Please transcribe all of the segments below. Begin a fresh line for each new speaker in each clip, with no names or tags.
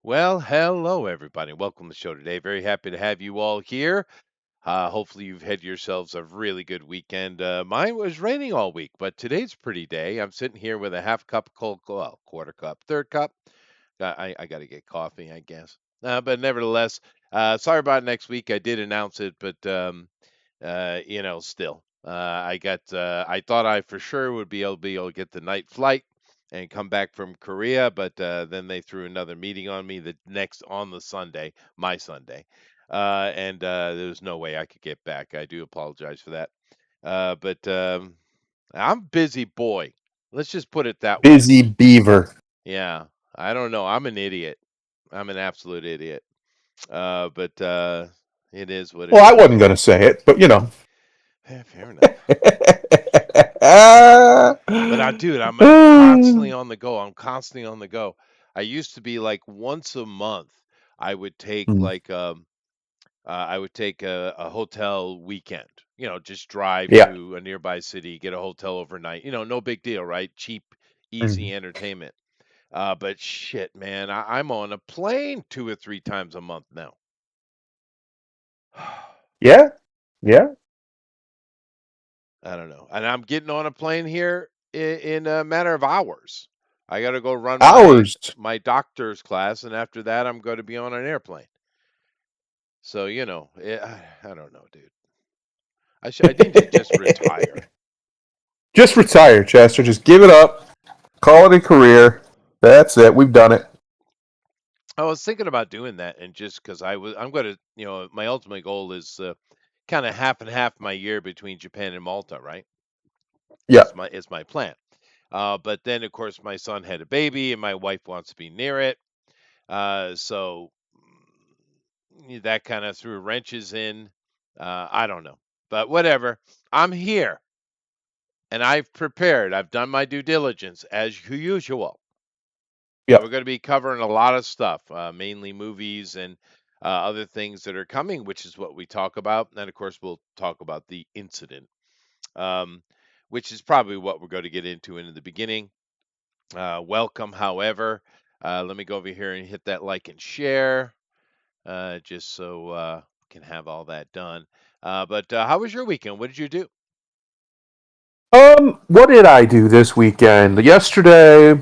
Well, hello everybody. Welcome to the show today. Very happy to have you all here. Hopefully you've had yourselves a really good weekend. Mine was raining all week, but today's a pretty day. I'm sitting here with a half cup of cold, well, quarter cup, third cup. I got to get coffee, I guess. But nevertheless, sorry about next week. I did announce it, but still, I thought I for sure would be able to get the night flight and come back from Korea, but then they threw another meeting on me the next on the Sunday, my Sunday, and there was no way I could get back. I do apologize for that, but I'm a busy boy. Let's just put it that way.
Busy beaver.
Yeah, I don't know. I'm an idiot. I'm an absolute idiot. But it is what it
Well, I
is.
wasn't going to say it, but
Fair enough. But dude, I'm constantly on the go. I'm constantly on the go. I used to be like once a month, I would take a hotel weekend. Just drive
Yeah.
to a nearby city, get a hotel overnight. No big deal, right? Cheap, easy
Mhm.
entertainment. But shit, man, I'm on a plane 2 or 3 times a month now.
Yeah. Yeah.
I don't know. And I'm getting on a plane here in a matter of hours. I got to go run my
Hours.
my doctor's class, and after that, I'm going to be on an airplane. So I don't know, dude. I need to just retire.
Just retire, Chester. Just give it up. Call it a career. That's it. We've done it.
I was thinking about doing that, and just because I'm going to, my ultimate goal is kind of half and half my year between Japan and Malta, right?
Yeah.
Is my plan. But then, of course, my son had a baby, and my wife wants to be near it. So that kind of threw wrenches in. I don't know, but whatever. I'm here, and I've prepared. I've done my due diligence as usual. And
Yeah.
we're going to be covering a lot of stuff, mainly movies and other things that are coming, which is what we talk about. And of course, we'll talk about the incident, um, which is probably what we're going to get into in the beginning. Welcome, however. Let me go over here and hit that like and share, just so we can have all that done. But how was your weekend? What did you do?
What did I do this weekend? Yesterday,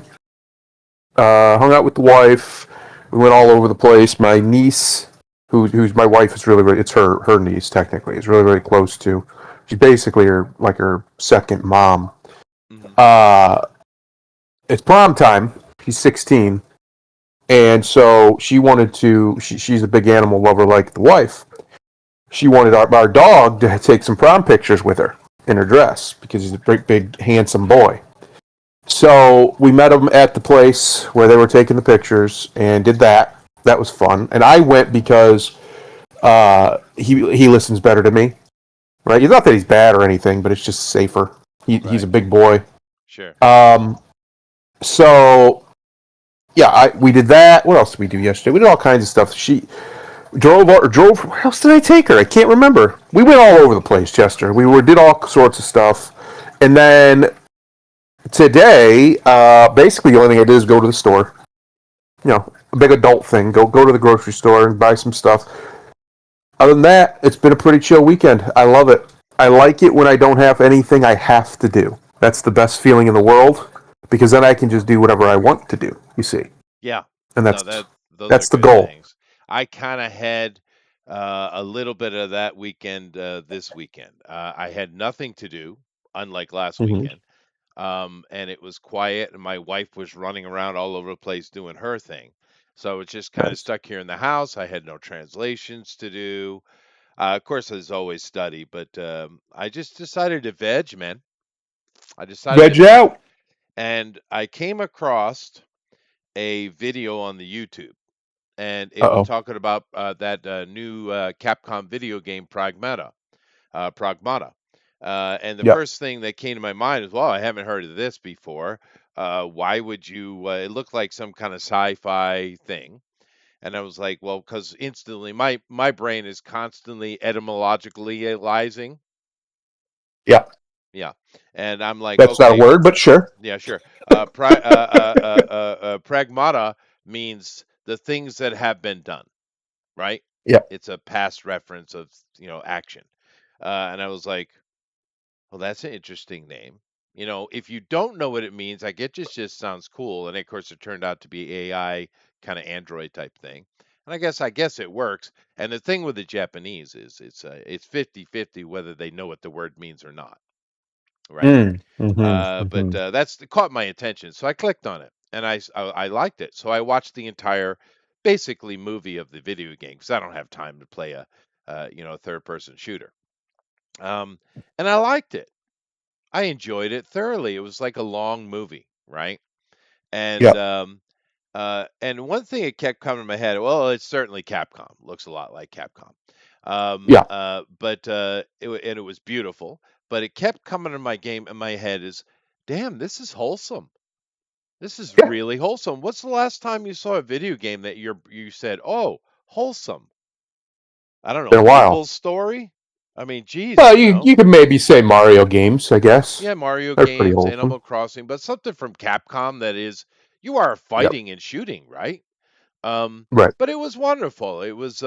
hung out with the wife. We went all over the place. My niece, who's my wife, is really it's her niece technically. Is really close to. She's basically her second mom.
Hmm.
Uh, it's prom time. She's 16, and so she wanted to. She's a big animal lover like the wife. She wanted our dog to take some prom pictures with her in her dress because he's a big handsome boy. So we met him at the place where they were taking the pictures and did that. That was fun. And I went because he listens better to me. Right? It's not that he's bad or anything, but it's just safer. He's a
Right.
big boy.
Sure.
Um, so yeah, we did that. What else did we do yesterday? We did all kinds of stuff. She drove. Where else did I take her? I can't remember. We went all over the place, Chester. Did all sorts of stuff, and then today, basically the only thing I did is go to the store. A big adult thing. Go to the grocery store and buy some stuff. Other than that, it's been a pretty chill weekend. I love it. I like it when I don't have anything I have to do. That's the best feeling in the world because then I can just do whatever I want to do. You see,
Yeah.
and
No, those are
that's the
good
goal.
things. I kind of had a little bit of that weekend this weekend. I had nothing to do, unlike last
Mm-hmm.
weekend. And it was quiet, and my wife was running around all over the place doing her thing. So I was just kind of
Nice.
stuck here in the house. I had no translations to do. Of course, there's always study, but I just decided to veg, man. I decided to
Veg
veg,
out.
and I came across a video on the YouTube, and it
Uh
was
oh.
talking about that new Capcom video game Pragmata. And the
Yep.
first thing that came to my mind is, well, I haven't heard of this before. Why would you? It looked like some kind of sci-fi thing, and I was like, well, because instantly my brain is constantly etymologically analyzing.
Yep.
Yeah, and I'm like,
That's not a
okay,
word, but sure.
yeah, sure. Pragmata means the things that have been done, right?
Yeah.
It's a past reference of, action. And I was like, well, that's an interesting name. If you don't know what it means, like it just sounds cool. And of course, it turned out to be AI kind of Android type thing. And I guess it works. And the thing with the Japanese is it's 50-50 whether they know what the word means or not, right?
Mm.
But that's caught my attention, so I clicked on it, and I liked it. So I watched the entire, basically, movie of the video game because I don't have time to play a third-person shooter. Um, and I liked it. I enjoyed it thoroughly. It was like a long movie, right? And
Yeah.
one thing that kept coming to my head, well, it's certainly Capcom. Looks a lot like Capcom.
Yeah.
But and it was beautiful. But it kept coming to my head is, damn, this is wholesome. This is
Yeah.
really wholesome. What's the last time you saw a video game that you said, oh, wholesome? I don't know,
Been a while.
Maple's Story. I mean, geez,
Well, you could maybe say Mario games, I guess.
Yeah, Mario
They're pretty
games,
wholesome.
Animal Crossing, but something from Capcom that is you are
Yep.
fighting and shooting, right? Um,
Right.
but it was wonderful. It was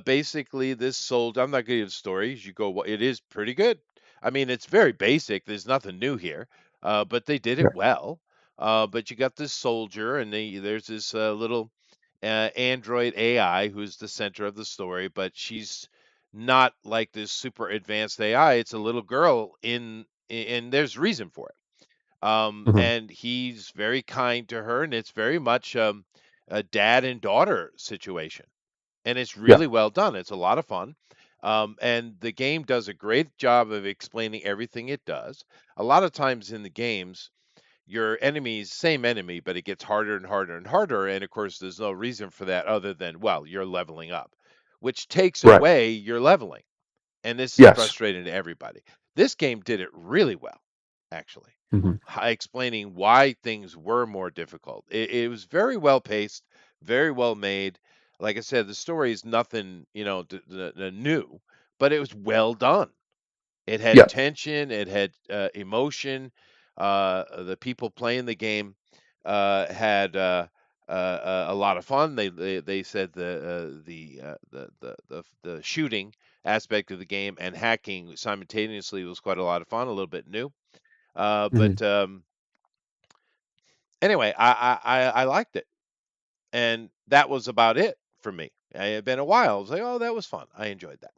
basically this sold. I'm not going to give stories. You go, well, it is pretty good. I mean, it's very basic. There's nothing new here, but they did
Yeah.
it well. But you got this soldier, and there's this little android AI who's the center of the story, but she's not like this super advanced AI. It's a little girl and there's reason for it.
Hmm.
And he's very kind to her, and it's very much a dad and daughter situation, and it's
Yeah.
really well done. It's a lot of fun, and the game does a great job of explaining everything it does. A lot of times in the games, your enemy's same enemy, but it gets harder and harder and harder, and of course, there's no reason for that other than, well, you're leveling up, which takes
Right.
away your leveling, and this is
Yes.
frustrating to everybody. This game did it really well, actually,
Hmm.
explaining why things were more difficult. It was very well paced, very well made. Like I said, the story is nothing, new, but it was well done. It had
Yeah.
tension, it had emotion. The people playing the game had a lot of fun. They said the shooting aspect of the game and hacking simultaneously was quite a lot of fun, a little bit new.
Hmm.
But anyway, I liked it, and that was about it for me. It had been a while. I was like, oh, that was fun. I enjoyed that.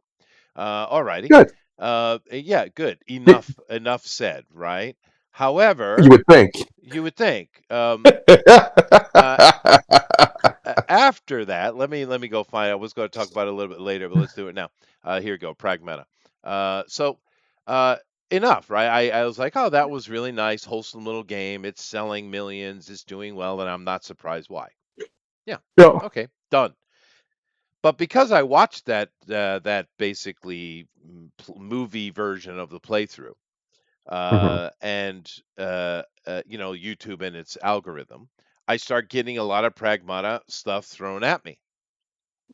All righty.
Good.
Yeah, good.
You
Enough said, right? However,
would think.
you would think uh, after that, let me go find. I was going to talk about it a little bit later, but let's do it now. Here we go, Pragmata. So uh, enough, right? I was like, oh, that was really nice, wholesome little game. It's selling millions, it's doing well, and I'm not surprised why. Yeah,
Yeah.
okay, done. But because I watched that basically movie version of the playthrough,
Hmm.
and YouTube and its algorithm, I start getting a lot of Pragmata stuff thrown at me,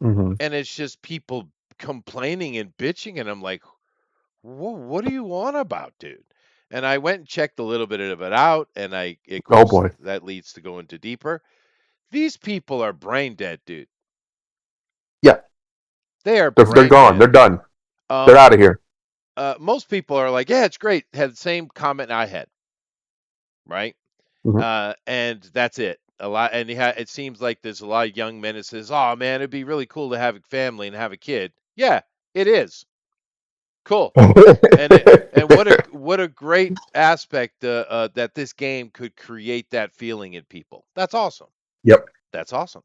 Hmm.
and it's just people complaining and bitching, and I'm like, what do you want about, dude? And I went and checked a little bit of it out, and of
Oh
course,
boy.
that leads to go into deeper. These people are brain dead, dude.
Yeah.
They are
They're
brain
gone.
dead.
They're done. They're
Um,
out of here.
Most people are like, yeah, it's great. Had the same comment I had, right?
Hmm.
And that's it. A lot, and it seems like there's a lot of young men that says, "Oh man, it'd be really cool to have a family and have a kid." Yeah, it is cool, and what a great aspect that this game could create that feeling in people. That's awesome.
Yep.
That's awesome.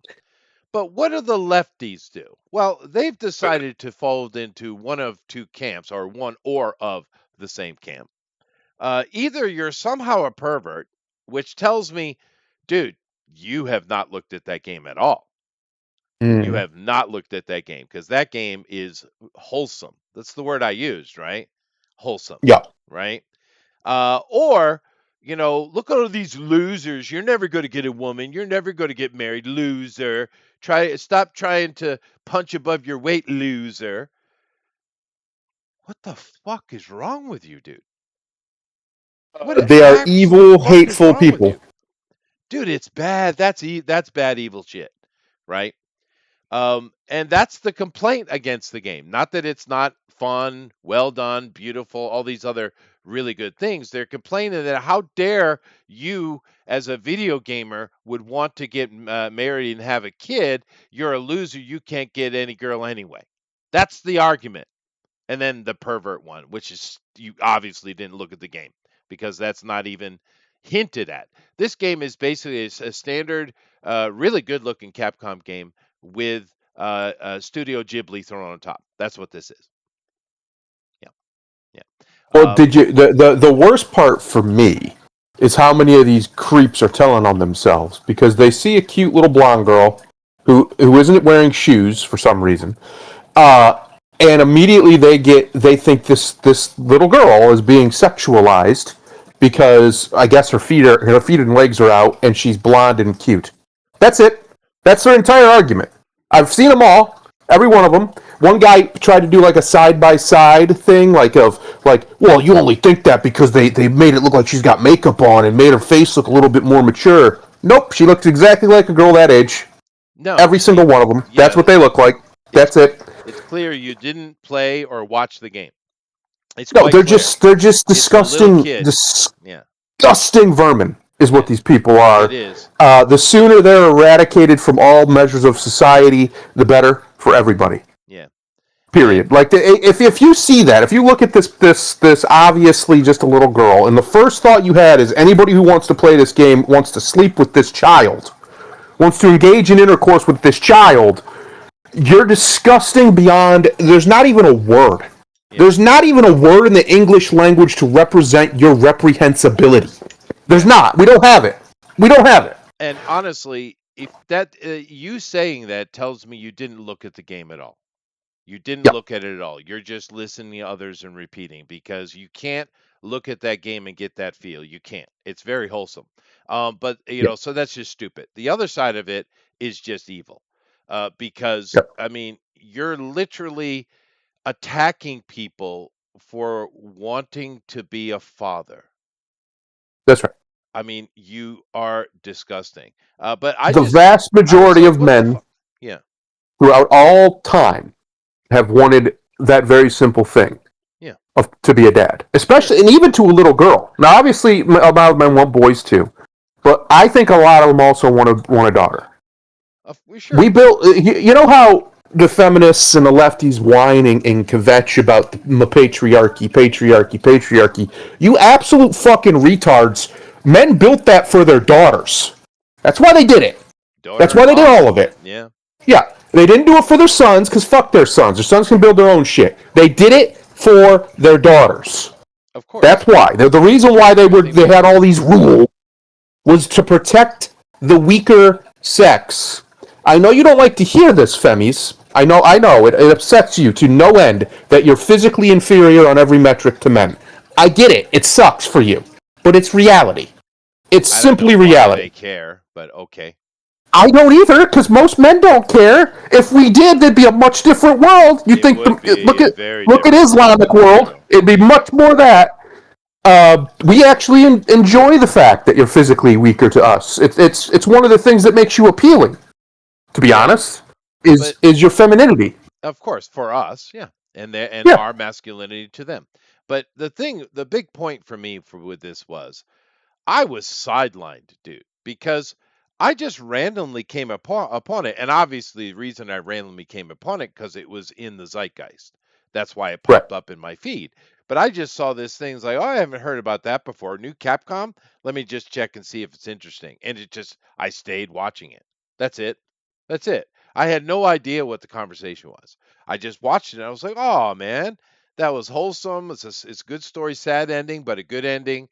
But what do the lefties do? Well, they've decided to fold into one of two camps, or one or of the same camp. Either you're somehow a pervert, which tells me, dude, you have not looked at that game at all. You
Mm.
have not looked at that game because that game is wholesome. That's the word I used, right? Wholesome,
Yeah.
right? Or, look at all these losers. You're never going to get a woman. You're never going to get married, loser. Stop trying to punch above your weight, loser. What the fuck is wrong with you, dude? What the
They are
absolute
evil,
fuck is
hateful
wrong with
people.
you? Dude, it's bad. That's bad evil shit. right? And that's the complaint against the game. Not that it's not fun, well done, beautiful, all these other really good things. They're complaining that how dare you, as a video gamer, would want to get married and have a kid. You're a loser. You can't get any girl anyway. That's the argument. And then the pervert one, which is you obviously didn't look at the game because that's not even hinted at. This game is basically a standard, really good looking Capcom game with Studio Ghibli thrown on top. That's what this is. Yeah, yeah.
Well,
Um,
did you the worst part for me is how many of these creeps are telling on themselves because they see a cute little blonde girl who isn't wearing shoes for some reason, uh, and immediately they think this little girl is being sexualized because I guess her feet and legs are out and she's blonde and cute. That's it. That's their entire argument. I've seen them all, every one of them. One guy tried to do like a side by side thing, well, you only think that because they made it look like she's got makeup on and made her face look a little bit more mature. Nope, she looks exactly like a girl that age.
no,
Every single one of them. That's
yeah,
what they look like.
it's
That's it.
it's clear you didn't play or watch the game. It's
No,
quite clear.
they're just
It's for little
disgusting,
kids. Yeah,
disgusting vermin is what
it
these people
it
are.
is.
The sooner they're eradicated from all measures of society, the better for everybody.
Yeah, and
Period. Like if you see that, if you look at this obviously just a little girl, and the first thought you had is anybody who wants to play this game wants to sleep with this child, wants to engage in intercourse with this child, you're disgusting beyond. There's not even a word.
yeah.
There's not even a word in the English language to represent your reprehensibility. There's not. We don't have it. We don't have it.
And honestly, if that you saying that tells me you didn't look at the game at all. You didn't
Yeah.
look at it at all. You're just listening to others and repeating because you can't look at that game and get that feel. You can't. It's very wholesome. But
Yeah.
so that's just stupid. The other side of it is just evil. Because
Yeah.
I mean, you're literally attacking people for wanting to be a father.
That's right.
I mean, you are disgusting. But
The vast
I was
majority
like,
of
what the
men
fuck? Yeah,
throughout all time have wanted that very simple thing
yeah,
of to be a dad,
sure.
especially and even to a little girl. Now, obviously, a lot of men want boys too, but I think a lot of them also want a daughter.
We
We
sure.
built. You know how the feminists and the lefties whine and kvetch about the patriarchy, patriarchy, patriarchy. You absolute fucking retards. Men built that for their daughters. That's why they did it. That's why they did
Daughter-in-law.
all of it.
Yeah,
Yeah, they didn't do it for their sons because fuck their sons. Their sons can build their own shit. They did it for their daughters.
of
That's
course.
why. The reason why
Everything
they
makes
had all
sense.
these rules was to protect the weaker sex. I know you don't like to hear this, Femis. I know. It upsets you to no end that you're physically inferior on every metric to men. I get it. It sucks for you. But it's reality. It's
I don't know
simply
why
reality.
they care, but okay.
I don't either, because most men don't care. If we did, there'd be a much different world. You
It
think
would be a very
look at
different world.
Islamic world?
So,
It'd be much more that. We actually enjoy the fact that you're physically weaker to us. It's one of the things that makes you appealing. To be
yeah,
honest, is
but
is your femininity.
of course, for us, yeah, and
Yeah,
our masculinity to them. But the big point for me with this was I was sidelined, dude, because I just randomly came upon it, and obviously the reason I randomly came upon it because it was in the zeitgeist. That's why it
right.
popped up in my feed. But I just saw this thing, it's like, oh, I haven't heard about that before. New Capcom. Let me just check and see if it's interesting. And I stayed watching it. That's it. That's it. I had no idea what the conversation was. I just watched it. And I was like, oh man, that was wholesome. It's a good story, sad ending, but a good ending.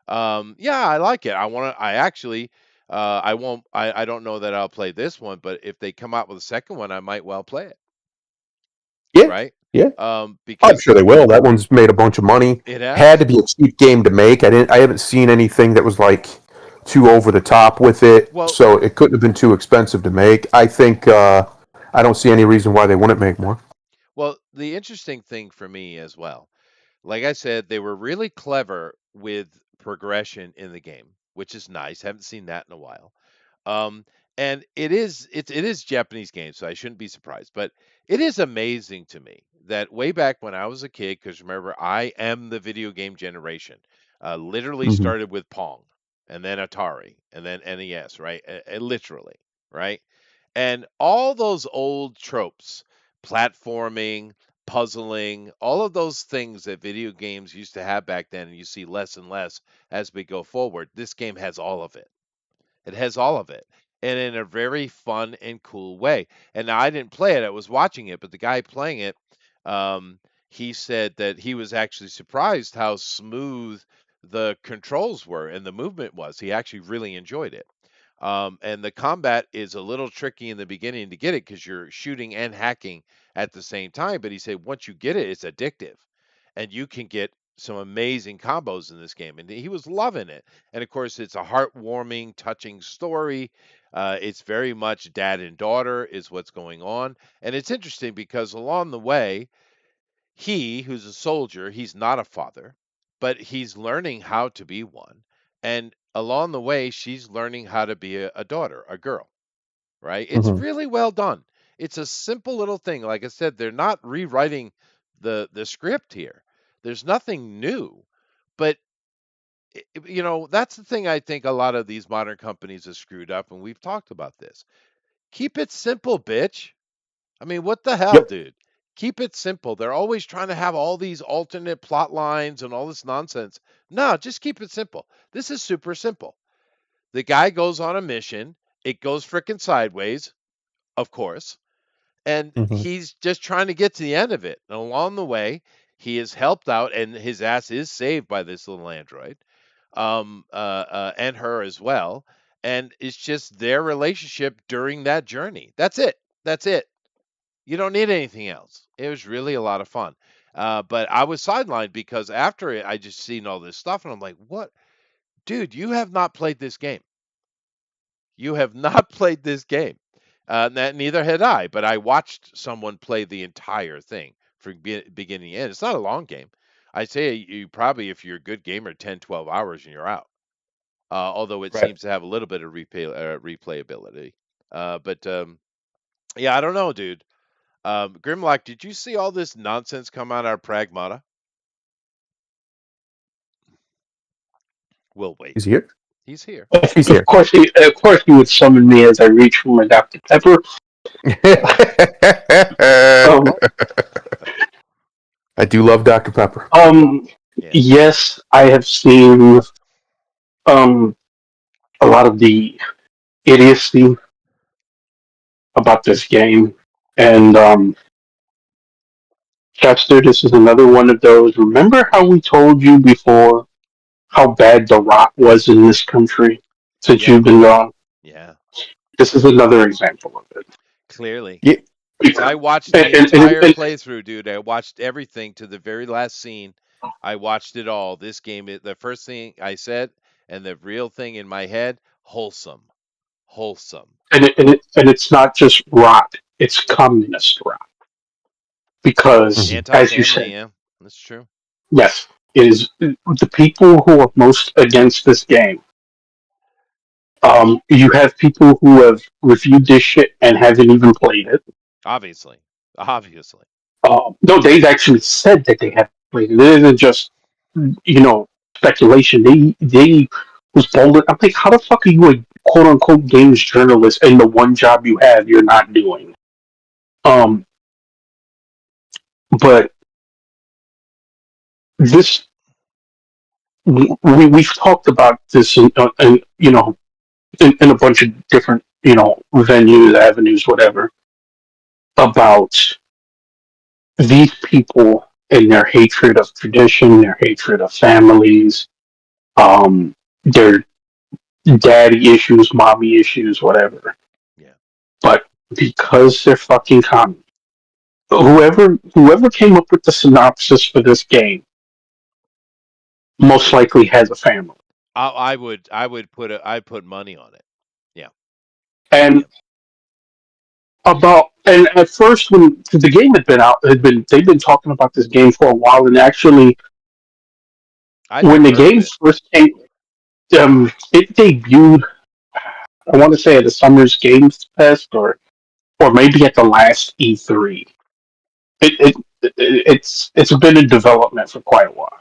Yeah, I like it. I actually, I won't, I don't know that I'll play this one, but if they come out with a second one, I might well play it,
Yeah,
right?
yeah. I'm
Because
sure they will. That one's made a bunch of money.
it
Had
has.
to be a cheap game to make. I haven't seen anything that was like too over the top with it,
Well,
so it couldn't have been too expensive to make. I think I don't see any reason why they wouldn't make more.
well, the interesting thing for me as well, like I said, they were really clever with progression in the game, which is nice. Haven't seen that in a while. Um, and it is Japanese game, so I shouldn't be surprised. But it is amazing to me that way back when I was a kid, because remember, I am the video game generation. Literally
Hmm.
started with Pong, and then Atari, and then NES, right? Literally, right? And all those old tropes, platforming, puzzling, all of those things that video games used to have back then, and you see less and less as we go forward. This game has all of it. It has all of it, and in a very fun and cool way. And now I didn't play it; I was watching it, but the guy playing it, um, he said that he was actually surprised how smooth the controls were and the movement was. He actually really enjoyed it. And the combat is a little tricky in the beginning to get it because you're shooting and hacking at the same time. But he said once you get it, it's addictive, and you can get some amazing combos in this game. And he was loving it. And of course, it's a heartwarming, touching story. It's very much dad and daughter is what's going on. And it's interesting because along the way, he, who's a soldier, he's not a father, but he's learning how to be one. And along the way, she's learning how to be a daughter, a girl, right? It's
Hmm.
really well done. It's a simple little thing. Like I said, they're not rewriting the script here. There's nothing new, but that's the thing I think a lot of these modern companies have screwed up, and we've talked about this. Keep it simple, bitch. I mean, what the hell,
Yep.
dude? Keep it simple. They're always trying to have all these alternate plot lines and all this nonsense. No, just keep it simple. This is super simple. The guy goes on a mission. It goes frickin' sideways, of course, and
Hmm.
he's just trying to get to the end of it. And along the way, he is helped out, and his ass is saved by this little android, and her as well. And it's just their relationship during that journey. That's it. That's it. You don't need anything else. It was really a lot of fun. But I was sidelined because after it, I just seen all this stuff, and I'm like, "What, dude? You have not played this game. You have not played this game." Neither had I, but I watched someone play the entire thing from beginning to end. It's not a long game. I'd say you probably, if you're a good gamer, 10, 12 hours and you're out. Although it
Right.
seems to have a little bit of replayability. But yeah, I don't know, dude. Grimlock, did you see all this nonsense come out of Pragmata? We'll wait.
He's here.
He's here.
He's here.
Of course, he would summon me as I reach for my Dr. Pepper. Um,
I do love Dr. Pepper.
um,
Yeah.
yes, I have seen um a lot of the idiocy about this game, and Chester, this is another one of those. Remember how we told you before how bad the rot was in this country since
Yeah.
you've been gone?
Yeah.
This is another example of it.
Clearly.
Yeah.
Because I watched
And,
the
and, and,
entire
and,
playthrough, dude. I watched everything to the very last scene. I watched it all. This game, the first thing I said, and the real thing in my head, wholesome. Wholesome.
and it's not just rot; it's communist rot. Because,
Mhm.
as you
Anti-family,
said,
yeah. That's true.
yes, it is the people who are most against this game. You have people who have reviewed this shit and haven't even played it.
Obviously. Obviously.
No, they've actually said that they have played it. It isn't just speculation. They was bold. I'm like, how the fuck are you a quote unquote games journalist and the one job you have you're not doing? Um, but this we've talked about this in a bunch of different venues, avenues, whatever, about these people and their hatred of tradition, their hatred of families, their daddy issues, mommy issues, whatever.
Yeah.
But because they're fucking commies, whoever came up with the synopsis for this game most likely has a family.
I'd put money on it. Yeah.
And
Yeah.
and at first when the game had been out, they've been talking about this game for a while, and actually
I'd
when
never
the
heard of
game
it.
first came, it debuted. I want to say at the Summer's Games Fest or maybe at the last E3. It's been in development for quite a while.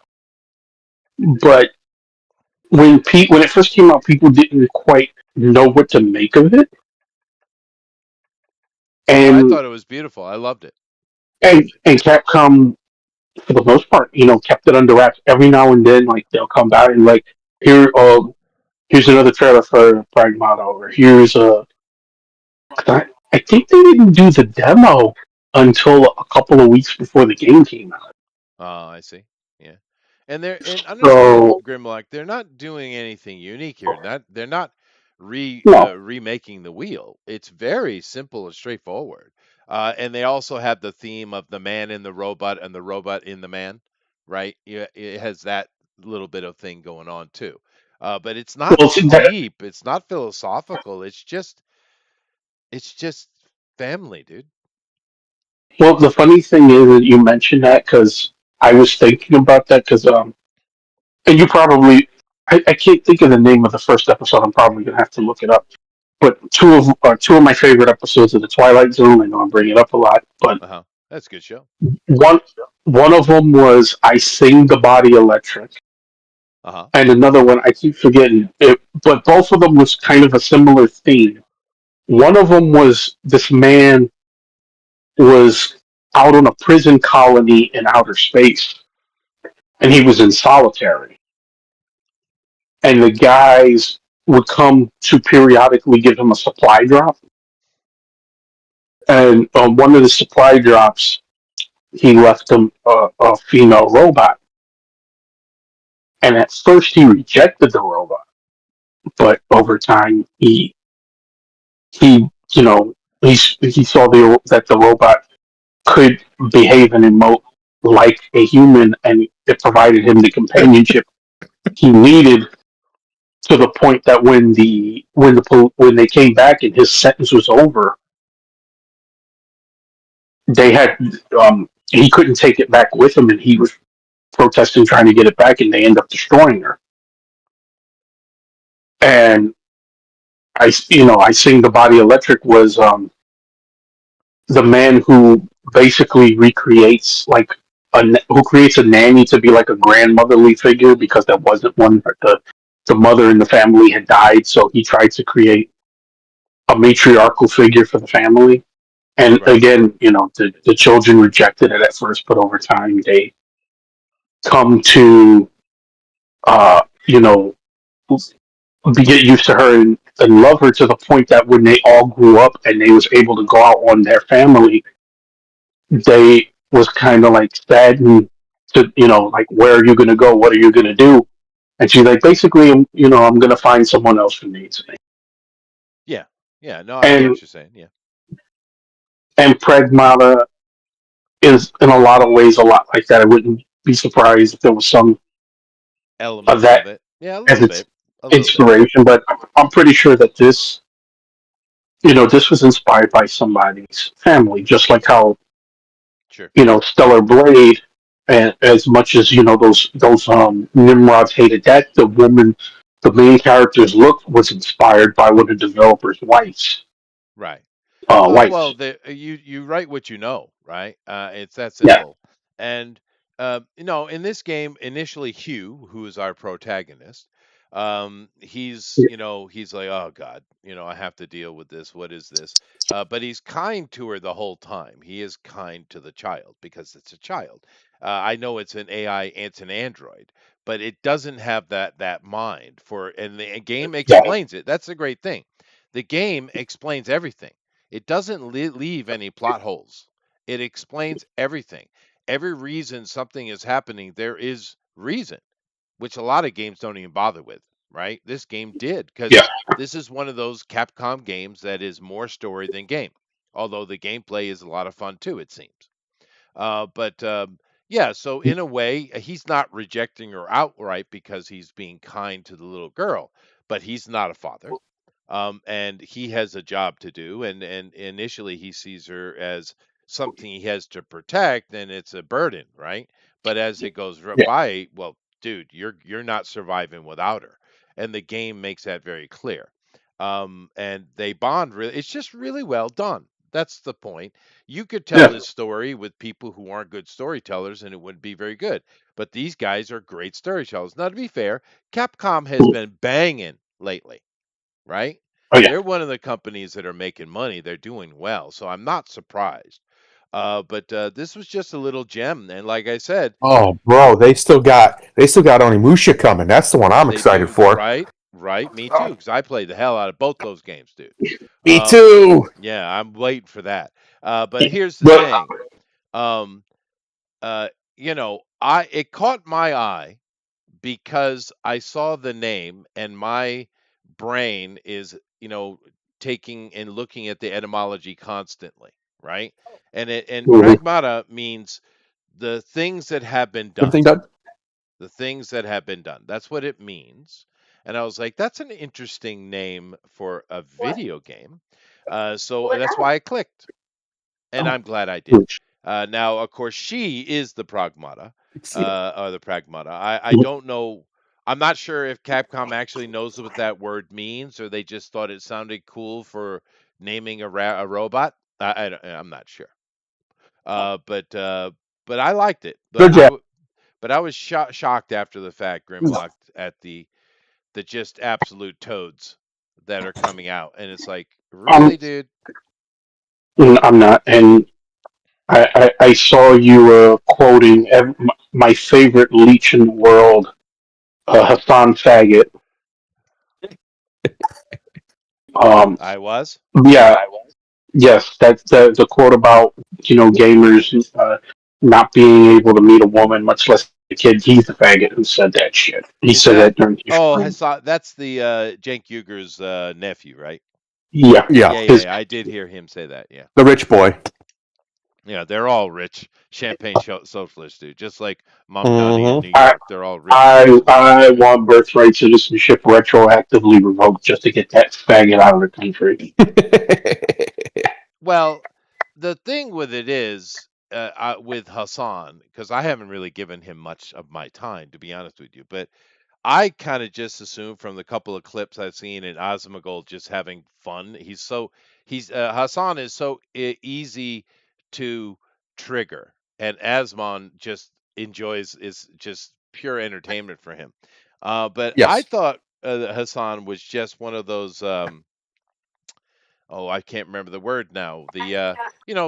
But when it first came out, people didn't quite know what to make of it,
Oh, I
and
thought it was beautiful. I loved it.
and Capcom, for the most part, kept it under wraps. Every now and then, like they'll come back and like here, here's another trailer for Pragmata, or here's a. I think they didn't do the demo until a couple of weeks before the game came out.
Oh, I see. Yeah. And understand,
So
Grimlock, they're not doing anything unique here. They're not
no,
remaking the wheel. It's very simple and straightforward. And they also have the theme of the man in the robot and the robot in the man, right? Yeah, it has that little bit of thing going on too. But it's not
well, see,
deep. It's not philosophical. It's just family, dude.
the funny thing is that you mentioned that because I was thinking about that because and you probably I can't think of the name of the first episode. I'm probably gonna have to look it up. But two of my favorite episodes of the Twilight Zone. I know I'm bringing it up a lot, but
Uh-huh. That's a good show.
one one of them was I Sing the Body Electric,
Uh-huh.
and another one I keep forgetting it. But both of them was kind of a similar theme. One of them was this man was out on a prison colony in outer space, and he was in solitary. And the guys would come to periodically give him a supply drop. And on one of the supply drops, he left him a female robot. And at first, he rejected the robot, but over time, he he saw that the robot could behave and emote like a human, and it provided him the companionship he needed to the point that when they came back and his sentence was over, they had he couldn't take it back with him, and he was protesting trying to get it back, and they end up destroying her. And I Sing the Body Electric was the man who basically recreates who creates a nanny to be like a grandmotherly figure because there wasn't one. The mother in the family had died, so he tried to create a matriarchal figure for the family. And
Right.
again, the children rejected it at first, but over time they come to, uh, you know, get used to her and love her to the point that when they all grew up and they was able to go out on their family, they was kind of like saddened to, like, where are you going to go? What are you going to do? And she's like, basically, I'm going to find someone else who needs me.
Yeah. Yeah. No, I get
And
what you're saying. Yeah.
Pragmata is in a lot of ways a lot like that. I wouldn't be surprised if there was some of
Elements
that
of it. Yeah, a
as
little
its
bit. A little bit.
inspiration, but I'm pretty sure that this was inspired by somebody's family, just like how
Sure.
Stellar Blade, and as much as those Nimrods hated that, the main character's look was inspired by one of the developer's wife's
Right. Well,
wife.
you write what you know, right? It's that
Yeah,
simple. And in this game, initially Hugh, who is our protagonist, he's like, oh God, I have to deal with this. What is this? But he's kind to her the whole time. He is kind to the child because it's a child. I know it's an AI, it's an android, but it doesn't have that mind and the game
yeah,
explains it. That's the great thing. The game explains everything. It doesn't leave any plot holes. It explains everything. Every reason something is happening, there is reason, which a lot of games don't even bother with, right? This game did because
yeah,
this is one of those Capcom games that is more story than game. Although the gameplay is a lot of fun too, it seems. But yeah, so in a way, he's not rejecting her outright because he's being kind to the little girl, but he's not a father. And he has a job to do, and initially he sees her as something he has to protect, and it's a burden, right? But as it goes
yeah,
by, well, dude, you're not surviving without her, and the game makes that very clear. and they bond really. It's just really well done. That's the point. You could tell
Yeah.
this story with people who aren't good storytellers, and it wouldn't be very good. But these guys are great storytellers. Now, to be fair, Capcom has been banging lately, right?
Oh yeah.
They're one of the companies that are making money. They're doing well, so I'm not surprised. But this was just a little gem, and like I said,
Oh, bro, they still got Onimusha coming. That's the one I'm
they
excited
do
for.
right, right. Me too, because I played the hell out of both those games, dude.
Me
Uh,
too.
yeah, I'm waiting for that. But here's the
But
thing. Um, uh, I it caught my eye because I saw the name and my brain is, taking and looking at the etymology constantly, right? And
mhm.
pragmata means the things that have been done.
Everything done?
The things that have been done. That's what it means. And I was like, that's an interesting name for a video game. So that's why I clicked, and I'm glad I did. Now, of course, she is the pragmata, or the pragmata. I don't know. I'm not sure if Capcom actually knows what that word means, or they just thought it sounded cool for naming a robot. I'm not sure. But I liked it.
Good job.
But I was shocked after the fact, Grimlock, at the just absolute toads that are coming out, and it's like,
I'm
really, dude?
I'm not, and I saw you quoting my favorite leech in the world, Hassan Faggot.
I was.
Yeah, yes, that's the quote about gamers not being able to meet a woman, much less a kid. He's the faggot who said that shit. He
Is
said
that?
that during the
Oh,
stream.
Hassan. That's the Cenk Uyghur's nephew, right?
Yeah,
Yeah,
Yeah, yeah,
his
yeah. I did hear him say that. Yeah,
the rich boy.
yeah. They're all rich champagne socialists, dude. Just like Mamdani in
Mm-hmm.
New
I
York, they're all rich socialists.
I want birthright citizenship retroactively revoked just to get that faggot out of the country.
Well, the thing with it is, with Hassan, because I haven't really given him much of my time, to be honest with you, but I kind of just assumed from the couple of clips I've seen in Asmongold just having fun. He's Hassan is so easy to trigger, and Asmon just enjoys is just pure entertainment for him. But I
Yes.
thought Hassan was just one of those. Oh, I can't remember the word now.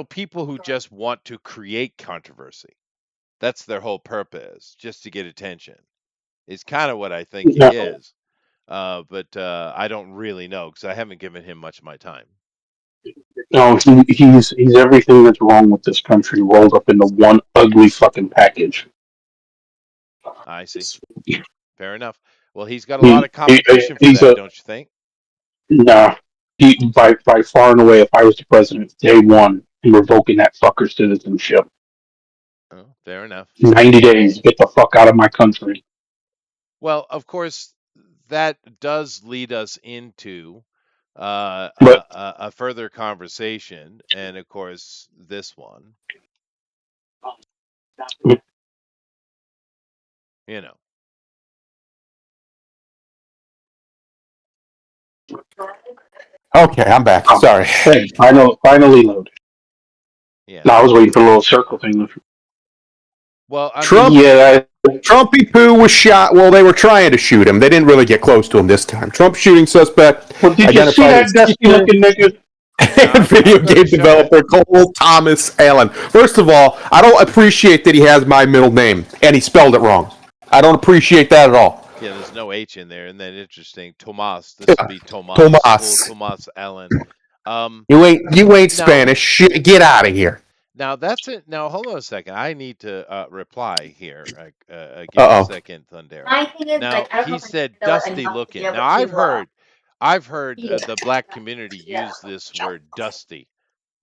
People who just want to create controversy. That's their whole purpose, just to get attention. Is kind of what I think he
No,
is. But I don't really know because I haven't given him much of my time.
no, he's everything that's wrong with this country rolled up into one ugly fucking package.
I see. Fair enough. Well, he's got a lot
He,
of competition for
he's
that,
a
don't you think?
nah. He by far and away, if I was the president, day one, I'm revoking that fucker's citizenship.
Oh, fair enough.
90 days, get the fuck out of my country.
Well, of course, that does lead us into
But
a further conversation, and of course, this one. You know.
Okay, I'm back. Sorry.
hey, finally loaded.
Yeah.
No, I was waiting for the little circle thing.
Well, I
Trump.
mean,
Yeah,
Trumpy Poo was shot. Well, they were trying to shoot him. They didn't really get close to him this time. Trump shooting suspect
well, did you see
identified
that
as
dusty looking nigga?
yeah,
video
I'm going to
game
show it.
developer Cole Thomas Allen. First of all, I don't appreciate that he has my middle name and he spelled it wrong. I don't appreciate that at all.
Yeah, there's no H in there. Isn't that interesting? Tomas. This would
Yeah.
be Tomas. Full
Tomas.
Tomas Allen. Um,
You ain't
now,
Spanish. Get out of here.
now that's it. Now, hold on a second. I need to reply here. Give me a
Uh oh.
second, Thundera. Now, he said dusty looking. Now, I've heard the black community use this word dusty.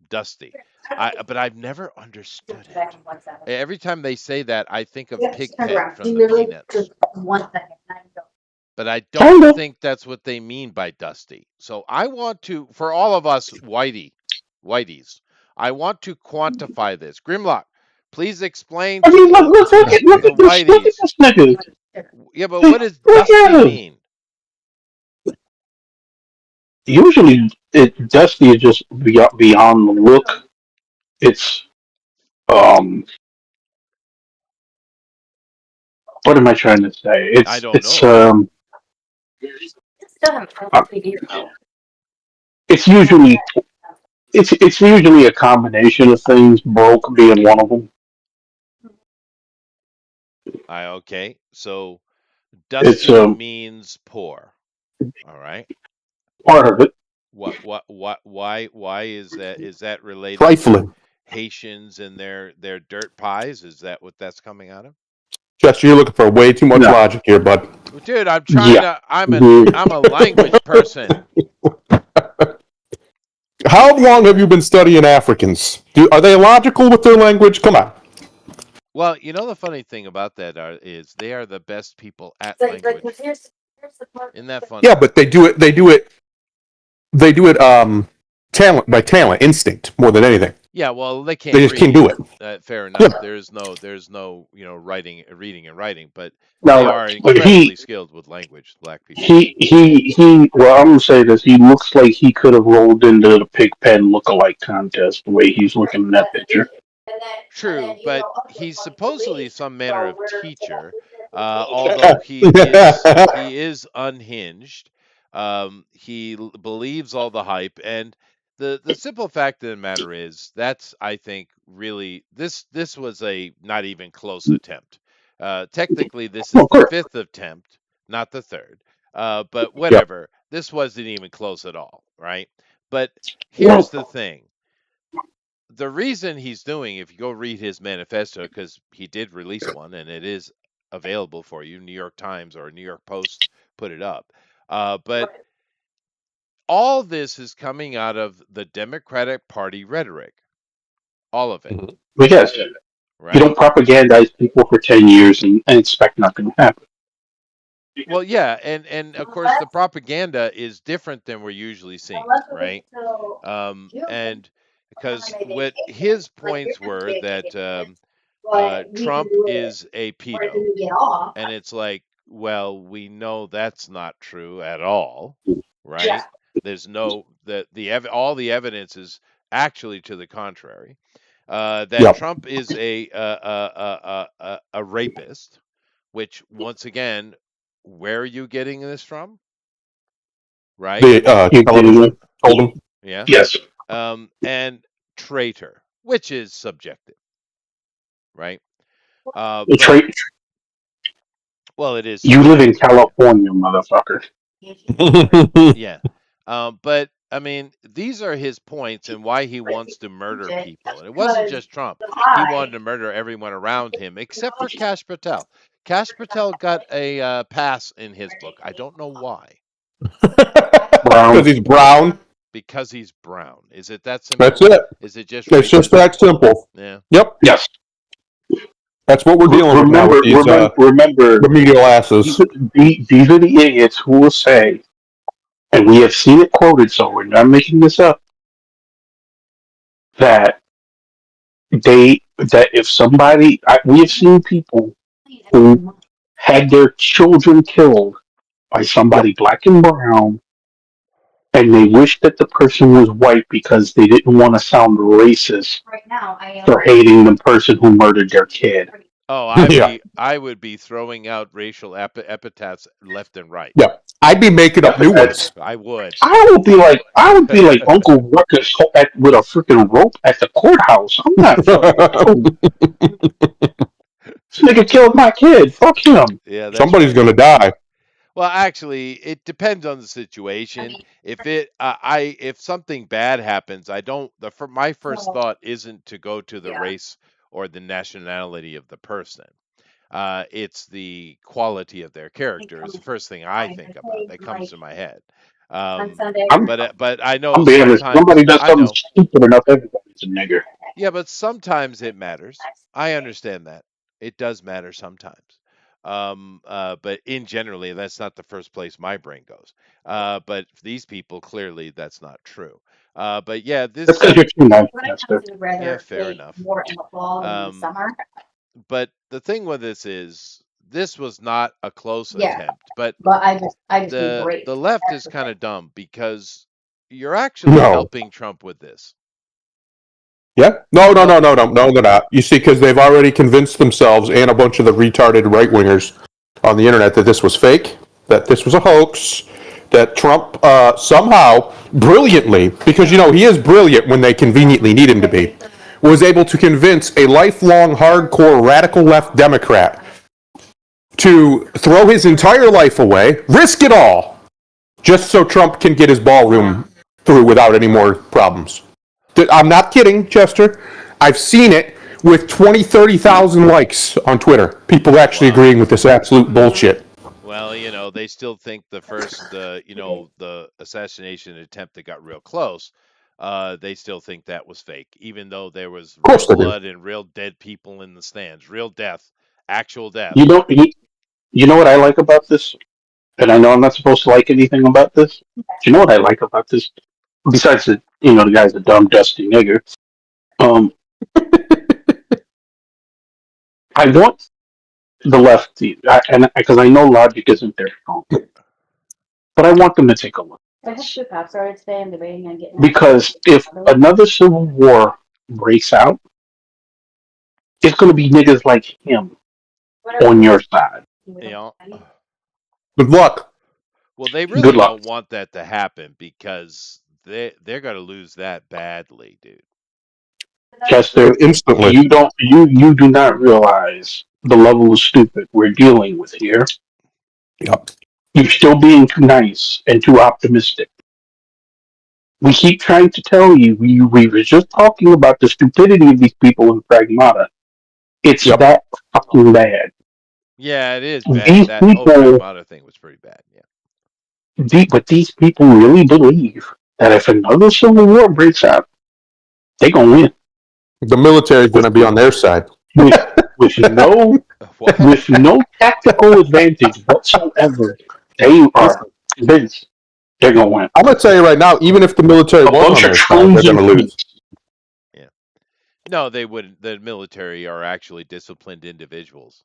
Dusty. But I've never understood it. Every time they say that, I think of Pigpen from the Peanuts. But I don't
Kinda.
think that's what they mean by dusty. So I want to, for all of us whiteys, I want to quantify this. Grimlock, please explain
I
to
mean, look
the
at this, look at
whiteys.
this nigga.
Yeah, but what does
Look at
dusty
him.
mean?
usually Dusty is just beyond the look. It's um, what am I trying to say?
I
It's
don't
it's
know.
um, uh, it's usually it's usually a combination of things. Broke being one of them.
Okay. So
It's
dusty means poor. All right.
part of it.
Why is that? Is that related to
Trifling.
Haitians and their dirt pies? Is that what that's coming out of?
Chester, you're looking for way too much
No,
logic here, bud.
Well, dude, I'm trying
yeah.
to.
The,
I'm a language person.
How long have you been studying Africans? Are they logical with their language? Come on.
Well, you know the funny thing about that is they are the best people at language. Isn't that
Yeah,
funny?
but they do it. Talent by talent, instinct more than anything.
Yeah, well, they
They
can't
just can't
read.
do it.
Fair
Yeah.
enough. There's no, reading and writing, but they
no,
are
but
incredibly skilled with language. Black people.
he. Well, I'm gonna say this. He looks like he could have rolled into the Pigpen look-alike contest the way he's looking in that picture.
True, but he's supposedly some manner of teacher, although he is unhinged. He believes all the hype, and the simple fact of the matter is that's I think really this was a not even close attempt. Technically, this
Well,
is
of
the
course.
fifth attempt, not the third. But
Yep.
whatever, this wasn't even close at all, right? But here's
Well,
the thing: the reason he's doing, if you go read his manifesto, because he did release one and it is available for you, New York Times or New York Post put it up. But all this is coming out of the Democratic Party rhetoric, all of it,
because you
right?
don't propagandize people for 10 years and expect nothing to happen.
Well, yeah, and of course the propaganda is different than we're usually seeing, right? And because what his points were that Trump is a pedo. And it's like, well, we know that's not true at all, right? There's no all the evidence is actually to the contrary. That
Yep.
Trump is a rapist, which once again, where are you getting this from, right?
The television told them.
Yeah.
Yes.
And traitor, which is subjective, right?
The
But
trait,
well, it is
you live in
subjective.
California, motherfucker.
Yeah. But I mean, these are his points and why he wants to murder people. And it wasn't just Trump. He wanted to murder everyone around him except for Kash Patel. Kash Patel got a pass in his book. I don't know why.
Brown.
Because he's brown.
Because he's brown. Is it that
That's
simple?
it.
Is it just
It's just
racism?
that simple.
Yeah.
Yep.
Yes.
That's what we're dealing with now with these
Remember,
remedial asses.
these are the idiots who will say, and we have seen it quoted, so we're not making this up, that that if we have seen people who had their children killed by somebody black and brown, and they wish that the person was white because they didn't want to sound racist for hating the person who murdered their kid.
Oh,
Yeah.
I would be throwing out racial epithets left and right.
Yeah. I'd be making up new ones.
I would.
I would be like Uncle Ruckus with a freaking rope at the courthouse. I'm not fucking. This nigga killed my kid. Fuck him.
Yeah, that's
Somebody's
right.
going to die.
Well, actually, it depends on the situation. If something bad happens, I don't. My first thought isn't to go to the race or the nationality of the person. It's the quality of their character is the first thing I think about that comes to my head.
I'm,
But I know
I'm being honest. Somebody does
I
something
know.
stupid enough, everybody's a nigger.
Yeah, but sometimes it matters. I understand that. It does matter sometimes. But in generally, that's not the first place my brain goes. But for these people, clearly, that's not true. But yeah,
That's
this,
because you're too nice, Chester.
yeah, fair enough. Um, but the thing with this was not a close attempt. But the left is kind of dumb because you're actually
No.
helping Trump with this.
Yeah? No, they're not. You see, because they've already convinced themselves and a bunch of the retarded right wingers on the internet that this was fake, that this was a hoax, that Trump somehow, brilliantly, because he is brilliant when they conveniently need him to be, was able to convince a lifelong hardcore radical left Democrat to throw his entire life away, risk it all, just so Trump can get his ballroom through without any more problems. I'm not kidding, Chester. I've seen it with 20, 30,000 likes on Twitter. People actually agreeing with this absolute bullshit.
Well, they still think the first, the assassination attempt that got real close, they still think that was fake, even though there was
Of course
real
they do.
blood and real dead people in the stands, real death, actual death.
You know what I like about this? And I know I'm not supposed to like anything about this. Do you know what I like about this? Besides the guy's a dumb, dusty nigger. I want the lefty, and because I know logic isn't their strong, but I want them to take a look.
I had two cops started today. I'm debating on getting.
Because if another civil war breaks out, it's going to be niggas like him on your side.
Good luck.
Well, they really
Good luck.
don't want that to happen because they're going to lose that badly, dude.
Chester,
Instantly.
you do not realize the level of stupid we're dealing with here.
Yep.
You're still being too nice and too optimistic. We keep trying to tell you, we were just talking about the stupidity of these people in Pragmata. It's that fucking bad.
Yeah, it is bad.
These
That whole
people,
Pragmata thing was pretty bad. Yeah.
but these people really believe that if another civil war breaks out, they're gonna win.
The military is going to be on their side.
With no tactical advantage whatsoever, they are convinced they're gonna win.
I'm going to tell you right now, even if the military was on their side, they're going to lose.
Yeah. No, they wouldn't. The military are actually disciplined individuals.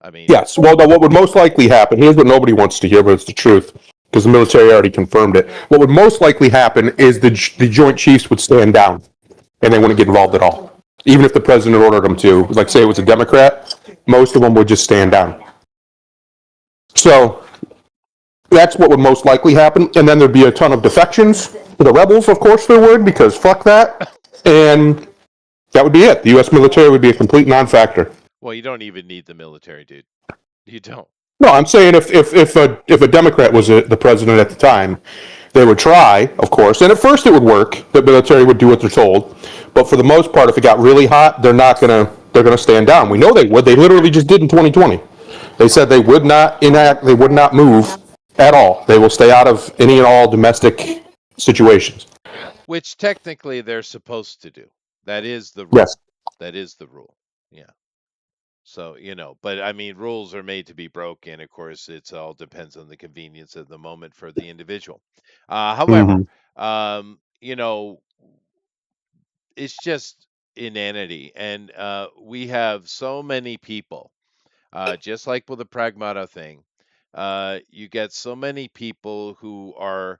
I mean,
yes. Well, what would most likely happen, here's what nobody wants to hear, but it's the truth, because the military already confirmed it. What would most likely happen is the Joint Chiefs would stand down, and they wouldn't get involved at all. Even if the president ordered them to, like say it was a Democrat, most of them would just stand down. So that's what would most likely happen, and then there'd be a ton of defections to the rebels, of course there would, because fuck that, and that would be it. The U.S. military would be a complete non-factor.
Well, you don't even need the military, dude. You don't.
No, I'm saying if a Democrat was the president at the time, they would try, of course, and at first it would work. The military would do what they're told, but for the most part, if it got really hot, they're gonna stand down. We know they would. They literally just did in 2020. They said they would not enact, they would not move at all. They will stay out of any and all domestic situations.
Which technically they're supposed to do. That is the rule.
Yes.
That is the rule. Yeah. So, but I mean, rules are made to be broken. Of course, it all depends on the convenience of the moment for the individual. However, it's just inanity. And we have so many people, just like with the Pragmata thing, you get so many people who are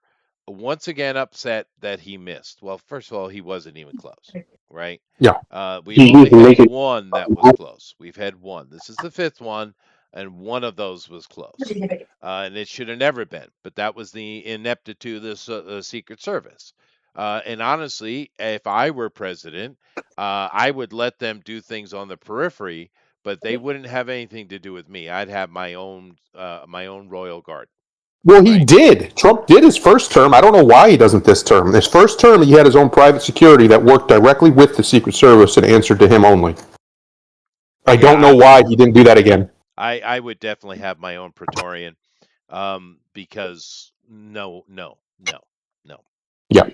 once again upset that he missed. Well, first of all, he wasn't even close, right?
Yeah.
We've only had one that was close. We've had one. This is the fifth one, and one of those was close. And it should have never been. But that was the ineptitude of the Secret Service. And honestly, if I were president, I would let them do things on the periphery, but they wouldn't have anything to do with me. I'd have my own royal guard.
Well, he did. Trump did his first term. I don't know why he doesn't this term. His first term, he had his own private security that worked directly with the Secret Service and answered to him only. I don't know why he didn't do that again.
I would definitely have my own Praetorian, because no.
Yeah.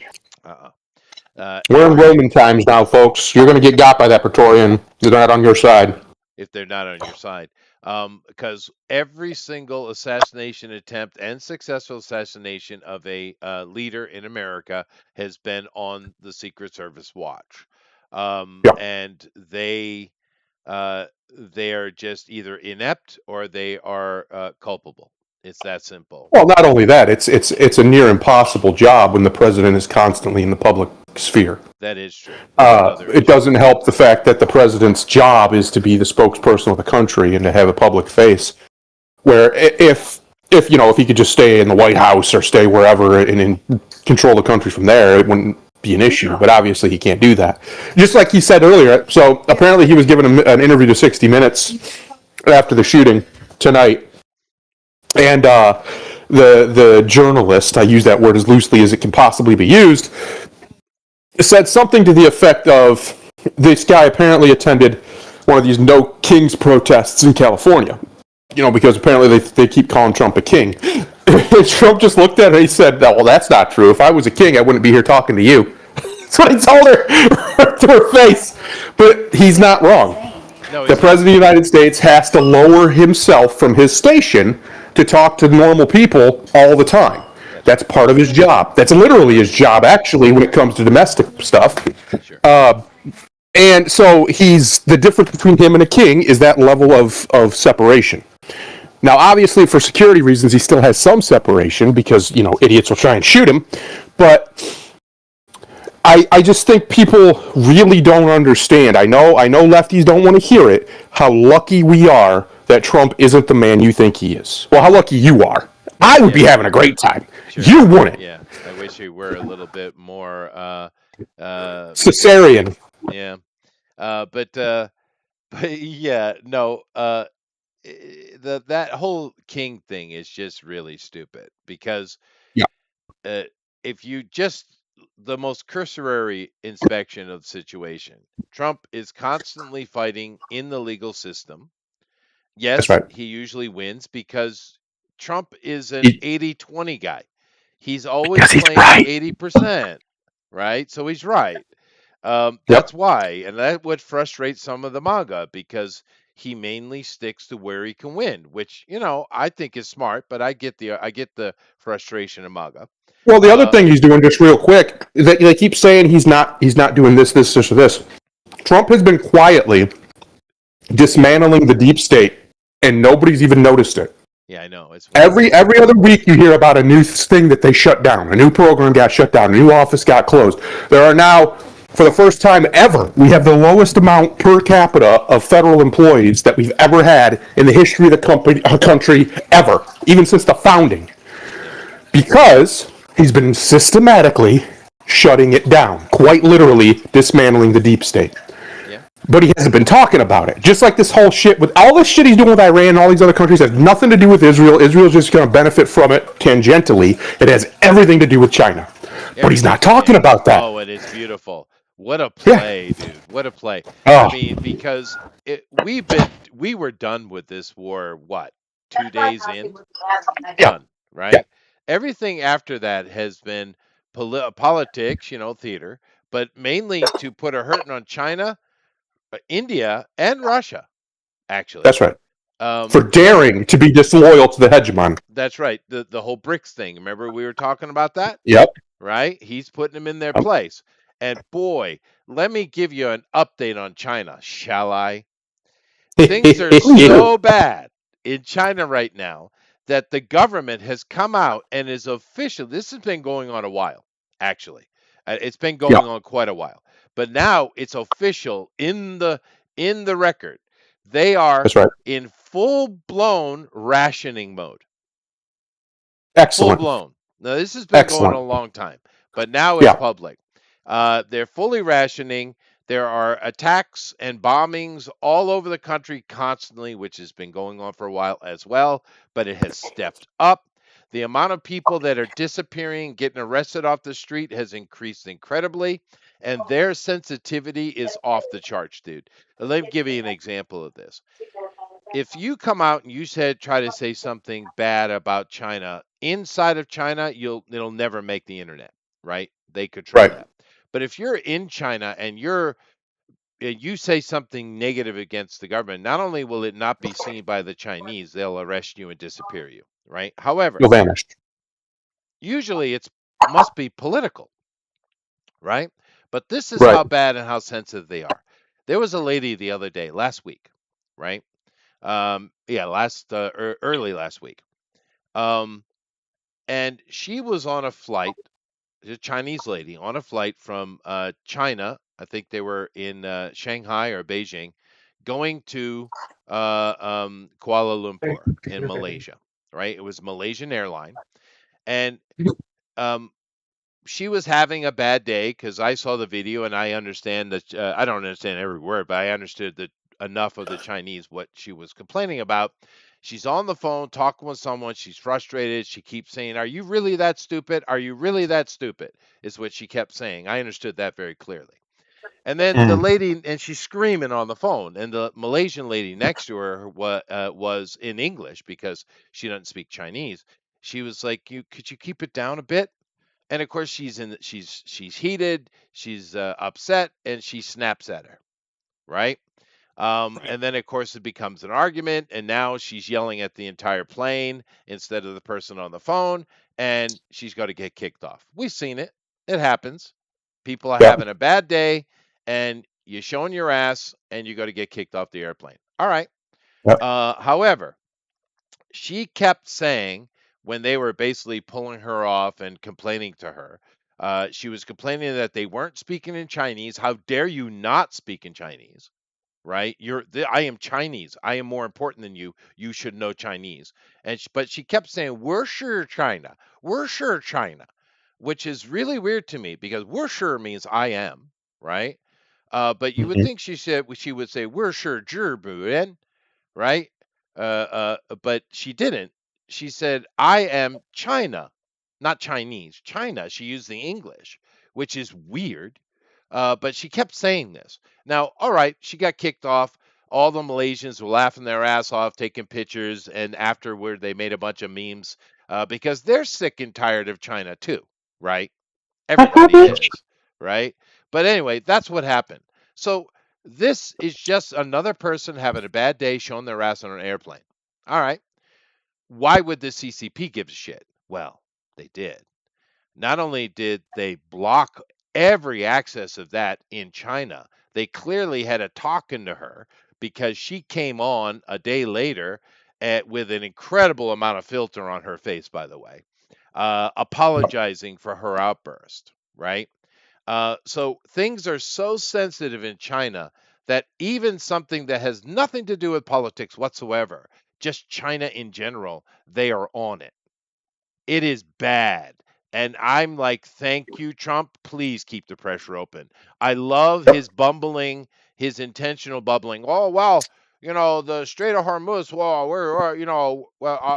We're
in Roman times now, folks. You're going to get got by that Praetorian. They're not on your side.
If they're not on your side. Because every single assassination attempt and successful assassination of a leader in America has been on the Secret Service watch. And they are just either inept or they are culpable. It's that simple.
Well, not only that, it's a near impossible job when the president is constantly in the public sphere.
That is true. That's another
It
issue.
doesn't help the fact that the president's job is to be the spokesperson of the country and to have a public face. Where if he could just stay in the White House or stay wherever and control the country from there, it wouldn't be an issue. But obviously, he can't do that. Just like he said earlier. So apparently, he was given an interview to 60 Minutes after the shooting tonight, and the journalist, I use that word as loosely as it can possibly be used, said something to the effect of, this guy apparently attended one of these No Kings protests in California. Because apparently they keep calling Trump a king. And Trump just looked at her and he said, well, that's not true. If I was a king, I wouldn't be here talking to you. That's what he told her to her face. But he's not wrong.
No,
The president of the United States has to lower himself from his station to talk to normal people all the time. That's part of his job. That's literally his job, actually, when it comes to domestic stuff.
Sure.
And so the difference between him and a king is that level of separation. Now, obviously, for security reasons, he still has some separation because, idiots will try and shoot him. But I just think people really don't understand. I know lefties don't want to hear it, how lucky we are that Trump isn't the man you think he is. Well, how lucky you are. I would be having a great time.
Sure.
You wouldn't.
Yeah, I wish you were a little bit more
Caesarean.
Yeah, but yeah, no. That whole king thing is just really stupid because
Yeah.
If you just the most cursory inspection of the situation, Trump is constantly fighting in the legal system. Yes,
That's right.
he usually wins because Trump is an
He-
80-20 guy. He's always
Because he's
playing
right.
80%, right? So he's right. That's why, and that would frustrate some of the MAGA because he mainly sticks to where he can win, which I think is smart. But I get the frustration of MAGA.
Well, the other thing he's doing, just real quick, that they keep saying he's not doing this, or this. Trump has been quietly dismantling the deep state, and nobody's even noticed it.
Yeah, I know. It's
Every other week you hear about a new thing that they shut down. A new program got shut down. A new office got closed. There are now, for the first time ever, we have the lowest amount per capita of federal employees that we've ever had in the history of the country ever, even since the founding. Because he's been systematically shutting it down, quite literally dismantling the deep state.
Yeah.
But he hasn't been talking about it. Just like this whole shit with all this shit he's doing with Iran and all these other countries has nothing to do with Israel. Israel's just going to benefit from it tangentially. It has everything to do with China. But he's not talking about that.
Oh, it is beautiful. What a play, dude. What a play.
Oh.
I mean, because we were done with this war, what, 2 days in?
Yeah.
Done, right?
Yeah.
Everything after that has been politics, theater, but mainly to put a hurting on China, India, and Russia, actually.
That's right. For daring to be disloyal to the hegemon.
That's right. The whole BRICS thing. Remember we were talking about that?
Yep.
Right? He's putting them in their place. And boy, let me give you an update on China, shall I? Things are so bad in China right now that the government has come out and is official. This has been going on a while, actually. It's been going on quite a while. But now it's official in the record. They are in full-blown rationing mode.
Excellent.
Full-blown. Now, this has been going on a long time, but now it's public. They're fully rationing. There are attacks and bombings all over the country constantly, which has been going on for a while as well, but it has stepped up. The amount of people that are disappearing, getting arrested off the street has increased incredibly, and their sensitivity is off the charts, dude. Let me give you an example of this. If you come out and you try to say something bad about China, inside of China, it'll never make the internet, right? They control that. But if you're in China and you say something negative against the government, not only will it not be seen by the Chinese, they'll arrest you and disappear you, right? However,
you'll vanish.
Usually it must be political, right? But this is how bad and how sensitive they are. There was a lady the other day, last week, right? Early last week. Um, and she was on a flight, a Chinese lady on a flight from China. I think they were in Shanghai or Beijing, going to Kuala Lumpur in Malaysia. Right? It was Malaysian airline, and um, she was having a bad day because I saw the video and I understand that I don't understand every word, but I understood that enough of the Chinese what she was complaining about. She's on the phone talking with someone. She's frustrated. She keeps saying, "Are you really that stupid? Are you really that stupid?" Is what she kept saying. I understood that very clearly. And then the
Mm.
lady, and she's screaming on the phone, and the Malaysian lady next to her was in English because she doesn't speak Chinese. She was like, "You could you keep it down a bit?" And of course she's heated, she's upset, and she snaps at her, right? And then of course it becomes an argument, and now she's yelling at the entire plane instead of the person on the phone, and she's got to get kicked off. We've seen it. It happens. People are
Yep.
having a bad day, and you're showing your ass, and you got to get kicked off the airplane. All right.
Yep.
However, she kept saying when they were basically pulling her off and complaining to her, she was complaining that they weren't speaking in Chinese. How dare you not speak in Chinese? Right? I am Chinese. I am more important than you. You should know Chinese. But she kept saying, "We're sure China. We're sure China," which is really weird to me because "we're sure" means I am, right? But you would
Mhm.
think she would say, "We're sure Zhibuan," right? But she didn't. She said, "I am China, not Chinese. China." She used the English, which is weird. But she kept saying this. Now, all right, she got kicked off. All the Malaysians were laughing their ass off, taking pictures, and afterward they made a bunch of memes because they're sick and tired of China too, right? Everybody is, right? But anyway, that's what happened. So this is just another person having a bad day showing their ass on an airplane. All right. Why would the CCP give a shit? Well, they did. Not only did they block every access of that in China, they clearly had a talking to her because she came on a day later with an incredible amount of filter on her face, by the way, apologizing for her outburst, right? So things are so sensitive in China that even something that has nothing to do with politics whatsoever, just China in general, they are on it. It is bad. And I'm like, thank you, Trump. Please keep the pressure open. I love
Yep.
his bumbling, his intentional bubbling. Oh, well, the Strait of Hormuz, well,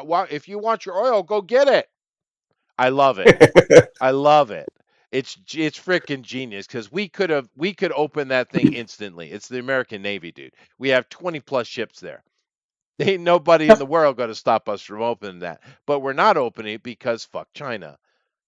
well, if you want your oil, go get it. I love it. I love it. It's freaking genius because we could open that thing instantly. It's the American Navy, dude. We have 20 plus ships there. Ain't nobody in the world going to stop us from opening that. But we're not opening it because fuck China,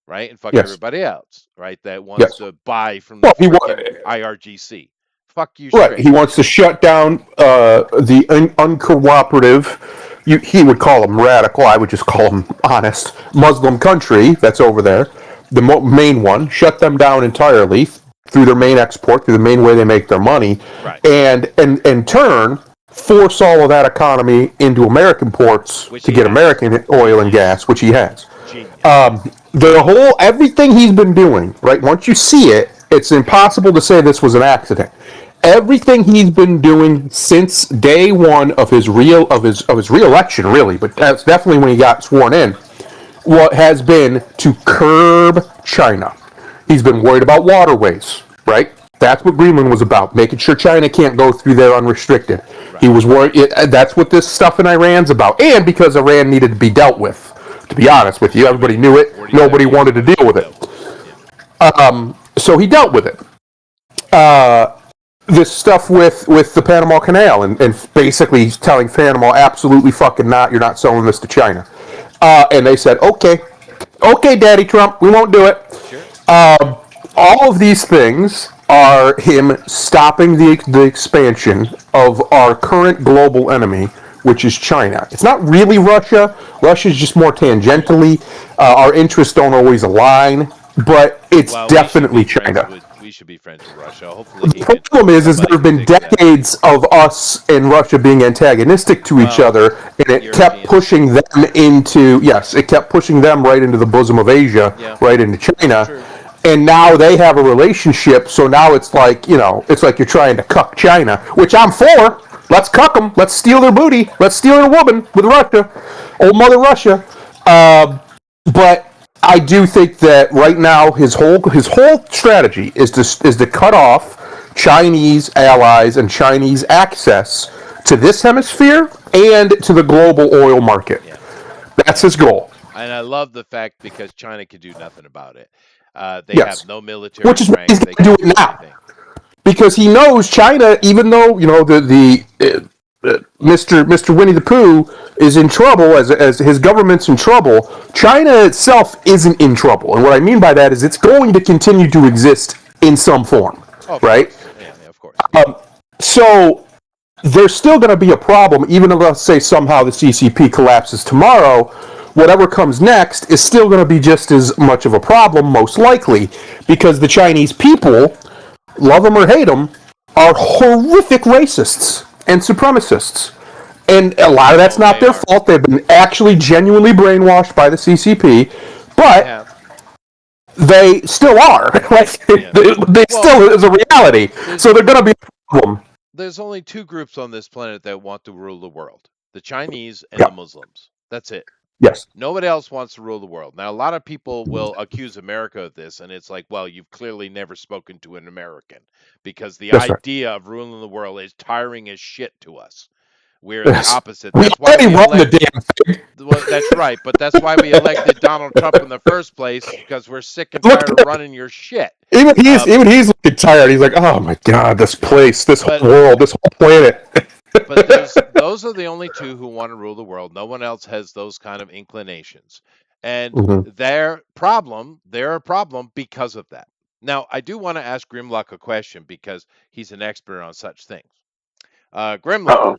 right? And fuck
Yes.
everybody else, right? That wants
Yes.
to buy from the
Well,
freaking IRGC. Fuck you
right.
straight.
He wants to shut down the uncooperative. He would call them radical. I would just call them honest Muslim country that's over there. The main one, shut them down entirely through their main export, through the main way they make their money,
Right.
and in turn force all of that economy into American ports
Which
to
he
get
has.
American oil and gas, which he has.
Genius.
Everything he's been doing, right? Once you see it, it's impossible to say this was an accident. Everything he's been doing since day one of his reelection, really, but that's definitely when he got sworn in, what has been to curb China. He's been worried about waterways, right? That's what Greenland was about, making sure China can't go through there unrestricted. He
Right.
was worried. That's what this stuff in Iran's about, and because Iran needed to be dealt with. To be honest with you, everybody knew it.
45
Nobody
years
wanted to
ago,
deal with it,
dealt with it. Yeah.
so he dealt with it. This stuff with the Panama Canal and basically telling Panama absolutely fucking not. You're not selling this to China. And they said, okay, Daddy Trump, we won't do it.
Sure.
All of these things are him stopping the expansion of our current global enemy, which is China. It's not really Russia. Russia's just more tangentially. Our interests don't always align, but it's
Well,
definitely China.
we should be friends with Russia. Hopefully, he
The
can.
problem is there
Somebody
have
can
been
figure that out.
decades of us and Russia being antagonistic to each
Well,
other, and it kept
Europeans.
pushing them into it kept pushing them right into the bosom of Asia,
Yeah,
right into China,
true.
and now they have a relationship. So now it's like it's like you're trying to cuck China, which I'm for. Let's cuck them. Let's steal their booty. Let's steal their woman with Russia, old mother Russia. But I do think that right now his whole strategy is to cut off Chinese allies and Chinese access to this hemisphere and to the global oil market.
Yeah.
That's his goal.
And I love the fact because China can do nothing about it. They
Yes.
have no military
Which is why
strength.
he's
They
going to do
can't
it now.
anything.
Because he knows China, even though Mr. Winnie the Pooh is in trouble, as his government's in trouble, China itself isn't in trouble. And what I mean by that is it's going to continue to exist in some form,
Oh, of
right?
course. Yeah, of course.
So there's still going to be a problem, even if, let's say, somehow the CCP collapses tomorrow. Whatever comes next is still going to be just as much of a problem, most likely, because the Chinese people, love them or hate them, are horrific racists and supremacists. And a lot of that's not their fault. They've been actually genuinely brainwashed by the CCP, but
Yeah.
they still are. Like, they still is a reality. So they're going to be a problem.
There's only two groups on this planet that want to rule the world: the Chinese and
Yeah.
the Muslims. That's it.
Yes.
Nobody else wants to rule the world. Now, a lot of people will accuse America of this, and it's like, well, you've clearly never spoken to an American, because the
That's right.
idea of ruling the world is tiring as shit to us. We're the
Yes.
opposite.
We
That's why
already
we
run the
elected.
damn thing.
Well, that's right, but that's why we elected Donald Trump in the first place, because we're sick and
Look
tired
at
of running your shit.
Even he's looking tired. He's like, oh my god, this place, this whole world, this whole planet.
But those are the only two who want to rule the world. No one else has those kind of inclinations. And
Mhm.
they're a problem because of that. Now, I do want to ask Grimlock a question because he's an expert on such things. Grimlock.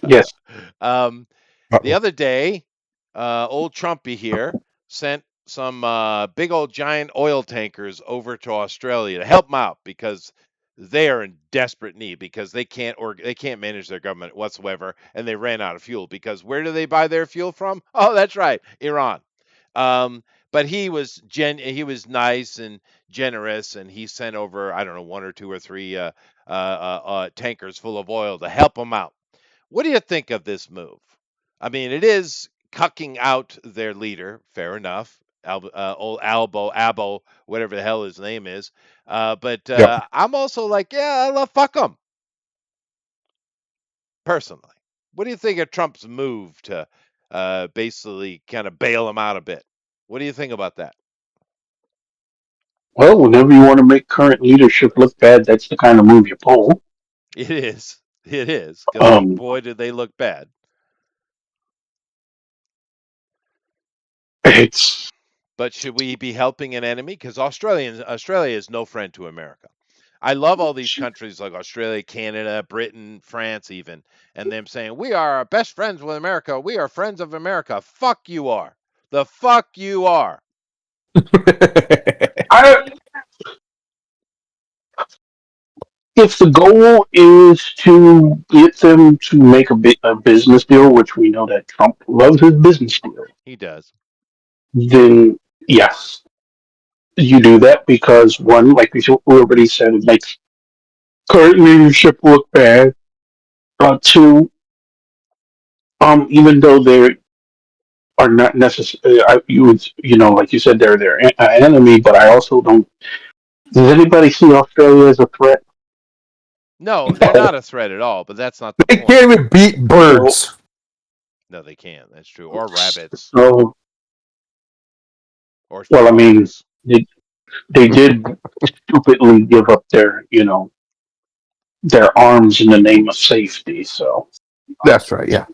Yes.
The other day, old Trumpy here sent some big old giant oil tankers over to Australia to help them out because they are in desperate need, because they can't manage their government whatsoever, and they ran out of fuel. Because where do they buy their fuel from? Oh, that's right, Iran. But he was nice and generous, and he sent over, I don't know, one or two or three tankers full of oil to help them out. What do you think of this move? I mean, it is cucking out their leader, fair enough. Old Abo, whatever the hell his name is. But
Yep.
I'm also like, yeah, I love fuck them. Personally, what do you think of Trump's move to basically kind of bail him out a bit? What do you think about that?
Well, whenever you want to make current leadership look bad, that's the kind of move you pull.
It is. It is. 'Cause boy, did they look bad.
It's
But should we be helping an enemy? Because Australia is no friend to America. I love all these countries like Australia, Canada, Britain, France, even, and them saying we are best friends with America. We are friends of America. Fuck you are. The fuck you are.
If the goal is to get them to make a business deal, which we know that Trump loves his business deal,
He does.
then yes, you do that because one, like we already said, it makes current leadership look bad. Two, even though they are not necessarily, like you said, they're their enemy, but I also don't. Does anybody see Australia as a threat?
No, they're not a threat at all. But that's not the
They
point.
can't even beat birds.
No, they can't. That's true. Or rabbits.
So,
Or
well, I mean,
frogs.
they did stupidly give up their arms in the name of safety. So
That's right. Yeah,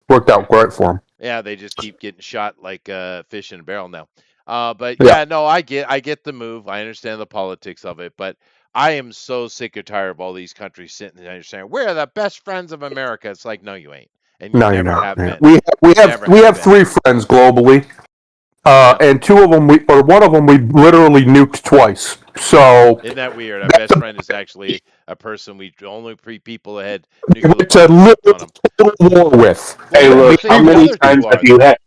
worked out great for him.
Yeah, they just keep getting shot like fish in a barrel now. But
Yeah.
yeah, no, I get the move. I understand the politics of it, but I am so sick or tired of all these countries sitting there saying we're the best friends of America. It's like, no, you ain't, and you
No, you're
never
not.
have
Yeah.
been.
We
Never
have
have been.
three friends globally. And two of them, or one of them, we literally nuked twice. So
Isn't that weird? Our best friend is actually a person we only three people that had nuclear
it's a
bombs on them.
little war with.
Hey,
Well, what do you
look,
think
how
the
many
other
times
two
have
are,
you
though?
had?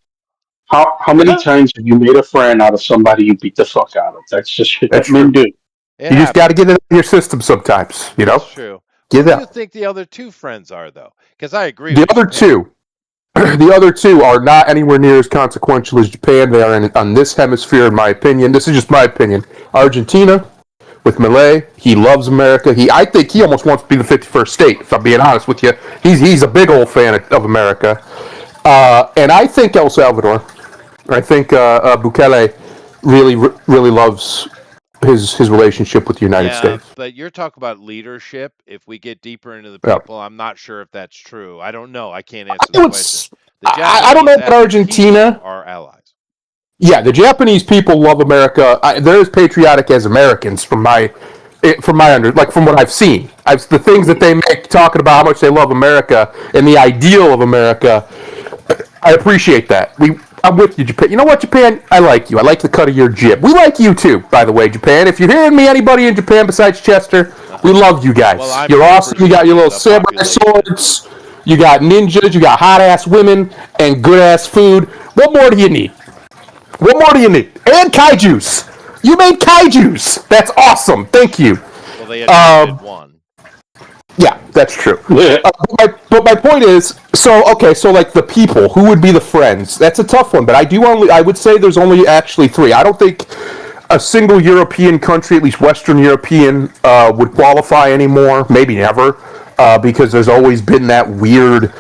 How many
Yeah,
times have you made a friend out of somebody you beat the fuck out of? That's just shit
that's
that men
true.
do.
It
You just got to
happens.
get it out of your system sometimes.
It's true.
Get
Who
it
do you
out.
think the other two friends are, though? Because I agree
The
with
other
Japan.
two, the other two are not anywhere near as consequential as Japan. They are on this hemisphere, in my opinion. This is just my opinion. Argentina with Milei, he loves America. I think he almost wants to be the 51st state. If I'm being honest with you, he's a big old fan of America. And I think El Salvador. I think Bukele really loves his relationship with the United
Yeah,
States.
but you're talking about leadership. If we get deeper into the
Yeah.
people, I'm not sure if that's true. I don't know. I can't answer
I
the
would.
question. The
I don't know
Japanese
about
as a people
Argentina.
are allies.
Yeah, the Japanese people love America. They're as patriotic as Americans, from my from what I've seen. The things that they make talking about how much they love America and the ideal of America. I appreciate that. I'm with you, Japan. You know what, Japan? I like you. I like the cut of your jib. We like you too, by the way, Japan. If you're hearing me, anybody in Japan besides Chester, we love you guys.
Well, I'm
You're awesome. You got your
representing
little
the
samurai
population.
swords. You got ninjas. You got hot ass women and good ass food. What more do you need? What more do you need? And kaiju's. You made kaiju's. That's awesome. Thank you.
Well, they invented one.
Yeah, that's true.
Yeah.
But my point is, so like the people, who would be the friends? That's a tough one. But I would say there's only actually three. I don't think a single European country, at least Western European, would qualify anymore. Maybe never, because there's always been that weird,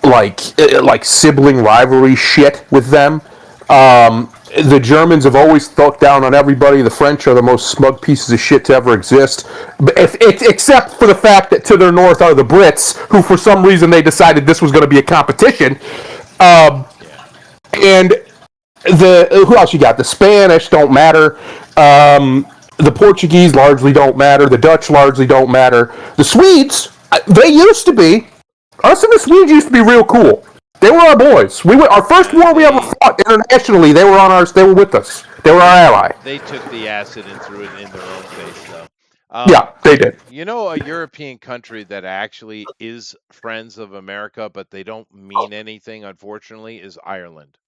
like sibling rivalry shit with them. The Germans have always thought down on everybody. The French are the most smug pieces of shit to ever exist, except for the fact that to their north are the Brits, who for some reason they decided this was going to be a competition.
Yeah.
And who else you got? The Spanish don't matter. The Portuguese largely don't matter. The Dutch largely don't matter. The Swedes, they used to be. Us and the Swedes used to be real cool. They were our boys. Our first war we ever fought internationally. They were on ours. They were with us. They were our ally.
They took the acid and threw it in their own face, though.
Yeah, they did.
You know, a European country that actually is friends of America, but they don't mean anything, unfortunately, is Ireland.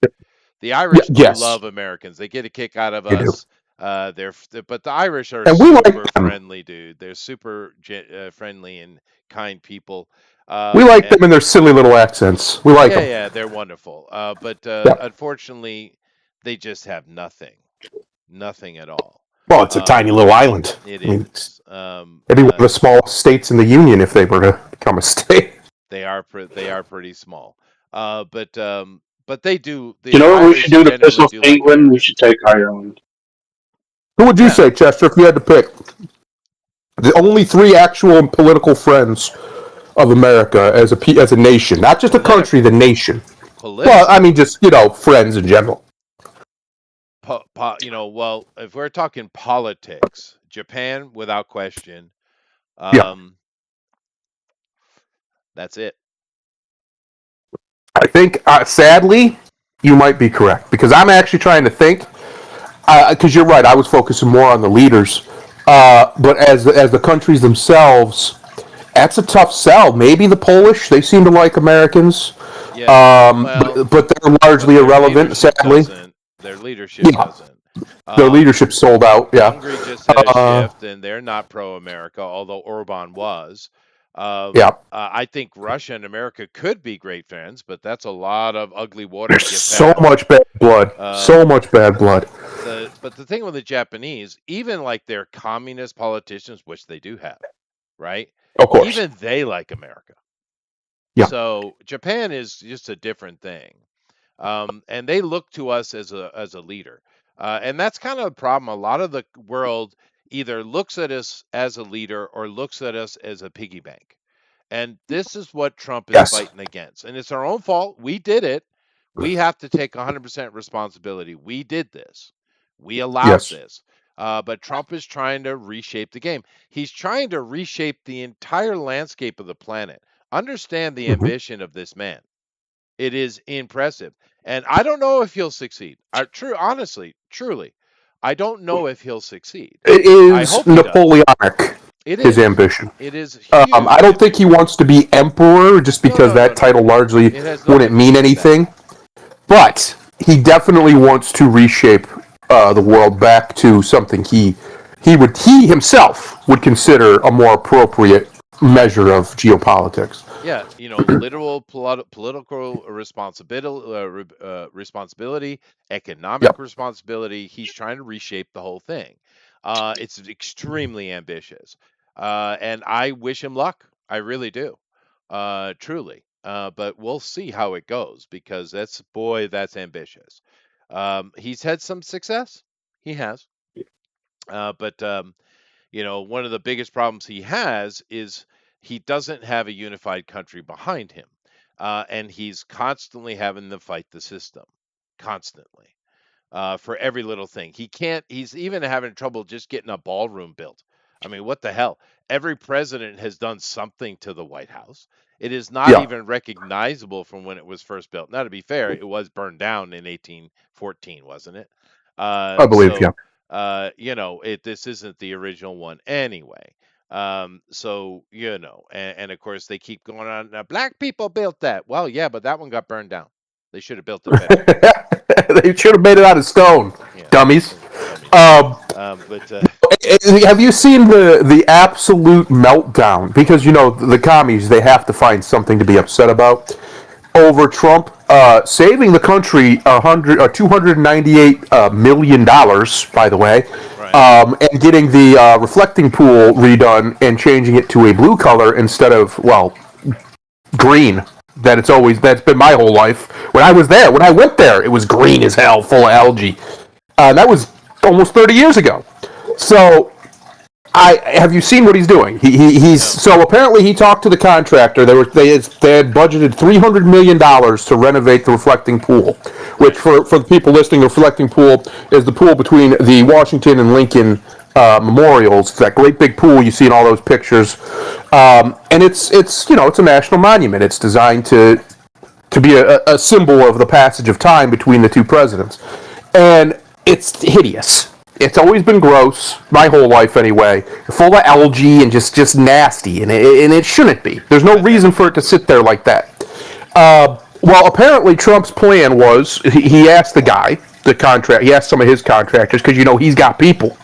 The Irish do
Yes,
love Americans. They get a kick out of
they do.
us. But the Irish are
And we like
super
them.
friendly, dude. They're super friendly and kind people.
We like
And
them in their silly little accents. We like
yeah,
them.
yeah, they're wonderful. But
Yeah.
unfortunately, they just have nothing at all.
Well, it's a tiny little island.
It
I mean,
is.
maybe one of the smallest states in the union if they were to become a state.
They are pretty small. But they do.
You
The
know what we
Irish
should do to piss
generally
off
do like
England? We
Americans.
should take Ireland.
Who would you
Yeah.
say, Chester, if you had to pick? The only three actual political friends of America as a nation, not just a country, the nation. Well, I mean, just friends in general.
Well, if we're talking politics, Japan without question.
Yeah.
That's it.
I think, sadly, you might be correct, because I'm actually trying to think. Because you're right, I was focusing more on the leaders, but as the countries themselves, that's a tough sell. Maybe the Polish, they seem to like Americans,
Yeah.
but they're largely irrelevant, sadly.
Their leadership
Yeah.
doesn't.
Their leadership sold out. Yeah.
Hungary just had a shift, and they're not pro-America, although Orban was.
Yeah.
I think Russia and America could be great friends, but that's a lot of ugly water to
There's
get
so
past.
much bad blood. So much bad blood.
But the thing with the Japanese, even like their communist politicians, which they do have, right?
Of course.
Even they like America.
Yeah.
So Japan is just a different thing, and they look to us as a leader, and that's kind of a problem. A lot of the world either looks at us as a leader or looks at us as a piggy bank, and this is what Trump is
Yes.
fighting against. And it's our own fault. We did it. We have to take 100% responsibility. We did this. We allowed
Yes.
this. But Trump is trying to reshape the game. He's trying to reshape the entire landscape of the planet. Understand the ambition of this man. It is impressive. And I don't know if he'll succeed. Honestly, truly, I don't know if he'll succeed.
It
I
is
hope he does.
Napoleonic,
It
his
is.
ambition.
It is
I don't think he wants to be emperor just because that title largely
It has nothing
wouldn't
to
mean
do with
anything. But he definitely wants to reshape the world back to something he himself would consider a more appropriate measure of geopolitics.
Yeah, literal political responsibility, economic
Yep.
responsibility. He's trying to reshape the whole thing. It's extremely ambitious, and I wish him luck. I really do, truly. But we'll see how it goes because that's ambitious. He's had some success. He has, but one of the biggest problems he has is he doesn't have a unified country behind him. And he's constantly having to fight the system, constantly, for every little thing. He's even having trouble just getting a ballroom built. I mean, what the hell? Every president has done something to the White House. It is not
Yeah.
even recognizable from when it was first built. Now, to be fair, it was burned down in 1814, wasn't it?
I believe, yeah.
This isn't the original one anyway. And of course they keep going on. Now, black people built that. Well, yeah, but that one got burned down. They should have built it better.
They should have made it out of stone,
Yeah,
dummies.
but
Have you seen the absolute meltdown? Because the commies, they have to find something to be upset about over Trump saving the country $298 million, by the way,
right.
and getting the reflecting pool redone and changing it to a blue color instead of green. That's been my whole life. When I went there, it was green as hell, full of algae. That was almost 30 years ago. So have you seen what he's doing? So apparently he talked to the contractor. They had budgeted $300 million to renovate the reflecting pool, which for the people listening, the reflecting pool is the pool between the Washington and Lincoln memorials. It's that great big pool you see in all those pictures, and it's a national monument. It's designed to be a symbol of the passage of time between the two presidents, and it's hideous. It's always been gross, my whole life anyway, full of algae and just nasty, and it shouldn't be. There's no reason for it to sit there like that. Well, apparently Trump's plan was, he asked he asked some of his contractors, because he's got people,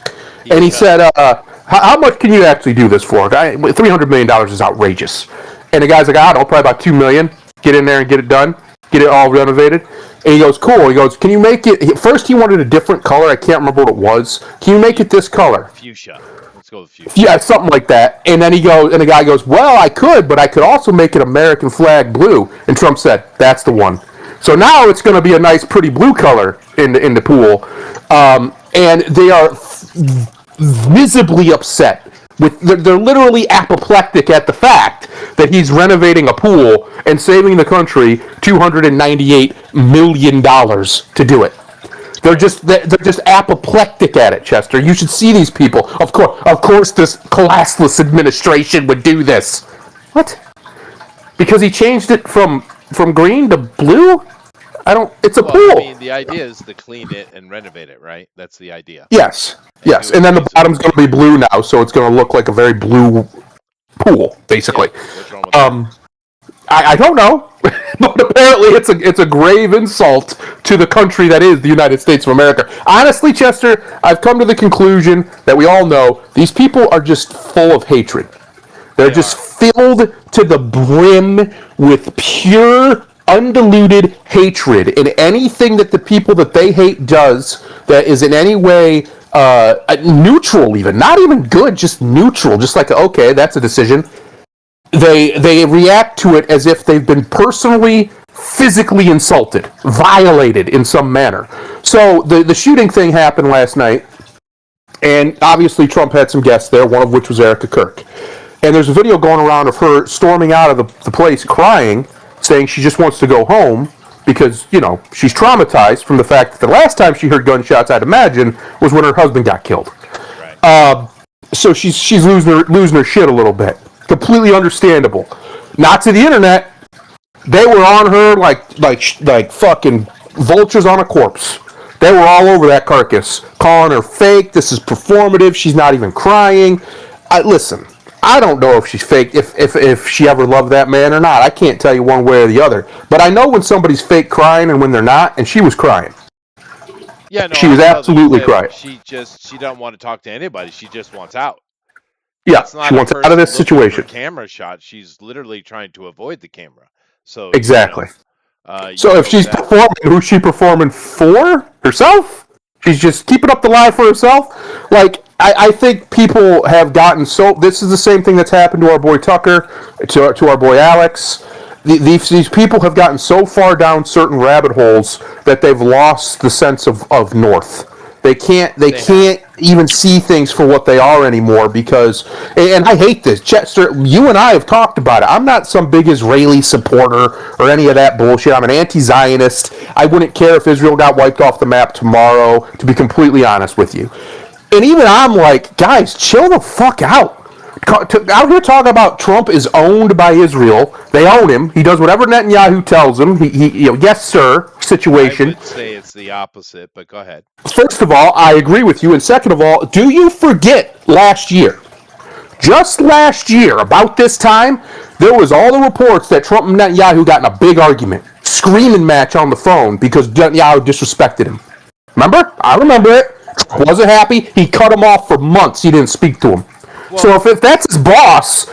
and he said, how much can you actually do this for? $300 million is outrageous. And the guy's like, I don't know, probably about $2 million. Get in there and get it done. Get it all renovated. And he goes, cool. He goes, can you make it... First, he wanted a different color. I can't remember what it was. Can you make it this color?
Fuchsia. Let's go with fuchsia.
Yeah, something like that. And then the guy goes, well, I could, but I could also make it American flag blue. And Trump said, that's the one. So now it's going to be a nice, pretty blue color in the pool. And they are visibly upset. They're literally apoplectic at the fact that he's renovating a pool and saving the country $298 million to do it. They're just apoplectic at it, Chester. You should see these people. Of course, this classless administration would do this. What? Because he changed it from green to blue? It's a pool.
I mean, the idea is to clean it and renovate it, right? That's the idea.
Yes. And then the bottom's going to be blue now, so it's going to look like a very blue pool, basically.
Yeah. What's wrong with that?
I don't know, but apparently it's a grave insult to the country that is the United States of America. Honestly, Chester, I've come to the conclusion that we all know these people are just full of hatred. They're just filled to the brim with pure, undiluted hatred, and anything that the people that they hate does that is in any way neutral, even not even good, just neutral, just like, okay, that's a decision. They react to it as if they've been personally, physically insulted, violated in some manner. So the shooting thing happened last night, and obviously Trump had some guests there, one of which was Erica Kirk. And there's a video going around of her storming out of the place crying, saying she just wants to go home because, she's traumatized from the fact that the last time she heard gunshots, I'd imagine, was when her husband got killed. Right. So she's losing her shit a little bit. Completely understandable. Not to the internet. They were on her like fucking vultures on a corpse. They were all over that carcass, calling her fake. This is performative. She's not even crying. Listen, I don't know if she's fake, if she ever loved that man or not. I can't tell you one way or the other. But I know when somebody's fake crying and when they're not, and she was crying.
Yeah, no,
She
I
was
know
absolutely
that
crying.
she doesn't want to talk to anybody. She just wants out.
Yeah,
It's not
she
a
wants out of
person
this
looking for
situation.
camera shots. She's literally trying to avoid the camera. So
Exactly.
you
So
know
if she's
that.
performing, who's she performing for? Herself? She's just keeping up the lie for herself? Like, I think people have gotten so... This is the same thing that's happened to our boy Tucker, to our boy Alex. These people have gotten so far down certain rabbit holes that they've lost the sense of north. They can't even see things for what they are anymore because, and I hate this, Chester, you and I have talked about it. I'm not some big Israeli supporter or any of that bullshit. I'm an anti-Zionist. I wouldn't care if Israel got wiped off the map tomorrow, to be completely honest with you. And even I'm like, guys, chill the fuck out. Out here talking about Trump is owned by Israel. They own him. He does whatever Netanyahu tells him. He yes, sir, situation.
I would say it's the opposite, but go ahead.
First of all, I agree with you. And second of all, do you forget last year? Just last year, about this time, there was all the reports that Trump and Netanyahu got in a big argument, screaming match on the phone because Netanyahu disrespected him. Remember? I remember it. Trump wasn't happy. He cut him off for months. He didn't speak to him.
Well,
so if that's his boss,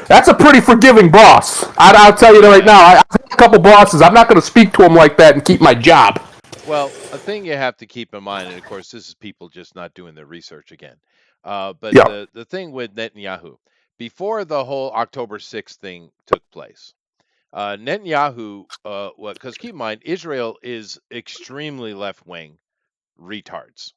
that's a pretty forgiving boss. I'll tell you right now. I've had a couple bosses. I'm not going to speak to him like that and keep my job.
Well, a thing you have to keep in mind, and of course, this is people just not doing their research again. But
Yeah.
the thing with Netanyahu, before the whole October 6th thing took place, Netanyahu, because keep in mind, Israel is extremely left wing retards.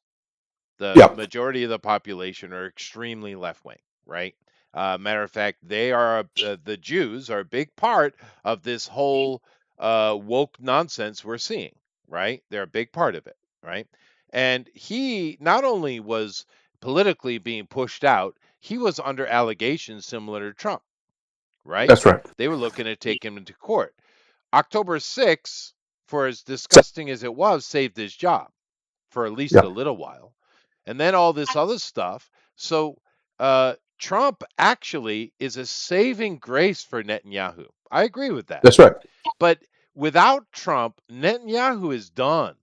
The
Yeah.
majority of the population are extremely left wing, right? Matter of fact, they are the Jews are a big part of this whole woke nonsense we're seeing, right? They're a big part of it, right? And he not only was politically being pushed out, he was under allegations similar to Trump, right?
That's right.
They were looking to take him into court. October 6th, for as disgusting as it was, saved his job for at least a little while. And then all this other stuff. So Trump actually is a saving grace for Netanyahu. I agree with that.
That's right.
But without Trump, Netanyahu is done.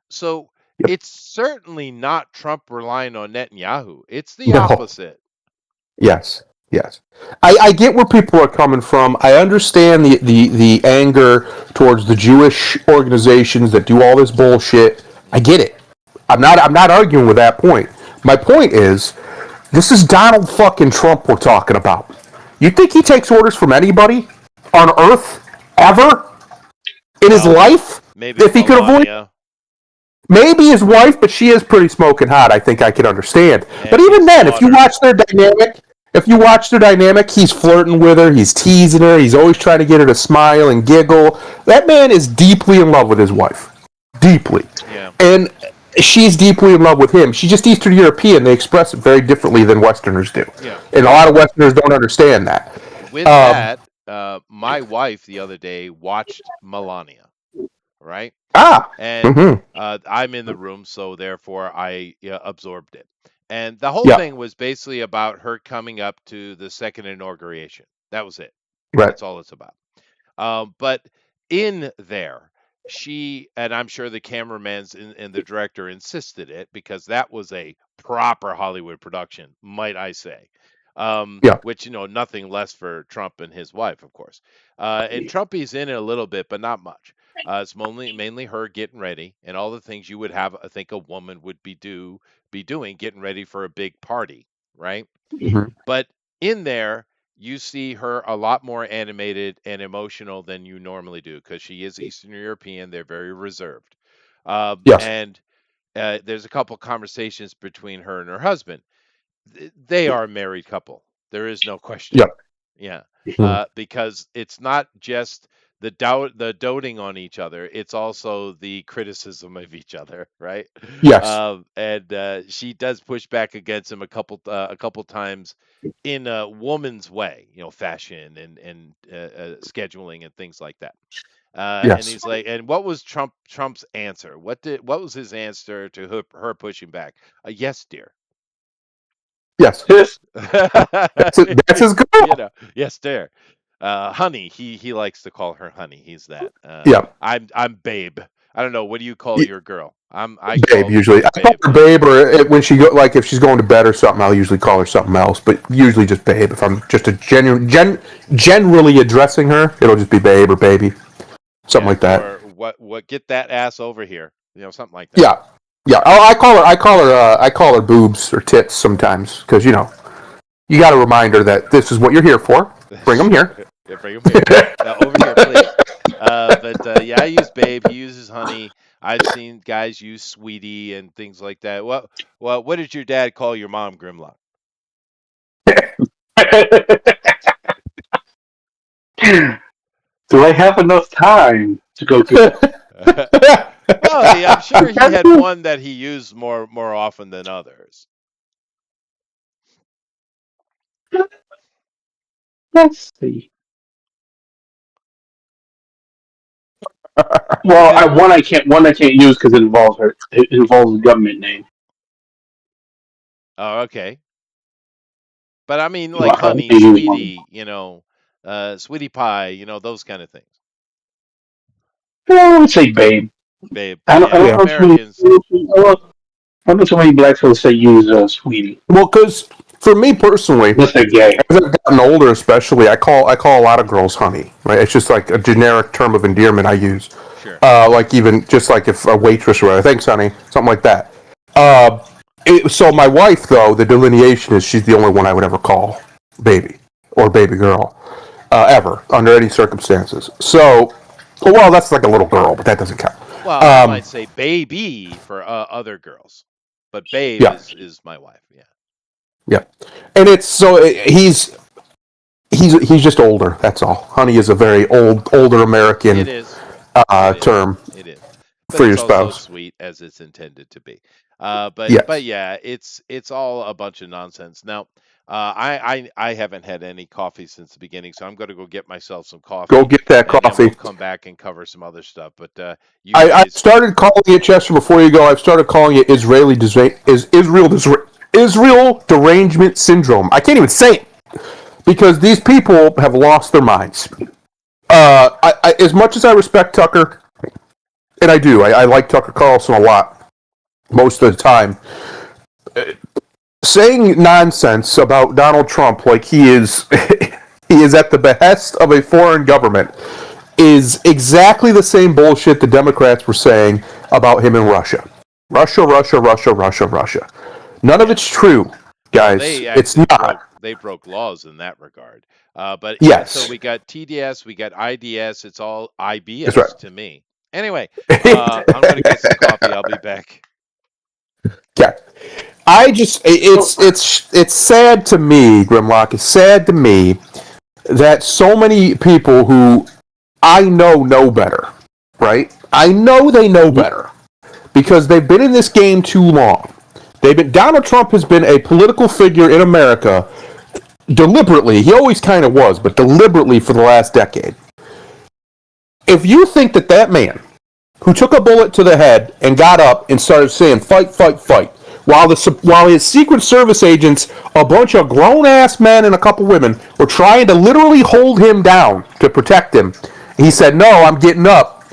So it's certainly not Trump relying on Netanyahu. It's the opposite.
Yes. Yes. I get where people are coming from. I understand the anger towards the Jewish organizations that do all this bullshit. I get it. I'm not arguing with that point. My point is, this is Donald fucking Trump we're talking about. You think he takes orders from anybody on Earth ever in his life?
Maybe
if he could avoid. Maybe his wife, but she is pretty smoking hot. I think I could understand. But even then, if you watch their dynamic, he's flirting with her, he's teasing her, he's always trying to get her to smile and giggle. That man is deeply in love with his wife. Deeply.
Yeah.
And she's deeply in love with him. She's just Eastern European. They express it very differently than Westerners do.
Yeah.
And a lot of Westerners don't understand that.
With that, my wife the other day watched Melania, right? And I'm in the room, so therefore I absorbed it. And the whole thing was basically about her coming up to the second inauguration. That was it.
Right.
That's all it's about. But in there, she, and I'm sure the cameramans and the director insisted it because that was a proper Hollywood production, might I say. Which, nothing less for Trump and his wife, of course. And Trumpy's in it a little bit, but not much. It's mainly her getting ready and all the things you would have, I think, a woman would be doing, getting ready for a big party, right?
Mm-hmm.
But in there, you see her a lot more animated and emotional than you normally do because she is Eastern European. They're very reserved. And there's a couple conversations between her and her husband. They are a married couple. There is no question.
Yeah.
Because it's not just the doting on each other. It's also the criticism of each other, right?
Yes.
And she does push back against him a couple times in a woman's way, fashion and scheduling and things like that. And
Yes.
he's like, and what was Trump's answer? What was his answer to her pushing back? Yes, dear.
Yes.
Yes.
That's his girl.
Yes, dear. Honey. He likes to call her honey. He's that.
Yeah.
I'm babe. I don't know. What do you call your girl? I
Babe,
call
usually.
her
I call
babe.
her babe, or when she go, like if she's going to bed or something, I'll usually call her something else. But usually just babe. If I'm just generally addressing her, it'll just be babe or baby, something like that.
Or what? Get that ass over here. Something like that.
Yeah, yeah. I call her boobs or tits sometimes because you got to remind her that this is what you're here for. Bring them here.
Yeah, bring them here. Over here, please. But yeah, I use babe. He uses honey. I've seen guys use sweetie and things like that. What did your dad call your mom, Grimlock?
Do I have enough time to go through that?
Well, yeah, I'm sure he had one that he used more often than others.
Let's see. Well, one I can't use because it involves her. It involves a government name.
Oh, okay. But I mean,
Well,
like honey,
I use one.
sweetie, sweetie pie, those kind of things.
I would say babe.
Babe,
I don't know
Americans.
I know so many black folks that use sweetie.
Well, because for me personally,
Unless they're gay.
as I've gotten older, especially, I call a lot of girls honey. Right? It's just like a generic term of endearment I use.
Sure.
Like even just like if a waitress or whatever, thanks, honey, something like that. So my wife, though, the delineation is she's the only one I would ever call baby or baby girl, ever under any circumstances. So, well, that's like a little girl, but that doesn't count.
Well, I might say baby for other girls, but babe
Yeah.
is my wife. Yeah.
Yeah, and it's so he's just older. That's all. Honey is a very older American
It is.
term
It is. But
for your
it's also
spouse.
sweet as it's intended to be. But
Yes.
but yeah, it's all a bunch of nonsense. Now, I haven't had any coffee since the beginning, so I'm going to go get myself some coffee.
Go get that
and then
coffee.
we'll come back and cover some other stuff. But you
I
guys,
started calling it, Chester, before you go. I've started calling it Israel derangement syndrome. I can't even say it because these people have lost their minds. I as much as I respect Tucker, and I do, I like Tucker Carlson a lot most of the time. Saying nonsense about Donald Trump like he is he is at the behest of a foreign government is exactly the same bullshit the Democrats were saying about him in Russia. Russia. None of it's true, guys. It's not.
They broke laws in that regard. But
yes.
So we got TDS, we got IDS. It's all IBS
That's right.
to me. Anyway, I'm going to get some coffee. I'll be back.
Yeah. It's sad to me, Grimlock. It's sad to me that so many people who I know better, right? I know they know better because they've been in this game too long. Donald Trump has been a political figure in America deliberately. He always kind of was, but deliberately for the last decade. If you think that man who took a bullet to the head and got up and started saying fight, while his Secret Service agents, a bunch of grown-ass men and a couple women, were trying to literally hold him down to protect him, he said, "No, I'm getting up."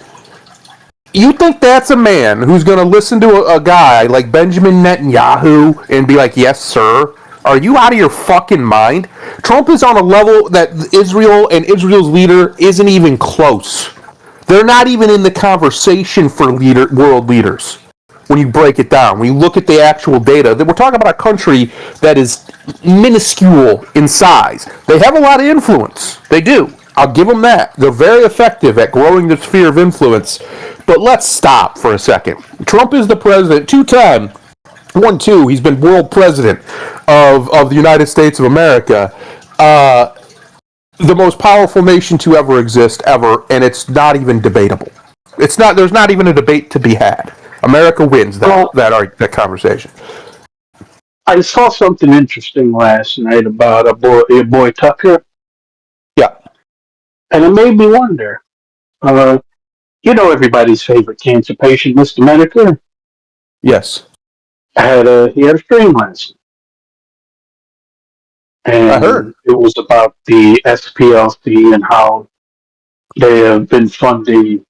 You think that's a man who's going to listen to a guy like Benjamin Netanyahu and be like, "Yes, sir"? Are you out of your fucking mind? Trump is on a level that Israel and Israel's leader isn't even close. They're not even in the conversation for world leaders. When you break it down, when you look at the actual data, we're talking about a country that is minuscule in size. They have a lot of influence. They do. I'll give them that. They're very effective at growing the sphere of influence. But let's stop for a second. Trump is the president, two-time, 1-2. He's been world president of the United States of America. the most powerful nation to ever exist ever, and it's not even debatable. It's not. There's not even a debate to be had. America wins that conversation.
I saw something interesting last night about your boy Tucker,
Yeah.
and it made me wonder. Everybody's favorite cancer patient, Mr. Medicare,
Yes.
he had a stream last night,
I heard.
and it was about the SPLC and how they have been funding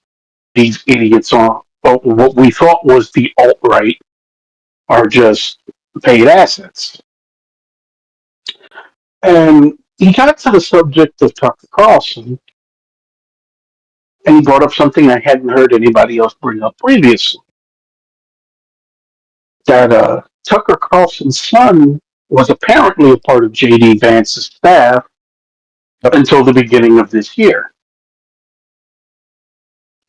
these idiots on what we thought was the alt-right are just paid assets. And he got to the subject of Tucker Carlson, and he brought up something I hadn't heard anybody else bring up previously. That Tucker Carlson's son was apparently a part of J.D. Vance's staff until the beginning of this year.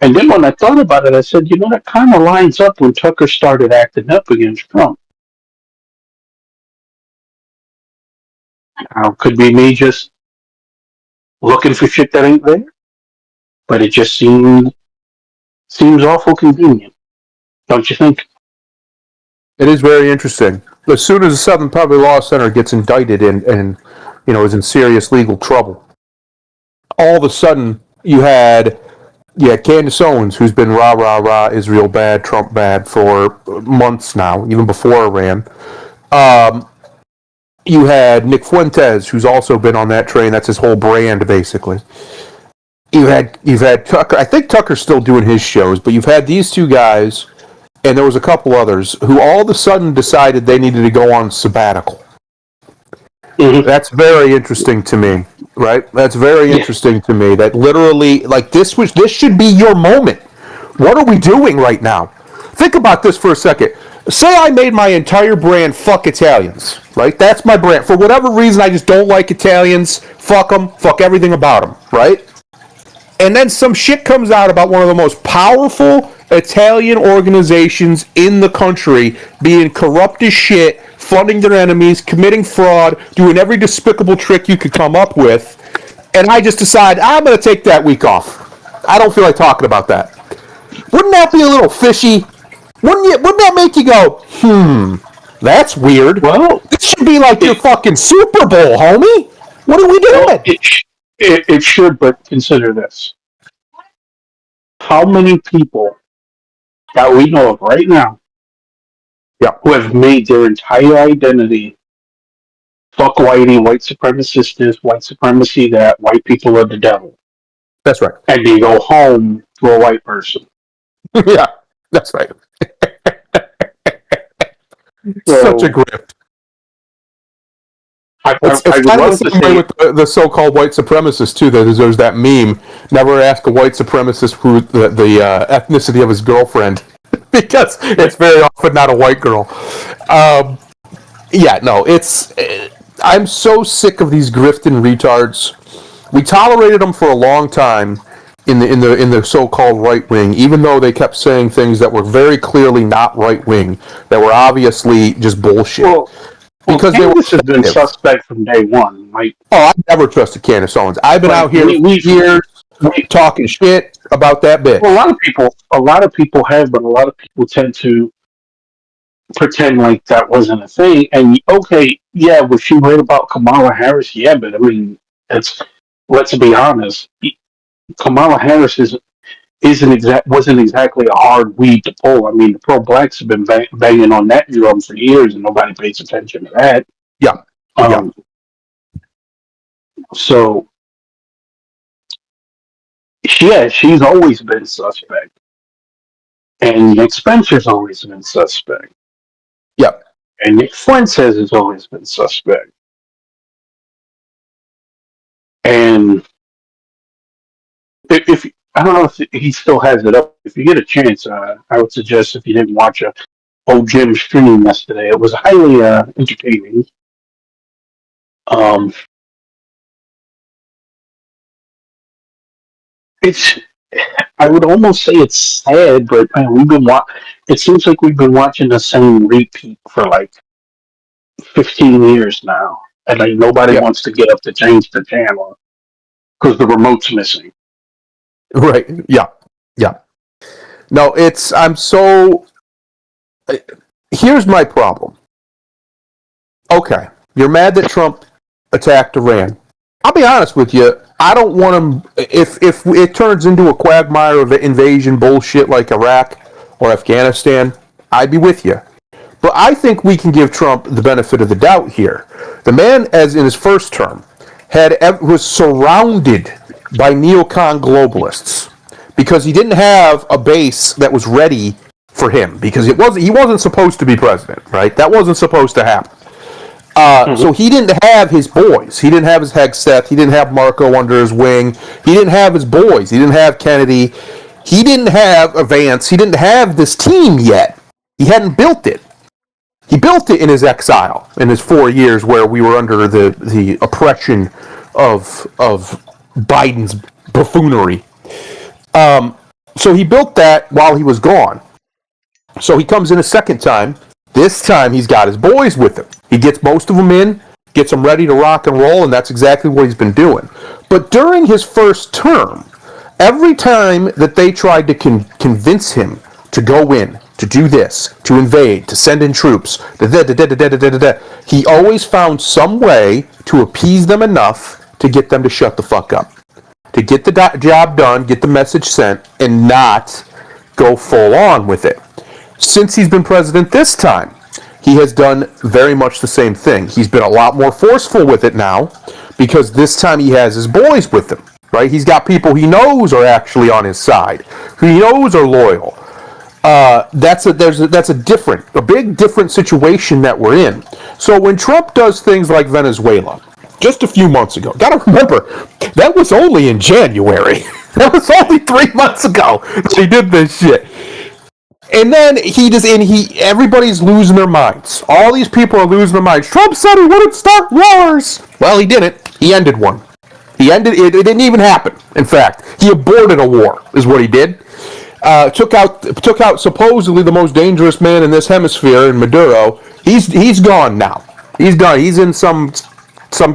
And then when I thought about it, I said, that kind of lines up when Tucker started acting up against Trump. Now, could be me just looking for shit that ain't there, but it just seems awful convenient, don't you think?
It is very interesting. As soon as the Southern Public Law Center gets indicted and is in serious legal trouble, all of a sudden you had Candace Owens, who's been rah rah rah Israel bad, Trump bad for months now, even before Iran. You had Nick Fuentes, who's also been on that train. That's his whole brand, basically. You've had Tucker. I think Tucker's still doing his shows, but you've had these two guys, and there was a couple others who all of a sudden decided they needed to go on sabbatical. Mm-hmm. That's very interesting to me, right? That's very interesting to me. That literally, like, this should be your moment. What are we doing right now? Think about this for a second. Say I made my entire brand fuck Italians, right? That's my brand. For whatever reason, I just don't like Italians. Fuck them. Fuck everything about them, right? And then some shit comes out about one of the most powerful Italian organizations in the country being corrupt as shit, funding their enemies, committing fraud, doing every despicable trick you could come up with. And I just decide, I'm going to take that week off. I don't feel like talking about that. Wouldn't that be a little fishy? Wouldn't that make you go, that's weird?
Well,
this should be like your fucking Super Bowl, homie. What are we doing?
Well, it should, but consider this. How many people that we know of right now who have made their entire identity fuck whitey, white supremacist this, white supremacy that, white people are the devil.
That's right.
And they go home to a white person.
Yeah, that's right. Such a grift. It's kind of the same way with the so-called white supremacists, too. There's that meme, never ask a white supremacist who the ethnicity of his girlfriend, because it's very often not a white girl. I'm so sick of these grifting retards. We tolerated them for a long time in the so-called right wing, even though they kept saying things that were very clearly not right wing, that were obviously just bullshit. Because
Candace has been suspect from day one. Like,
I've never trusted Candace Owens. I've been out here for years talking shit about that bitch.
Well, a lot of people have, but a lot of people tend to pretend like that wasn't a thing. And was she right about Kamala Harris? Yeah, but I mean, let's be honest. Kamala Harris wasn't exactly a hard weed to pull. I mean, the pro-blacks have been banging on that drum for years, and nobody pays attention to that.
Yeah.
So, she's always been suspect, and Nick Spencer's always been suspect.
Yep.
And Nick Fuentes has always been suspect. And if I don't know if he still has it up. If you get a chance, I would suggest if you didn't watch Jim stream yesterday, it was highly entertaining. I would almost say it's sad, but man, it seems like we've been watching the same repeat for like 15 years now, and like nobody wants to get up to change the channel. because the remote's missing.
Right. Yeah. Yeah. No, I'm so. Here's my problem. Okay, you're mad that Trump attacked Iran. I'll be honest with you. I don't want him. If it turns into a quagmire of invasion bullshit like Iraq or Afghanistan, I'd be with you. But I think we can give Trump the benefit of the doubt here. The man, as in his first term, was surrounded by neocon globalists because he didn't have a base that was ready for him because he wasn't supposed to be president, right? That wasn't supposed to happen. So he didn't have his boys. He didn't have his Hegseth. He didn't have Marco under his wing. He didn't have his boys. He didn't have Kennedy. He didn't have Vance. He didn't have this team yet. He hadn't built it. He built it in his exile, in his 4 years where we were under the oppression of Biden's buffoonery. So he built that while he was gone. So he comes in a second time. This time he's got his boys with him. He gets most of them in, gets them ready to rock and roll, and that's exactly what he's been doing. But during his first term, every time that they tried to convince him to go in, to do this, to invade, to send in troops, he always found some way to appease them enough to get them to shut the fuck up. To get the job done, get the message sent, and not go full on with it. Since he's been president this time, he has done very much the same thing. He's been a lot more forceful with it now because this time he has his boys with him, right? He's got people he knows are actually on his side, who he knows are loyal. That's a big different situation that we're in. So when Trump does things like Venezuela, just a few months ago, gotta remember, that was only in January. That was only 3 months ago that he did this shit. And then everybody's losing their minds. All these people are losing their minds. Trump said he wouldn't start wars. Well, he didn't. He ended one. It didn't even happen. In fact, he aborted a war, is what he did. Took out supposedly the most dangerous man in this hemisphere, in Maduro. He's gone now. He's gone. He's in some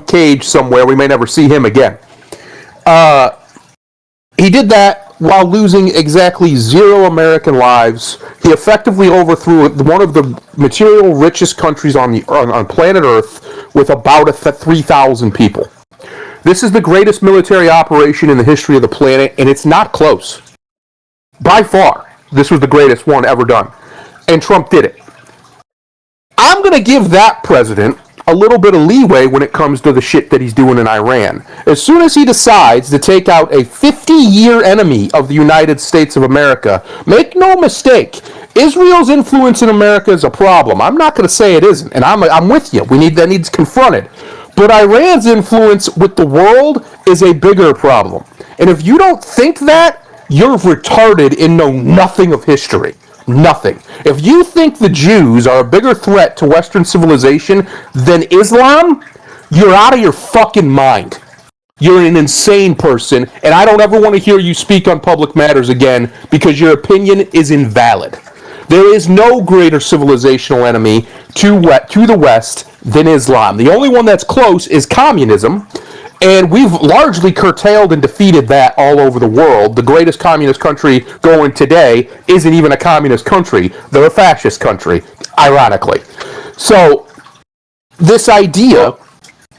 cage somewhere. We may never see him again. He did that while losing exactly 0 American lives. He effectively overthrew one of the material richest countries on planet Earth with about 3,000 people. This is the greatest military operation in the history of the planet, and it's not close. By far, this was the greatest one ever done. And Trump did it. I'm going to give that president a little bit of leeway when it comes to the shit that he's doing in Iran. As soon as he decides to take out a 50-year enemy of the United States of America, make no mistake, Israel's influence in America is a problem. I'm not going to say it isn't, and I'm with you. That needs confronted. But Iran's influence with the world is a bigger problem. And if you don't think that, you're retarded and know nothing of history. Nothing. If you think the Jews are a bigger threat to Western civilization than Islam, you're out of your fucking mind. You're an insane person, and I don't ever want to hear you speak on public matters again because your opinion is invalid. There is no greater civilizational enemy to the West than Islam. The only one that's close is communism, and we've largely curtailed and defeated that all over the world. The greatest communist country going today isn't even a communist country. They're a fascist country, ironically. So this idea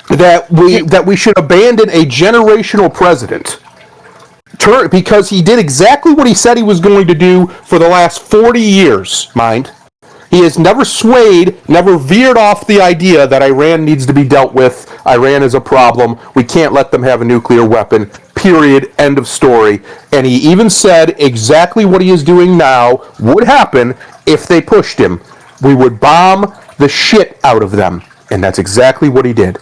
that we should abandon a generational president because he did exactly what he said he was going to do for the last 40 years, mind. He has never swayed, never veered off the idea that Iran needs to be dealt with. Iran is a problem. We can't let them have a nuclear weapon. Period. End of story. And he even said exactly what he is doing now would happen if they pushed him. We would bomb the shit out of them. And that's exactly what he did.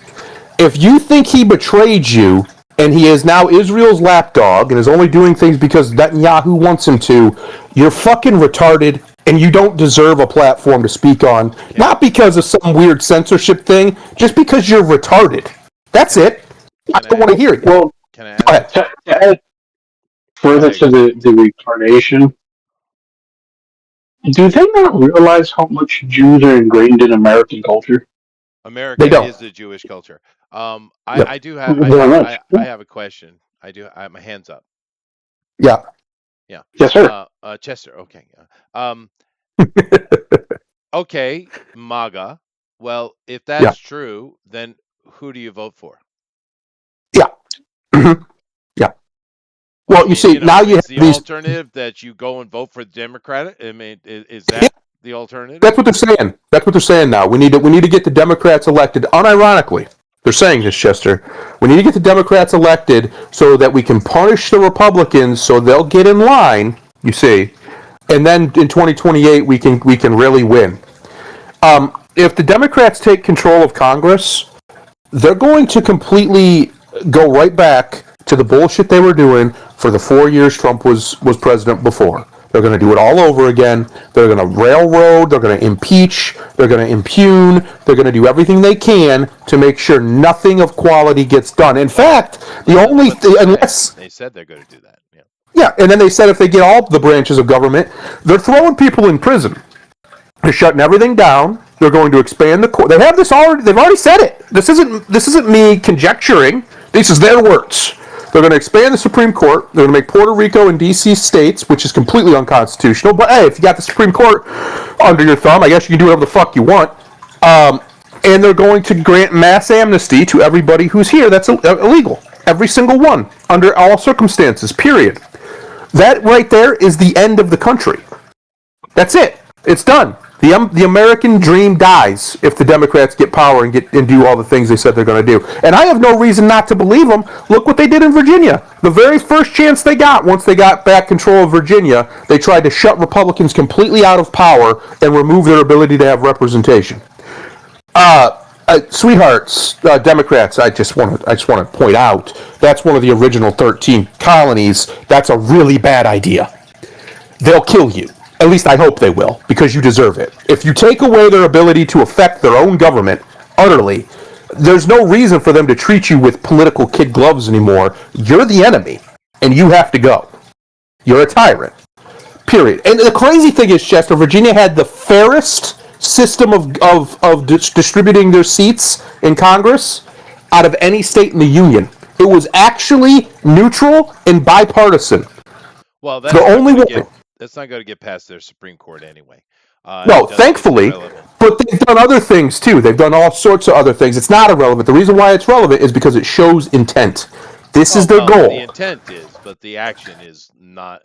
If you think he betrayed you, and he is now Israel's lapdog, and is only doing things because Netanyahu wants him to, you're fucking retarded, and you don't deserve a platform to speak on. Yeah. Not because of some weird censorship thing, just because you're retarded. That's it. I don't want to hear it.
Well, to add further to the retardation, do they not realize how much Jews are ingrained in American culture?
America is the Jewish culture. I have a question. I do. I have my hands up.
Yeah.
Yeah.
Yes, sir.
Chester. Okay. Okay, MAGA. Well, if
Yeah.
that's true, then who do you vote for?
Yeah. Yeah.
I
Well, you
mean,
see, now you
is
have
the
these.
alternative that you go and vote for the Democrat? I mean, is that the alternative?
That's what they're saying. That's what they're saying now. We need to get the Democrats elected. Unironically, they're saying this, Chester. We need to get the Democrats elected so that we can punish the Republicans, so they'll get in line. You see, and then in 2028 we can really win. If the Democrats take control of Congress, they're going to completely go right back to the bullshit they were doing for the 4 years Trump was president before. They're going to do it all over again. They're going to railroad. They're going to impeach. They're going to impugn. They're going to do everything they can to make sure nothing of quality gets done. In fact, the
Well,
only
that's what they're saying.
unless
They said they're going to do that. Yeah.
yeah, and then they said if they get all the branches of government, they're throwing people in prison. They're shutting everything down. They're going to expand the court. They have this already. They've already said it. This isn't me conjecturing. This is their words. They're going to expand the Supreme Court. They're going to make Puerto Rico and D.C. states, which is completely unconstitutional. But hey, if you got the Supreme Court under your thumb, I guess you can do whatever the fuck you want. And they're going to grant mass amnesty to everybody who's here that's illegal. Every single one, under all circumstances, period. That right there is the end of the country. That's it. It's done. The American dream dies if the Democrats get power and do all the things they said they're going to do. And I have no reason not to believe them. Look what they did in Virginia. The very first chance they got, once they got back control of Virginia, they tried to shut Republicans completely out of power and remove their ability to have representation. Sweethearts, Democrats. I just want to point out that's one of the original 13 colonies. That's a really bad idea. They'll kill you. At least I hope they will, because you deserve it. If you take away their ability to affect their own government utterly, there's no reason for them to treat you with political kid gloves anymore. You're the enemy, and you have to go. You're a tyrant. Period. And the crazy thing is, Chester, Virginia had the fairest system of distributing their seats in Congress out of any state in the Union. It was actually neutral and bipartisan.
Well,
The only one.
that's not going to get past their Supreme Court anyway.
No,
It's
thankfully,
irrelevant.
but they've done other things too. They've done all sorts of other things. It's not irrelevant. The reason why it's relevant is because it shows intent. This is their goal.
The intent is, but the action is not.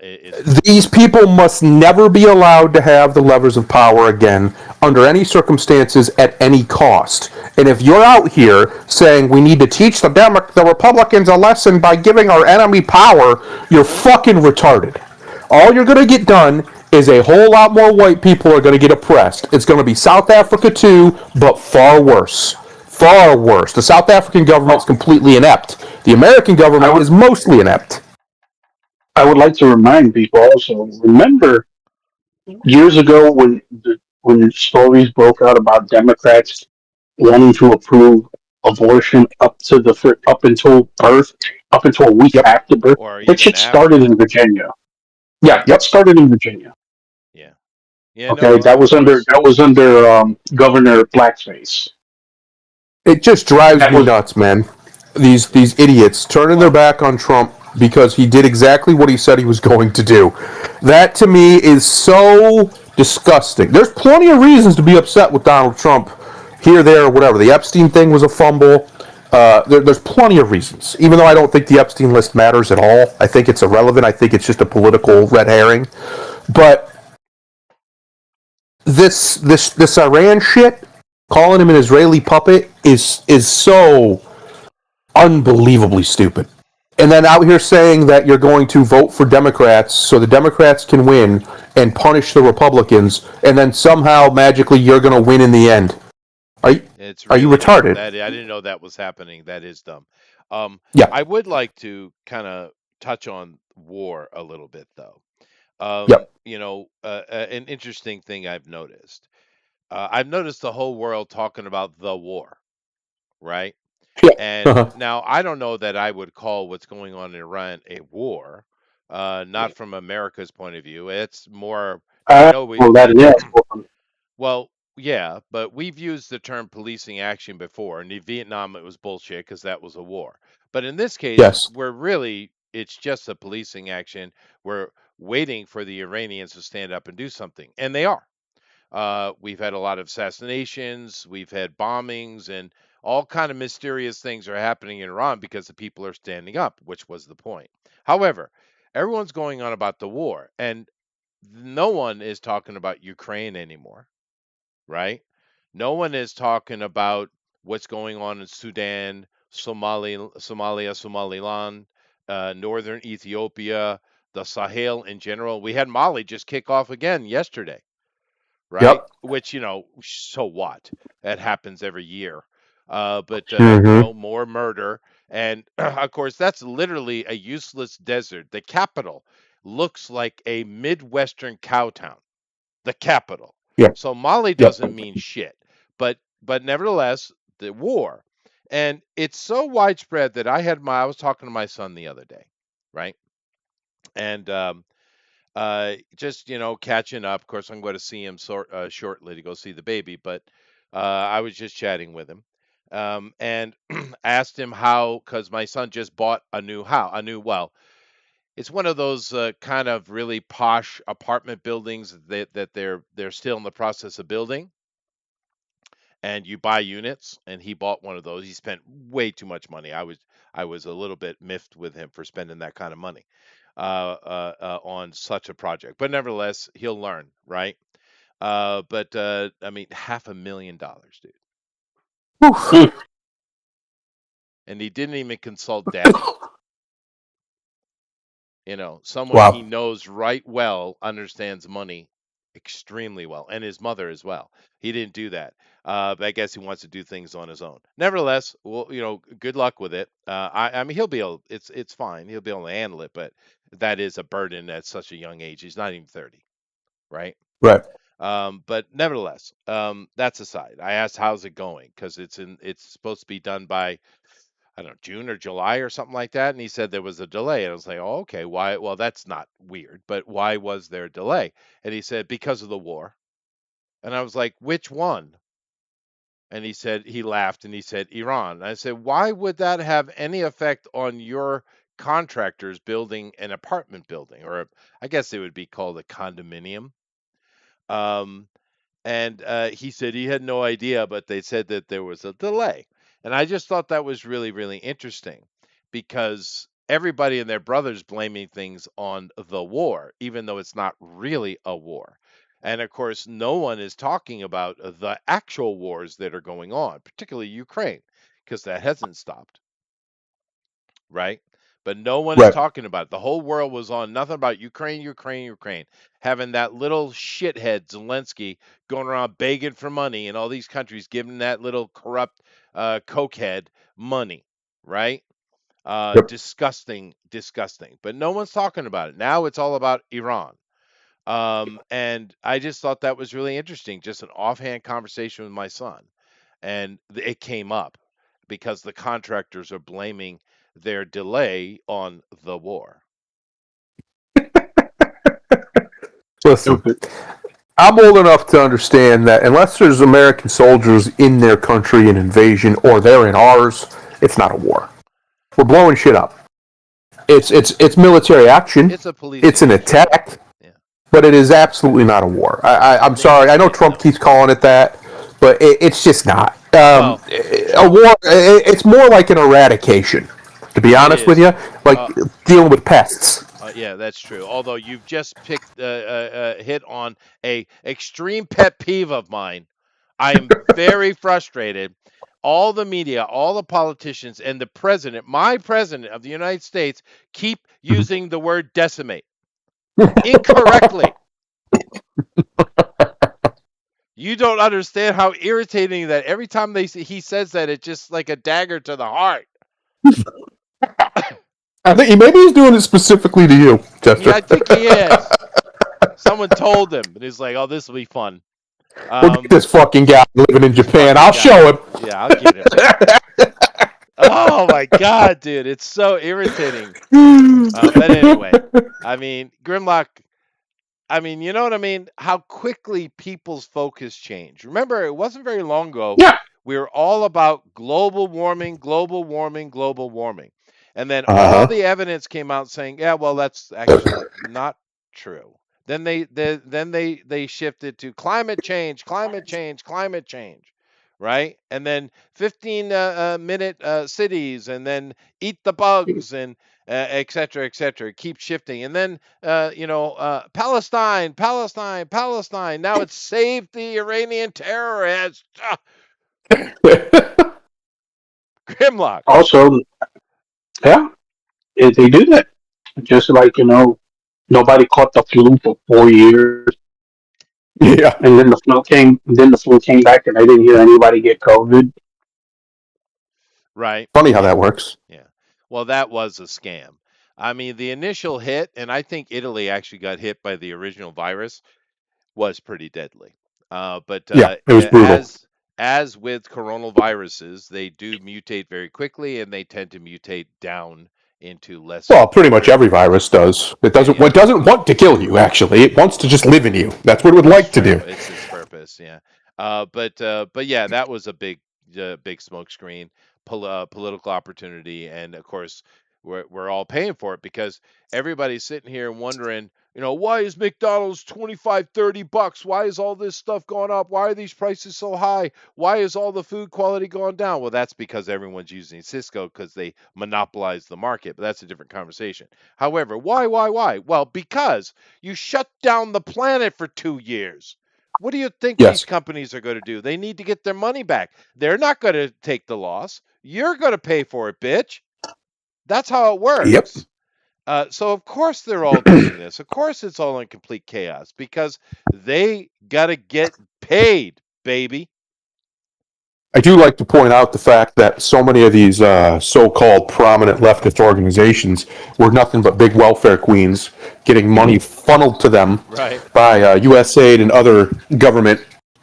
These people must never be allowed to have the levers of power again under any circumstances at any cost. And if you're out here saying we need to teach the Republicans a lesson by giving our enemy power, you're fucking retarded. All you're going to get done is a whole lot more white people are going to get oppressed. It's going to be South Africa too, but far worse. Far worse. The South African government is completely inept. The American government is mostly inept.
I would like to remind people also, remember years ago when stories broke out about Democrats wanting to approve abortion up until birth, up until a week after birth.
Or
That shit started in Virginia. Yeah, that started in Virginia.
Yeah. Yeah.
Okay,
No,
that was under Governor Blackface.
It just drives me nuts, man. These idiots turning their back on Trump because he did exactly what he said he was going to do. That to me is so disgusting. There's plenty of reasons to be upset with Donald Trump here, there, or whatever. The Epstein thing was a fumble. There's plenty of reasons. Even though I don't think the Epstein list matters at all, I think it's irrelevant. I think it's just a political red herring. But this Iran shit, calling him an Israeli puppet, is so unbelievably stupid. And then out here saying that you're going to vote for Democrats so the Democrats can win and punish the Republicans, and then somehow magically you're going to win in the end. Are you retarded?
I didn't know that was happening. That is dumb.
Yeah.
I would like to kind of touch on war a little bit, though.
Yep.
An interesting thing I've noticed. I've noticed the whole world talking about the war, right?
Yeah.
And now I don't know that I would call what's going on in Iran a war, not from America's point of view. It's more. Well, yeah, but we've used the term policing action before. And in Vietnam, it was bullshit because that was a war. But in this case,
Yes.
it's just a policing action. We're waiting for the Iranians to stand up and do something, and they are. We've had a lot of assassinations, we've had bombings, and all kind of mysterious things are happening in Iran because the people are standing up, which was the point. However, everyone's going on about the war, and no one is talking about Ukraine anymore, right? No one is talking about what's going on in Sudan, Somalia, Somaliland, northern Ethiopia, the Sahel in general. We had Mali just kick off again yesterday, right?
Yep.
Which, so what? That happens every year. But
Mm-hmm.
more murder. And of course, that's literally a useless desert. The capital looks like a Midwestern cow town, the capital.
Yep.
So Mali
Yep.
doesn't mean shit. But nevertheless, the war. And it's so widespread that I was talking to my son the other day, right? And just catching up. Of course, I'm going to see him shortly to go see the baby, but I was just chatting with him, and asked him how, because my son just bought a new house, well, it's one of those kind of really posh apartment buildings that they're still in the process of building, and you buy units, and he bought one of those. He spent way too much money. I was a little bit miffed with him for spending that kind of money on such a project. But nevertheless, he'll learn, right? But I mean, $500,000, dude,
Oof.
and he didn't even consult daddy. Someone he
Wow.
knows right well, understands money extremely well, and his mother as well. He didn't do that. But I guess he wants to do things on his own. Nevertheless, well, good luck with it. I mean, he'll be able. It's fine. He'll be able to handle it. But that is a burden at such a young age. He's not even 30, right?
Right.
But nevertheless, that's aside. I asked how's it going because it's supposed to be done by, I don't know, June or July or something like that. And he said there was a delay. And I was like, oh, okay. Why? Well, that's not weird, but why was there a delay? And he said, because of the war. And I was like, which one? And he laughed and he said, Iran. And I said, why would that have any effect on your contractors building an apartment building? Or I guess it would be called a condominium. Um, and he said he had no idea, but they said that there was a delay. And I just thought that was really, really interesting because everybody and their brothers blaming things on the war, even though it's not really a war. And of course, no one is talking about the actual wars that are going on, particularly Ukraine, because that hasn't stopped, right? But no one is
Right.
talking about it. The whole world was on nothing about Ukraine, Ukraine, Ukraine. Having that little shithead Zelensky going around begging for money in all these countries, giving that little corrupt cokehead money, right?
Yep.
Disgusting, disgusting. But no one's talking about it. Now it's all about Iran. And I just thought that was really interesting. Just an offhand conversation with my son. And it came up because the contractors are blaming their delay on the war.
Listen,
Stupid.
I'm old enough to understand that unless there's American soldiers in their country in invasion or they're in ours, it's not a war. We're blowing shit up. It's military action.
It's a policing
It's an
action.
attack,
Yeah.
but it is absolutely not a war. I'm sorry. I know Trump keeps calling it that, but it's just not.
Well,
A war. It's more like an eradication. To be
it
honest with
is.
you, like dealing with pests.
Yeah, that's true. Although you've just hit on a extreme pet peeve of mine. I am very frustrated. All the media, all the politicians, and the president, my president of the United States, keep using the word decimate incorrectly. You don't understand how irritating that every time he says that, it's just like a dagger to the heart.
I think maybe he's doing it specifically to you, Chester.
Yeah, I think he is. Someone told him, and he's like, "Oh, this will be fun."
Look at this fucking guy living in Japan. I'll show him.
Yeah, I'll get him. Oh my god, dude, it's so irritating. But anyway, I mean, Grimlock. I mean, you know what I mean? How quickly people's focus changed. Remember, it wasn't very long ago
Yeah.
We're all about global warming, global warming, global warming. And then all
Uh-huh.
the evidence came out saying, yeah, well, that's actually not true. Then they shifted to climate change, climate change, climate change, right? And then 15 minute cities, and then eat the bugs, and et cetera, et cetera. Keep shifting, and then Palestine, Palestine, Palestine. Now it's save the Iranian terrorists. Grimlock.
Also, yeah, they do that. Just like, nobody caught the flu for 4 years,
Yeah.
and then the flu came back, and I didn't hear anybody get COVID.
Right.
Funny how
Yeah.
that works.
Yeah. Well, that was a scam. I mean, the initial hit, and I think Italy actually got hit by the original virus, was pretty deadly. But
Yeah, it was brutal.
as with coronaviruses, they do mutate very quickly, and they tend to mutate down into lesser
Well, pretty much every
variants.
virus does. It
Yeah,
doesn't.
yeah.
It doesn't want to kill you. Actually, it wants to just live in you. That's what it would
That's
like to
true.
do.
It's its purpose. Yeah. But yeah, that was a big smoke screen, political opportunity, and of course we're all paying for it because everybody's sitting here wondering, why is McDonald's 25, $30? Why is all this stuff going up? Why are these prices so high? Why is all the food quality going down? Well, that's because everyone's using Cisco because they monopolize the market, but that's a different conversation. However, why? Well, because you shut down the planet for 2 years. What do you think these
Yes.
companies are going to do? They need to get their money back. They're not going to take the loss. You're going to pay for it, bitch. That's how it
Yep.
works. So of course they're all doing this. Of course it's all in complete chaos because they got to get paid, baby.
I do like to point out the fact that so many of these so-called prominent leftist organizations were nothing but big welfare queens getting money funneled to them
Right.
by USAID and other government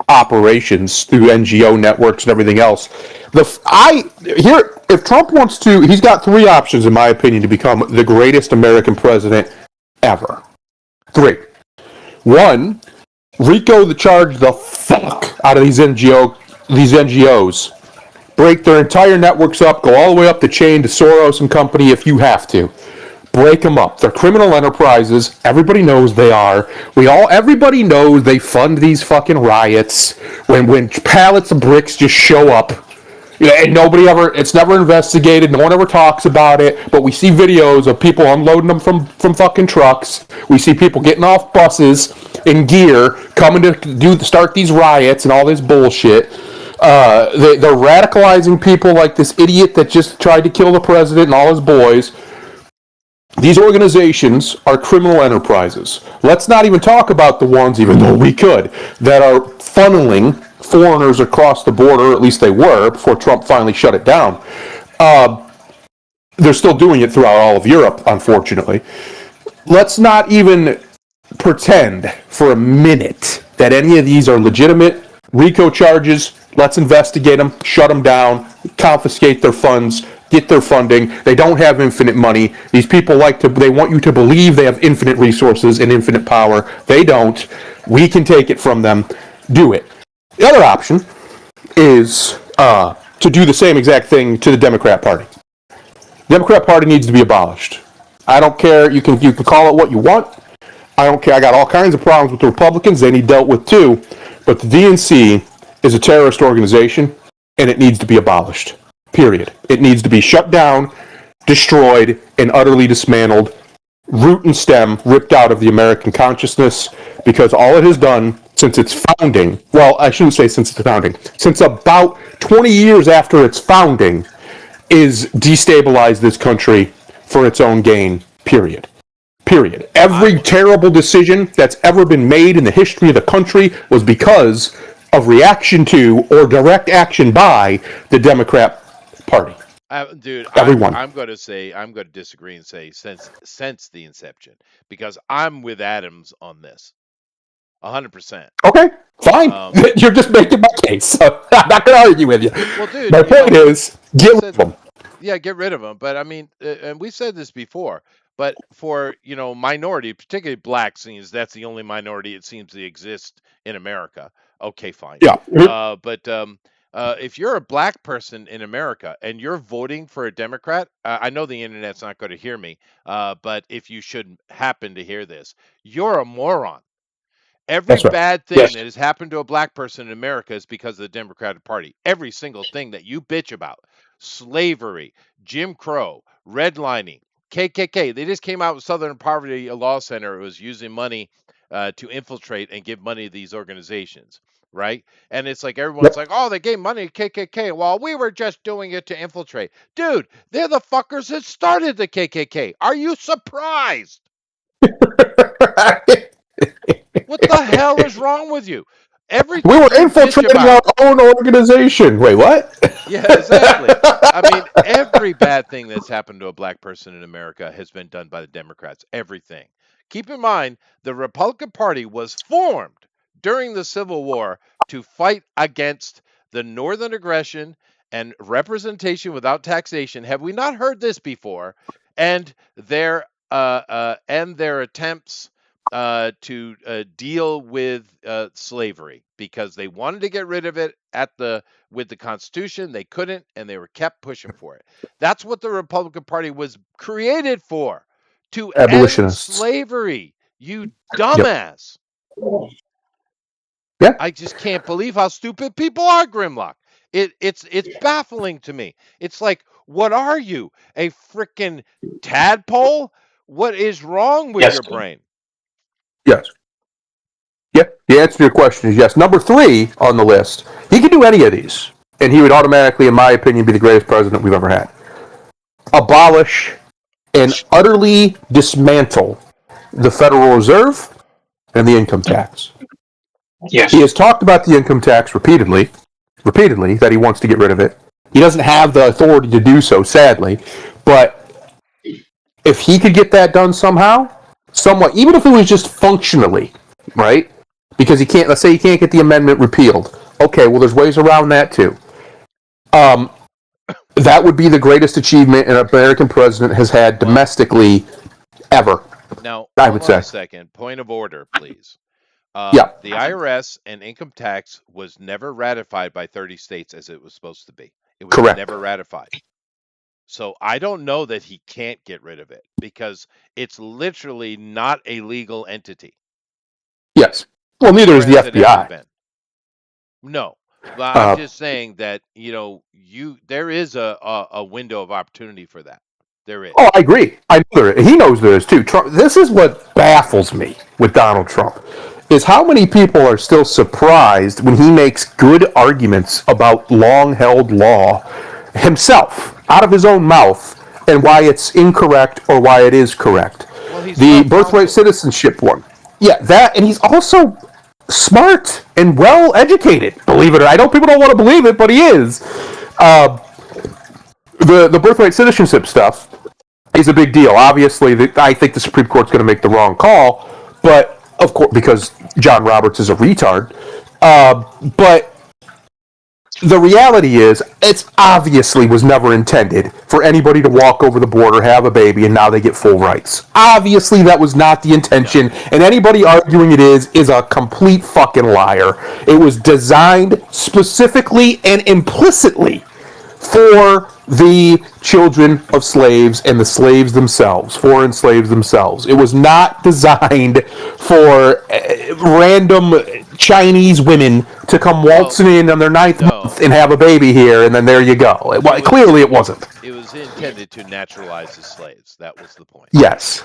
operations through NGO networks and everything else. If Trump wants to, he's got three options, in my opinion, to become the greatest American president ever. Three. One, RICO charge the fuck out of these NGOs. Break their entire networks up, go all the way up the chain to Soros and company if you have to. Break them up. They're criminal enterprises. Everybody knows they are. Everybody knows they fund these fucking riots when pallets of bricks just show up. And it's never investigated. No one ever talks about it. But we see videos of people unloading them from fucking trucks. We see people getting off buses in gear, coming to start these riots and all this bullshit. They're radicalizing people like this idiot that just tried to kill the president and all his boys. These organizations are criminal enterprises. Let's not even talk about the ones, even though we could, that are funneling foreigners across the border, at least they were, before Trump finally shut it down. They're still doing it throughout all of Europe, unfortunately. Let's not even pretend for a minute that any of these are legitimate RICO charges. Let's investigate them, shut them down, confiscate their funds, get their funding. They don't have infinite money. These people they want you to believe they have infinite resources and infinite power. They don't. We can take it from them. Do it. The other option is to do the same exact thing to the Democrat Party. The Democrat Party needs to be abolished. I don't care. You can call it what you want. I don't care. I got all kinds of problems with the Republicans. They need dealt with too. But the DNC is a terrorist organization, and it needs to be abolished. Period. It needs to be shut down, destroyed, and utterly dismantled, root and stem, ripped out of the American consciousness, because all it has done since its founding, well, I shouldn't say since its founding, since about 20 years after its founding, is destabilize this country for its own gain, period. Period. Every terrible decision that's ever been made in the history of the country was because of reaction to or direct action by the Democrat Party.
Dude,
Everyone.
I'm going to disagree and say since the inception, because I'm with Adams on this, 100%.
Okay, fine. You're just making my case. So I'm not going to argue with you.
Well, dude,
my point is, get rid of them.
Yeah, get rid of them. But I mean, and we said this before, but for, minority, particularly black scenes, that's the only minority it seems to exist in America. Okay, fine.
Yeah.
But if you're a black person in America and you're voting for a Democrat, I know the internet's not going to hear me, but if you should happen to hear this, you're a moron. Every
That's right.
bad thing
Yes.
that has happened to a black person in America is because of the Democratic Party. Every single thing that you bitch about, slavery, Jim Crow, redlining, KKK. They just came out with Southern Poverty Law Center. It was using money to infiltrate and give money to these organizations, right? And it's like everyone's like, oh, they gave money to KKK. Well, we were just doing it to infiltrate. Dude, they're the fuckers that started the KKK. Are you surprised? What the hell is wrong with you? Everything
We were
you bitch
infiltrating
about.
our own organization. Wait, what?
Yeah, exactly. I mean, every bad thing that's happened to a black person in America has been done by the Democrats. Everything. Keep in mind, the Republican Party was formed during the Civil War to fight against the Northern aggression and representation without taxation. Have we not heard this before? And their attempts to deal with slavery, because they wanted to get rid of it with the Constitution. They couldn't, and they were kept pushing for it. That's what the Republican Party was created for, to end
Abolitionists.
slavery. You dumbass.
Yeah.
I just can't believe how stupid people are, Grimlock. It's baffling to me. It's like, what are you, a freaking tadpole? What is wrong with your brain?
Yes. Yeah. The answer to your question is yes. Number 3 on the list, he could do any of these, and he would automatically, in my opinion, be the greatest president we've ever had. Abolish and utterly dismantle the Federal Reserve and the income tax.
Yes.
He has talked about the income tax repeatedly, that he wants to get rid of it. He doesn't have the authority to do so, sadly, but if he could get that done somehow, somewhat, even if it was just functionally, right? Because he can't, let's say he can't get the amendment repealed. Okay, well, there's ways around that too. That would be the greatest achievement an American president has had domestically ever.
Now,
I
hold
would
on
say.
a second. Point of order, please.
Yeah.
The IRS and income tax was never ratified by 30 states as it was supposed to be. It was
Correct.
never ratified. So I don't know that he can't get rid of it, because it's literally not a legal entity.
Yes. Well, neither is the
Nor has it ever
FBI.
been. No. But I'm just saying that, there is a window of opportunity for that. There is.
Oh, I agree. He knows there is too. Trump, this is what baffles me with Donald Trump, is how many people are still surprised when he makes good arguments about long-held law himself, out of his own mouth, and why it's incorrect or why it is correct.
Well, he's
The
well-founded.
birthright citizenship one. Yeah, that, and he's also smart and well-educated, believe it or not. I know people don't want to believe it, but he is. The birthright citizenship stuff is a big deal. Obviously, I think the Supreme Court's going to make the wrong call, but of course, because John Roberts is a retard. But the reality is, it's obviously was never intended for anybody to walk over the border, have a baby, and now they get full rights. Obviously, that was not the intention, and anybody arguing it is a complete fucking liar. It was designed specifically and implicitly for the children of slaves and the slaves themselves, foreign slaves themselves. It was not designed for random Chinese women to come waltzing in on their 9th month and have a baby here, and then there you go. Clearly it wasn't.
It was intended to naturalize the slaves. That was the point.
Yes.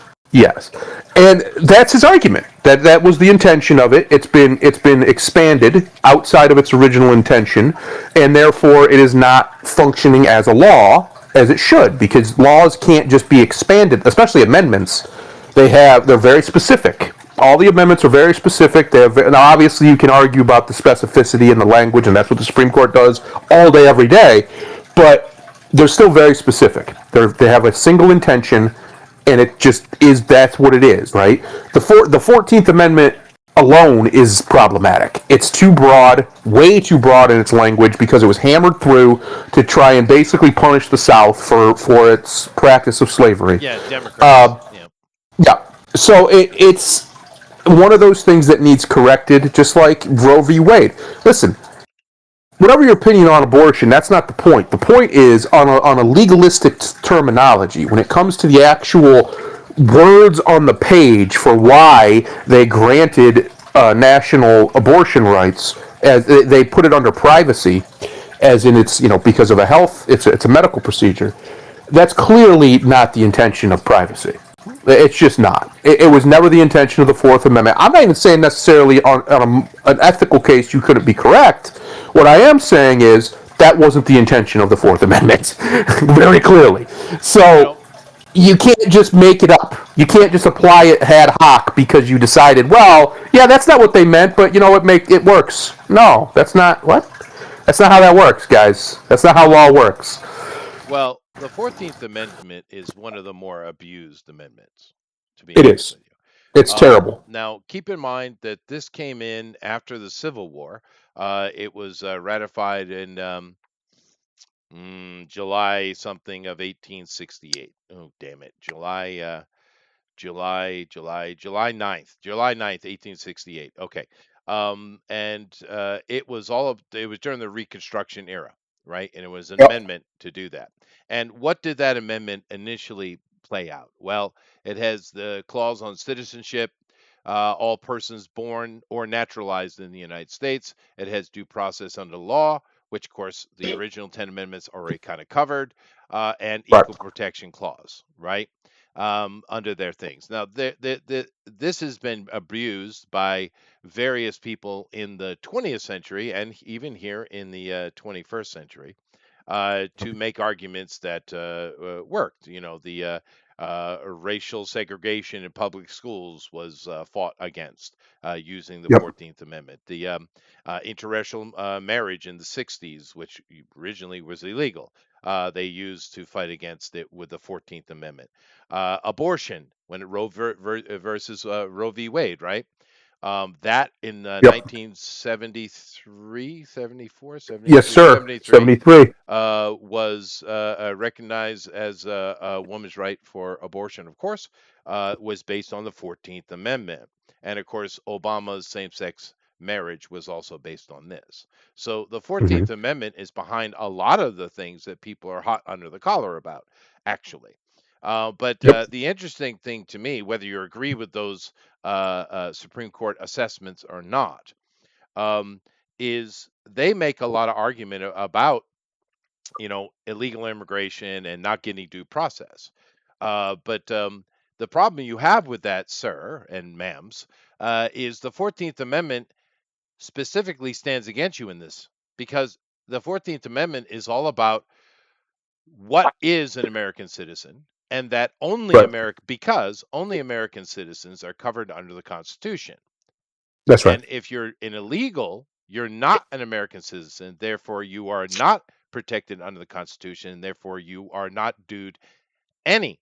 And that's his argument. That was the intention of it. It's been expanded outside of its original intention, and therefore it is not functioning as a law as it should, because laws can't just be expanded, especially amendments. They're very specific. All the amendments are very specific. Now, obviously, you can argue about the specificity in the language, and that's what the Supreme Court does all day, every day. But they're still very specific. They have a single intention, and it just is. That's what it is, right? The 14th Amendment alone is problematic. It's too broad, way too broad in its language, because it was hammered through to try and basically punish the South for its practice of slavery.
Yeah, Democrats.
Yeah. So it's one of those things that needs corrected, just like Roe v. Wade. Listen, whatever your opinion on abortion, that's not the point. The point is on a legalistic terminology. When it comes to the actual words on the page for why they granted national abortion rights, as they put it under privacy, as in it's because of a health, it's a medical procedure. That's clearly not the intention of privacy. It's just not. It was never the intention of the Fourth Amendment. I'm not even saying necessarily on an ethical case you couldn't be correct. What I am saying is that wasn't the intention of the Fourth Amendment, very clearly. So you can't just make it up. You can't just apply it ad hoc because you decided, well, yeah, that's not what they meant, but it works. No, that's not what. That's not how that works, guys. That's not how law works.
Well, the 14th Amendment is one of the more abused amendments, to be
It
honest
is.
with you.
It's terrible.
Now, keep in mind that this came in after the Civil War. It was ratified in July something of 1868. Oh, damn it. July 9th. July 9th, 1868. Okay. And it was during the Reconstruction era, right? And it was an amendment to do that. And what did that amendment initially play out? Well, it has the clause on citizenship, all persons born or naturalized in the United States. It has due process under law, which, of course, the original 10 amendments already kind of covered, and equal protection clause, right? Under their things. Now, this has been abused by various people in the 20th century and even here in the 21st century to make arguments that worked. The racial segregation in public schools was fought against using the 14th Amendment. The interracial marriage in the 60s, which originally was illegal, they used to fight against it with the 14th Amendment. Abortion, when Roe versus Roe v. Wade, right? That in 1973, 74, 73,
yes, sir. 73
was recognized as a woman's right for abortion, of course, was based on the 14th Amendment. And of course, Obama's same-sex marriage was also based on this. So the 14th Amendment is behind a lot of the things that people are hot under the collar about, actually. But the interesting thing to me, whether you agree with those Supreme Court assessments or not, is they make a lot of argument about, illegal immigration and not getting due process. But the problem you have with that, sir and ma'ams, is the 14th Amendment specifically stands against you in this, because the 14th Amendment is all about what is an American citizen, and that only because only American citizens are covered under the Constitution.
That's right.
And if you're an illegal, you're not an American citizen, therefore you are not protected under the Constitution, and therefore you are not due any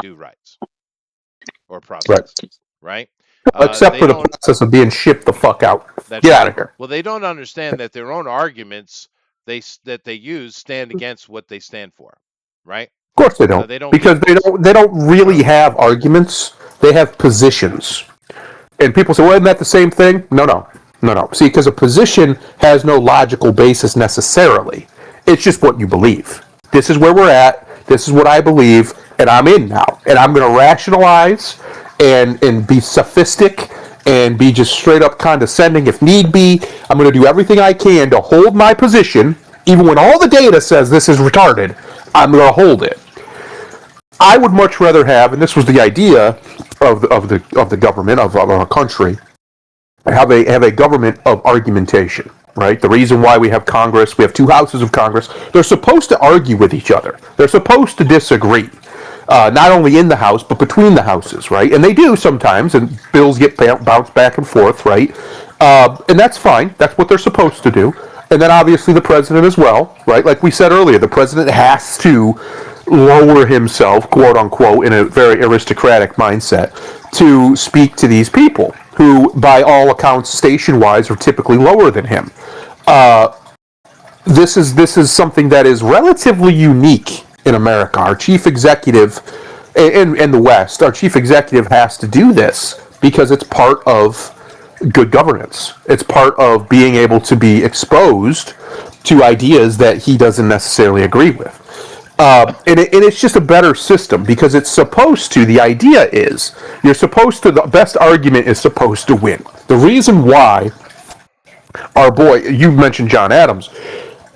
due rights or process, right?
Except for the process of being shipped the fuck out. Get out of here.
Well, they don't understand that their own arguments that they use stand against what they stand for, right?
Of course they don't. Because they don't really have arguments. They have positions. And people say, well, isn't that the same thing? No. See, because a position has no logical basis necessarily. It's just what you believe. This is where we're at. This is what I believe. And I'm in now. And I'm going to rationalize and be sophistic and be just straight up condescending if need be. I'm going to do everything I can to hold my position. Even when all the data says this is retarded, I'm going to hold it. I would much rather have, and this was the idea of the government of a country, have a government of argumentation, right? The reason why we have Congress, we have two houses of Congress, they're supposed to argue with each other. They're supposed to disagree, not only in the House, but between the houses, right? And they do sometimes, and bills get bounced back and forth, right? And that's fine. That's what they're supposed to do. And then obviously the president as well, right? Like we said earlier, the president has to lower himself, quote unquote, in a very aristocratic mindset to speak to these people who, by all accounts, station-wise, are typically lower than him. This is something that is relatively unique in America. Our chief executive, in the West, our chief executive has to do this because it's part of good governance. It's part of being able to be exposed to ideas that he doesn't necessarily agree with. And it's just a better system because it's supposed to, the idea is, you're supposed to, the best argument is supposed to win. The reason why our boy, you mentioned John Adams,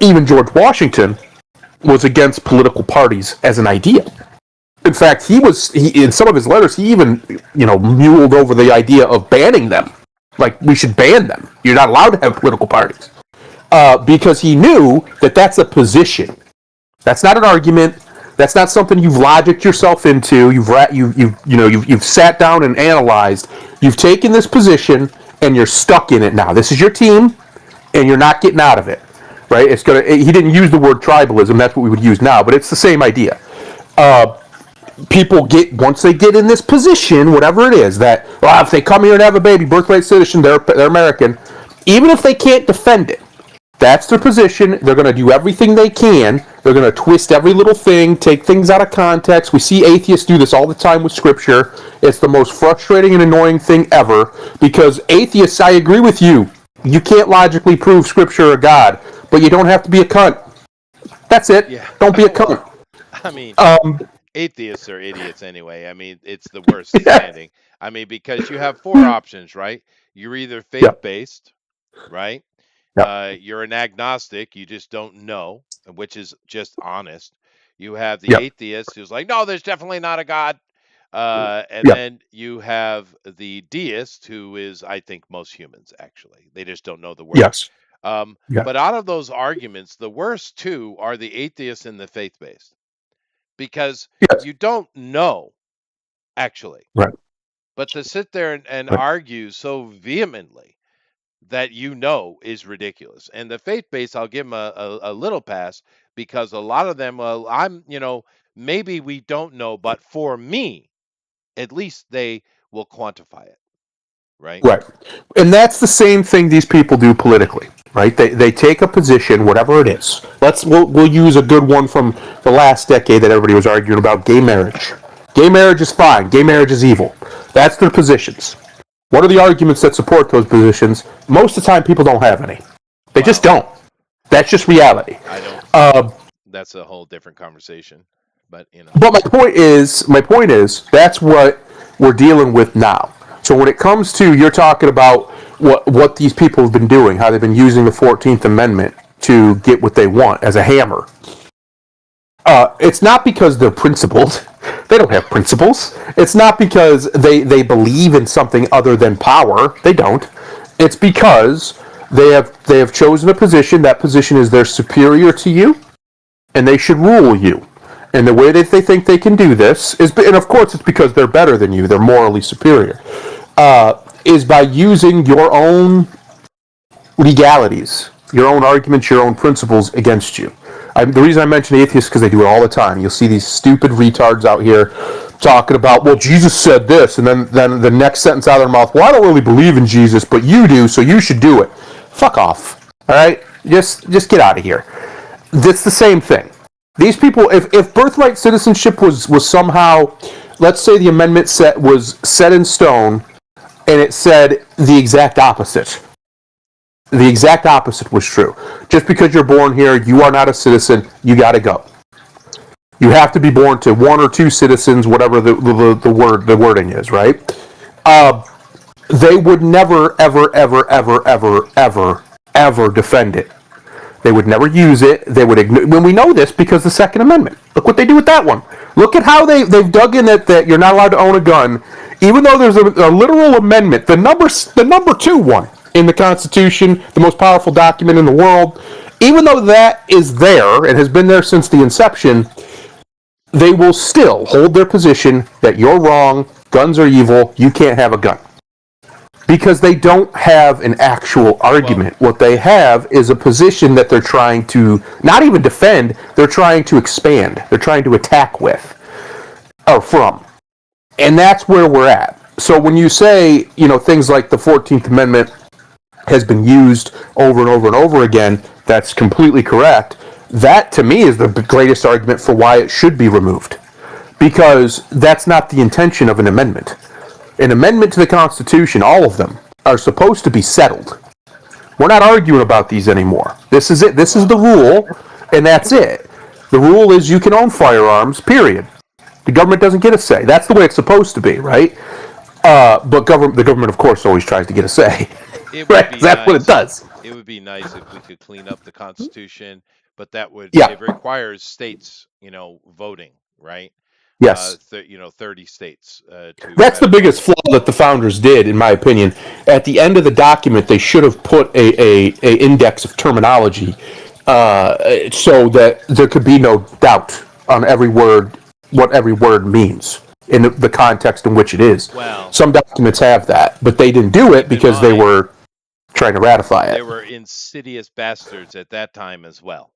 even George Washington was against political parties as an idea. In fact, he in some of his letters, he even, muled over the idea of banning them. Like, we should ban them. You're not allowed to have political parties. Because he knew that that's a position. That's not an argument. That's not something you've logicked yourself into. You've sat down and analyzed. You've taken this position and you're stuck in it now. This is your team, and you're not getting out of it. Right? He didn't use the word tribalism. That's what we would use now, but it's the same idea. People once they get in this position, whatever it is, that if they come here and have a baby, birthright citizen, they're American. Even if they can't defend it, that's their position. They're going to do everything they can. They're going to twist every little thing, take things out of context. We see atheists do this all the time with Scripture. It's the most frustrating and annoying thing ever because atheists, I agree with you. You can't logically prove Scripture or God, but you don't have to be a cunt. That's it. Yeah. Don't be a cunt.
I mean, atheists are idiots anyway. I mean, it's the worst standing. I mean, because you have four options, right? You're either faith-based, right? Yep. You're an agnostic. You just don't know, which is just honest. You have the atheist who's like, no, there's definitely not a God. And then you have the deist who is, I think, most humans, actually. They just don't know the word.
Yes.
But out of those arguments, the worst two are the atheist and the faith-based. Because you don't know, actually.
Right.
But to sit there and argue so vehemently that is ridiculous. And the faith-based, I'll give them a little pass because a lot of them, maybe we don't know, but for me, at least they will quantify it. Right.
Right. And that's the same thing these people do politically, right? They take a position, whatever it is. We'll use a good one from the last decade that everybody was arguing about, gay marriage. Gay marriage is fine. Gay marriage is evil. That's their positions. What are the arguments that support those positions? Most of the time, people don't have any. They just don't. That's just reality.
I don't. That's a whole different conversation. But
But my point is, that's what we're dealing with now. So when it comes to, you're talking about what these people have been doing, how they've been using the 14th Amendment to get what they want as a hammer. It's not because they're principled. They don't have principles. It's not because they believe in something other than power. They don't. It's because they have chosen a position. That position is they're superior to you, and they should rule you. And the way that they think they can do this is, and of course it's because they're better than you, they're morally superior, is by using your own legalities, your own arguments, your own principles against you. The reason I mention atheists is because they do it all the time. You'll see these stupid retards out here talking about, well, Jesus said this, and then the next sentence out of their mouth, well, I don't really believe in Jesus, but you do, so you should do it. Fuck off. All right? Just get out of here. It's the same thing. These people, if birthright citizenship was somehow, let's say the amendment was set in stone, and it said the exact opposite. The exact opposite was true. Just because you're born here, you are not a citizen, you gotta go. You have to be born to one or two citizens, whatever the wording is, right? They would never, ever, ever, ever, ever, ever, ever defend it. They would never use it. They would ignore. When we know this because the Second Amendment. Look what they do with that one. Look at how they've dug in that you're not allowed to own a gun, even though there's a literal amendment. The number 2 one in the Constitution, the most powerful document in the world. Even though that is there and has been there since the inception, they will still hold their position that you're wrong, guns are evil, you can't have a gun. Because they don't have an actual argument. What they have is a position that they're trying to not even defend, they're trying to expand. They're trying to attack with or from. And that's where we're at. So when you say, things like the 14th Amendment has been used over and over and over again, that's completely correct. That, to me, is the greatest argument for why it should be removed. Because that's not the intention of an amendment. An amendment to the Constitution, all of them, are supposed to be settled. We're not arguing about these anymore. This is it. This is the rule, and that's it. The rule is you can own firearms, period. The government doesn't get a say. That's the way it's supposed to be, right? But the government, of course, always tries to get a say.
It would
Right?
be
That's what it
nice.
does.
It would be nice if we could clean up the Constitution, but
Yeah.
it requires states, voting, right?
Yes.
30 states to
That's the
ratify.
biggest flaw that the founders did, in my opinion. At the end of the document, they should have put a index of terminology so that there could be no doubt on every word, what every word means in the context in which it is.
Well,
Some documents have that, but they didn't do it because they were trying to ratify
they
it.
were insidious bastards at that time as well.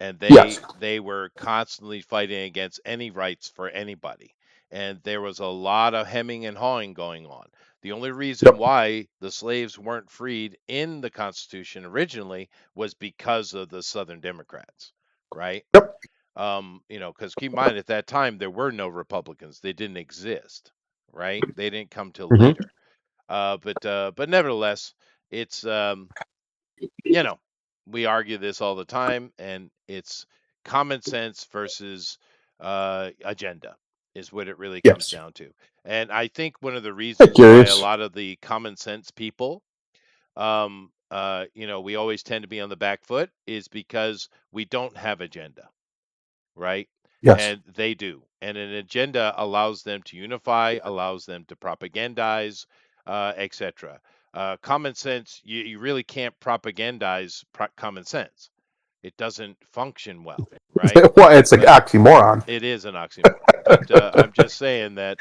And
Yes.
they were constantly fighting against any rights for anybody. And there was a lot of hemming and hawing going on. The only reason
Yep.
why the slaves weren't freed in the Constitution originally was because of the Southern Democrats, right?
Yep.
Because keep in mind at that time there were no Republicans; they didn't exist, right? They didn't come till
Mhm.
later. But nevertheless, it's we argue this all the time, and it's common sense versus agenda is what it really comes
Yes.
down to. And I think one of the reasons why a
Curious.
lot of the common sense people, we always tend to be on the back foot is because we don't have agenda, right?
Yes.
And they do. And an agenda allows them to unify, allows them to propagandize, etc. Common sense, you really can't propagandize common sense. It doesn't function well, right?
Well, it's an
But
oxymoron.
it is an oxymoron. But I'm just saying that,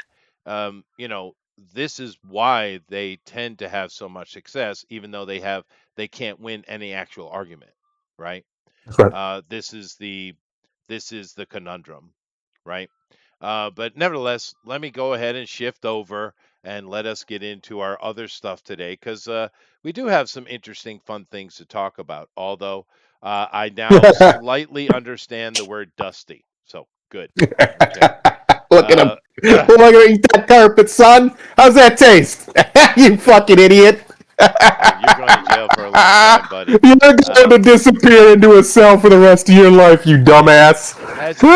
this is why they tend to have so much success, even though they can't win any actual argument, right?
That's right.
This is the conundrum, right? But nevertheless, let me go ahead and shift over and let us get into our other stuff today because we do have some interesting, fun things to talk about. Although I now slightly understand the word dusty. So good. Okay.
Look at him. Look at eat that carpet, son. How's that taste? You fucking idiot.
You're going to jail for a long time, buddy.
You're going to disappear into a cell for the rest of your life, you dumbass.
As you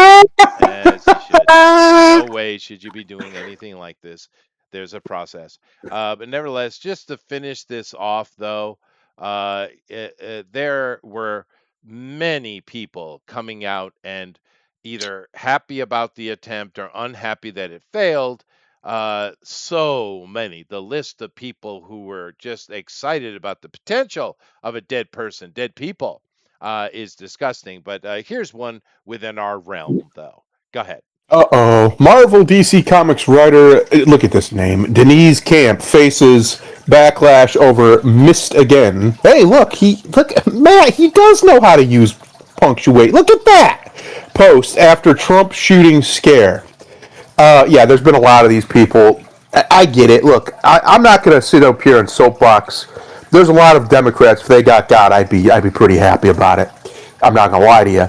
should. No way should you be doing anything like this. There's a process. But nevertheless, just to finish this off, though, there were many people coming out and either happy about the attempt or unhappy that it failed. So many. The list of people who were just excited about the potential of a dead person, dead people, is disgusting. But here's one within our realm, though. Go ahead.
Marvel DC Comics writer, look at this name, Denise Camp faces backlash over missed again. Hey, look, Matt, he does know how to use punctuate. Look at that post after Trump shooting scare. Yeah, there's been a lot of these people. I get it. Look, I'm not going to sit up here and soapbox. There's a lot of Democrats. If they got God, I'd be pretty happy about it. I'm not going to lie to you.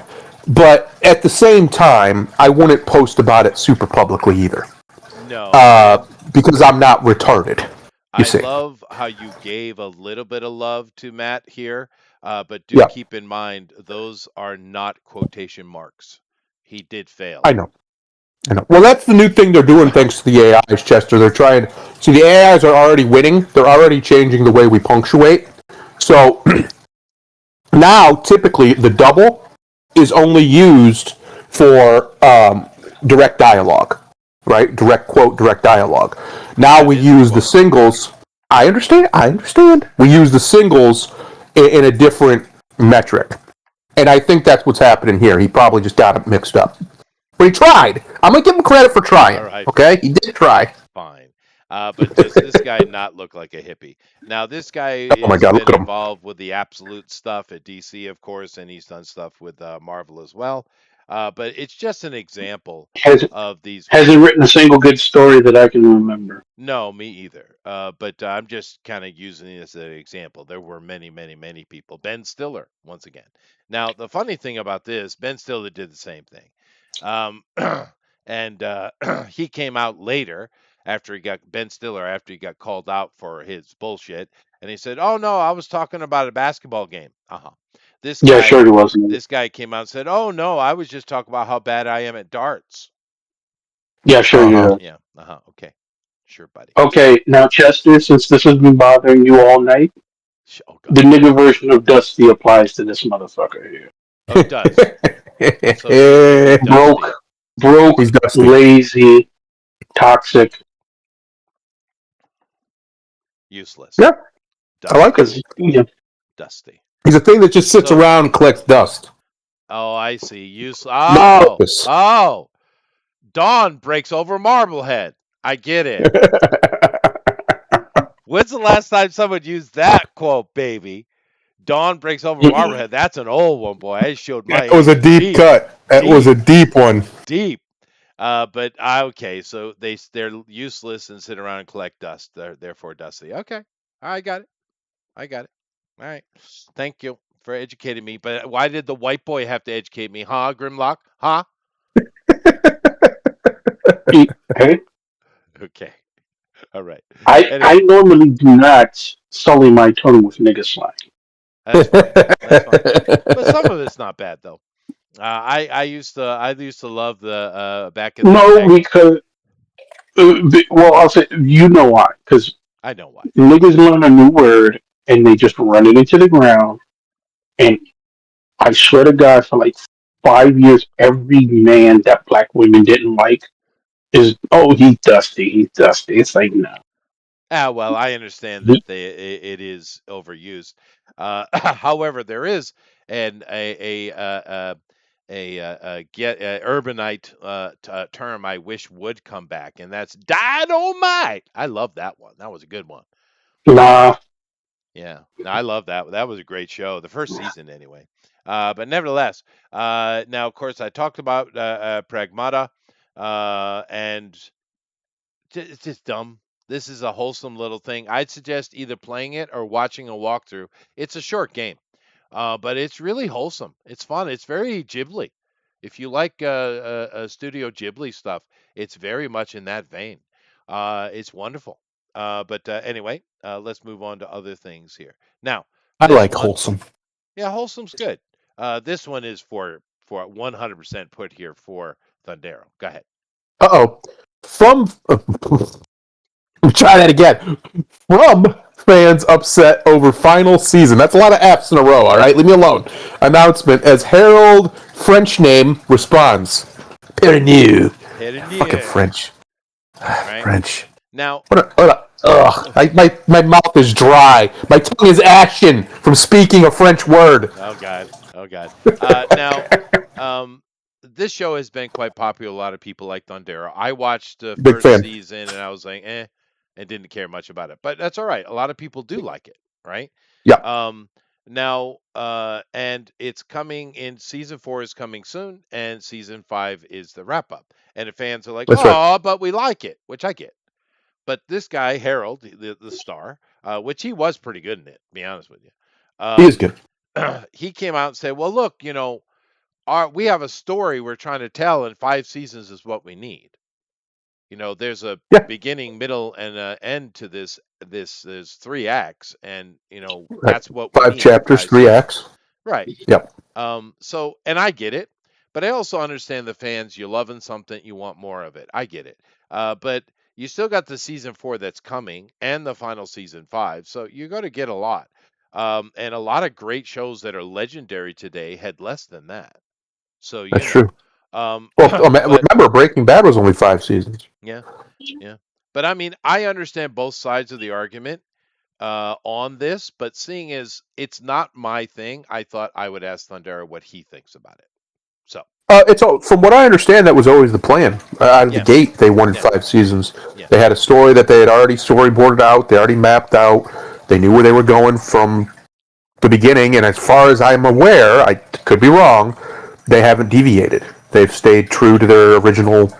But at the same time, I wouldn't post about it super publicly either.
No.
Because I'm not retarded.
I love how you gave a little bit of love to Matt here, but do keep in mind those are not quotation marks. He did fail.
I know. Well, that's the new thing they're doing thanks to the AIs, Chester. They're trying. See, the AIs are already winning. They're already changing the way we punctuate. So now, typically, the double is only used for direct dialogue, right? Direct quote, direct dialogue. Now we use the singles. I understand. We use the singles in a different metric. And I think that's what's happening here. He probably just got it mixed up. But he tried. I'm going to give him credit for trying.
Right.
Okay? He did try.
Fine. But does this guy not look like a hippie? Now, this guy has been involved with the Absolute stuff at DC, of course, and he's done stuff with Marvel as well. But it's just an example of these.
Has he written a single good story that I can remember?
No, me either. But I'm just kind of using this as an example. There were many, many, many people. Ben Stiller, once again. Now, the funny thing about this, Ben Stiller did the same thing. And he came out later after he got called out for his bullshit, and he said, "Oh no, I was talking about a basketball game." This
Yeah,
guy
sure he wasn't.
this guy came out and said, "Oh no, I was just talking about how bad I am at darts."
Yeah, sure
Uh
you
huh.
was.
Yeah. Okay. Sure, buddy.
Okay, now Chester, since this has been bothering you all night,
Oh
the
God.
nigga version of Dusty applies to this motherfucker here.
Oh, it does. So basically,
Broke,
Dusty,
broke,
He's dusty.
lazy, toxic.
useless.
Yeah,
Dusty.
I like it.
Because
Dusty.
He's a thing that just sits
So-
around and collects dust.
Oh, I see. Useless.
Useless.
Oh. Dawn breaks over Marblehead. I get it. When's the last time someone used that quote, baby? Dawn breaks over Marblehead. That's an old one, boy. I showed my
That was a
age.
deep cut. That was a deep one.
Deep. But okay, so they're useless and sit around and collect dust. They're therefore dusty. Okay, I got it. All right. Thank you for educating me. But why did the white boy have to educate me, huh, Grimlock? Huh?
hey,
Okay. All right.
I
Anyway,
normally do not sully my tongue with nigga slang.
that's fine. That's fine. But some of it's not bad though. I used to love the back in the
No,
day.
because well, I'll say you know why? Because
I know why.
niggas learn a new word and they just run it into the ground. And I swear to God, for like 5 years, every man that black women didn't like is he's dusty, he's dusty. It's like no.
Well, I understand that it is overused. However, there is a urbanite term I wish would come back, and that's dynamite. I love that one. That was a good one.
Nah,
Yeah, no, I love that. That was a great show, the first season anyway. But nevertheless, now of course I talked about Pragmata, and it's just dumb. This is a wholesome little thing. I'd suggest either playing it or watching a walkthrough. It's a short game, but it's really wholesome. It's fun. It's very Ghibli. If you like Studio Ghibli stuff, it's very much in that vein. It's wonderful. But anyway, let's move on to other things here. Now,
I
this
like
one,
wholesome.
yeah, wholesome's good. This one is for 100% put here for Thundero. Go ahead.
Uh-oh. From... Try that again. From fans upset over final season. That's a lot of F's in a row, all right? Leave me alone. Announcement as Harold, French name, responds. Pernu. Fucking French.
Right?
French.
Now,
Ugh. My mouth is dry. My tongue is ashen from speaking a French word.
oh God. Now, this show has been quite popular. A lot of people like Thundero. I watched the
Big
first
fan.
season and I was like, and didn't care much about it. But that's all right. A lot of people do like it, right?
Yeah.
Now, and it's coming in. Season 4 is coming soon, and season 5 is the wrap up. And the fans are like,
That's
"Oh,
right.
but we like it," which I get. But this guy Harold, the star, which he was pretty good in it, to be honest with you.
He is good.
He came out and said, "Well, look, we have a story we're trying to tell, and 5 seasons is what we need. There's a
Yeah.
beginning, middle, and end to this. There's 3 acts, and
Right.
that's what we
5
need.
chapters, 3
seasons."
acts.
Right.
Yep.
So, and I get it, but I also understand the fans. You're loving something, you want more of it. I get it. But you still got the season 4 that's coming and the final season 5, so you're going to get a lot. And a lot of great shows that are legendary today had less than that. So
That's true.
Well,
Remember, Breaking Bad was only 5 seasons.
Yeah. But I mean, I understand both sides of the argument on this, but seeing as it's not my thing, I thought I would ask Thundera what he thinks about it. So
From what I understand, that was always the plan. Out of the gate, they wanted 5 seasons.
Yeah.
They had a story that they had already storyboarded out. They already mapped out. They knew where they were going from the beginning. And as far as I'm aware, I could be wrong, they haven't deviated. They've stayed true to their original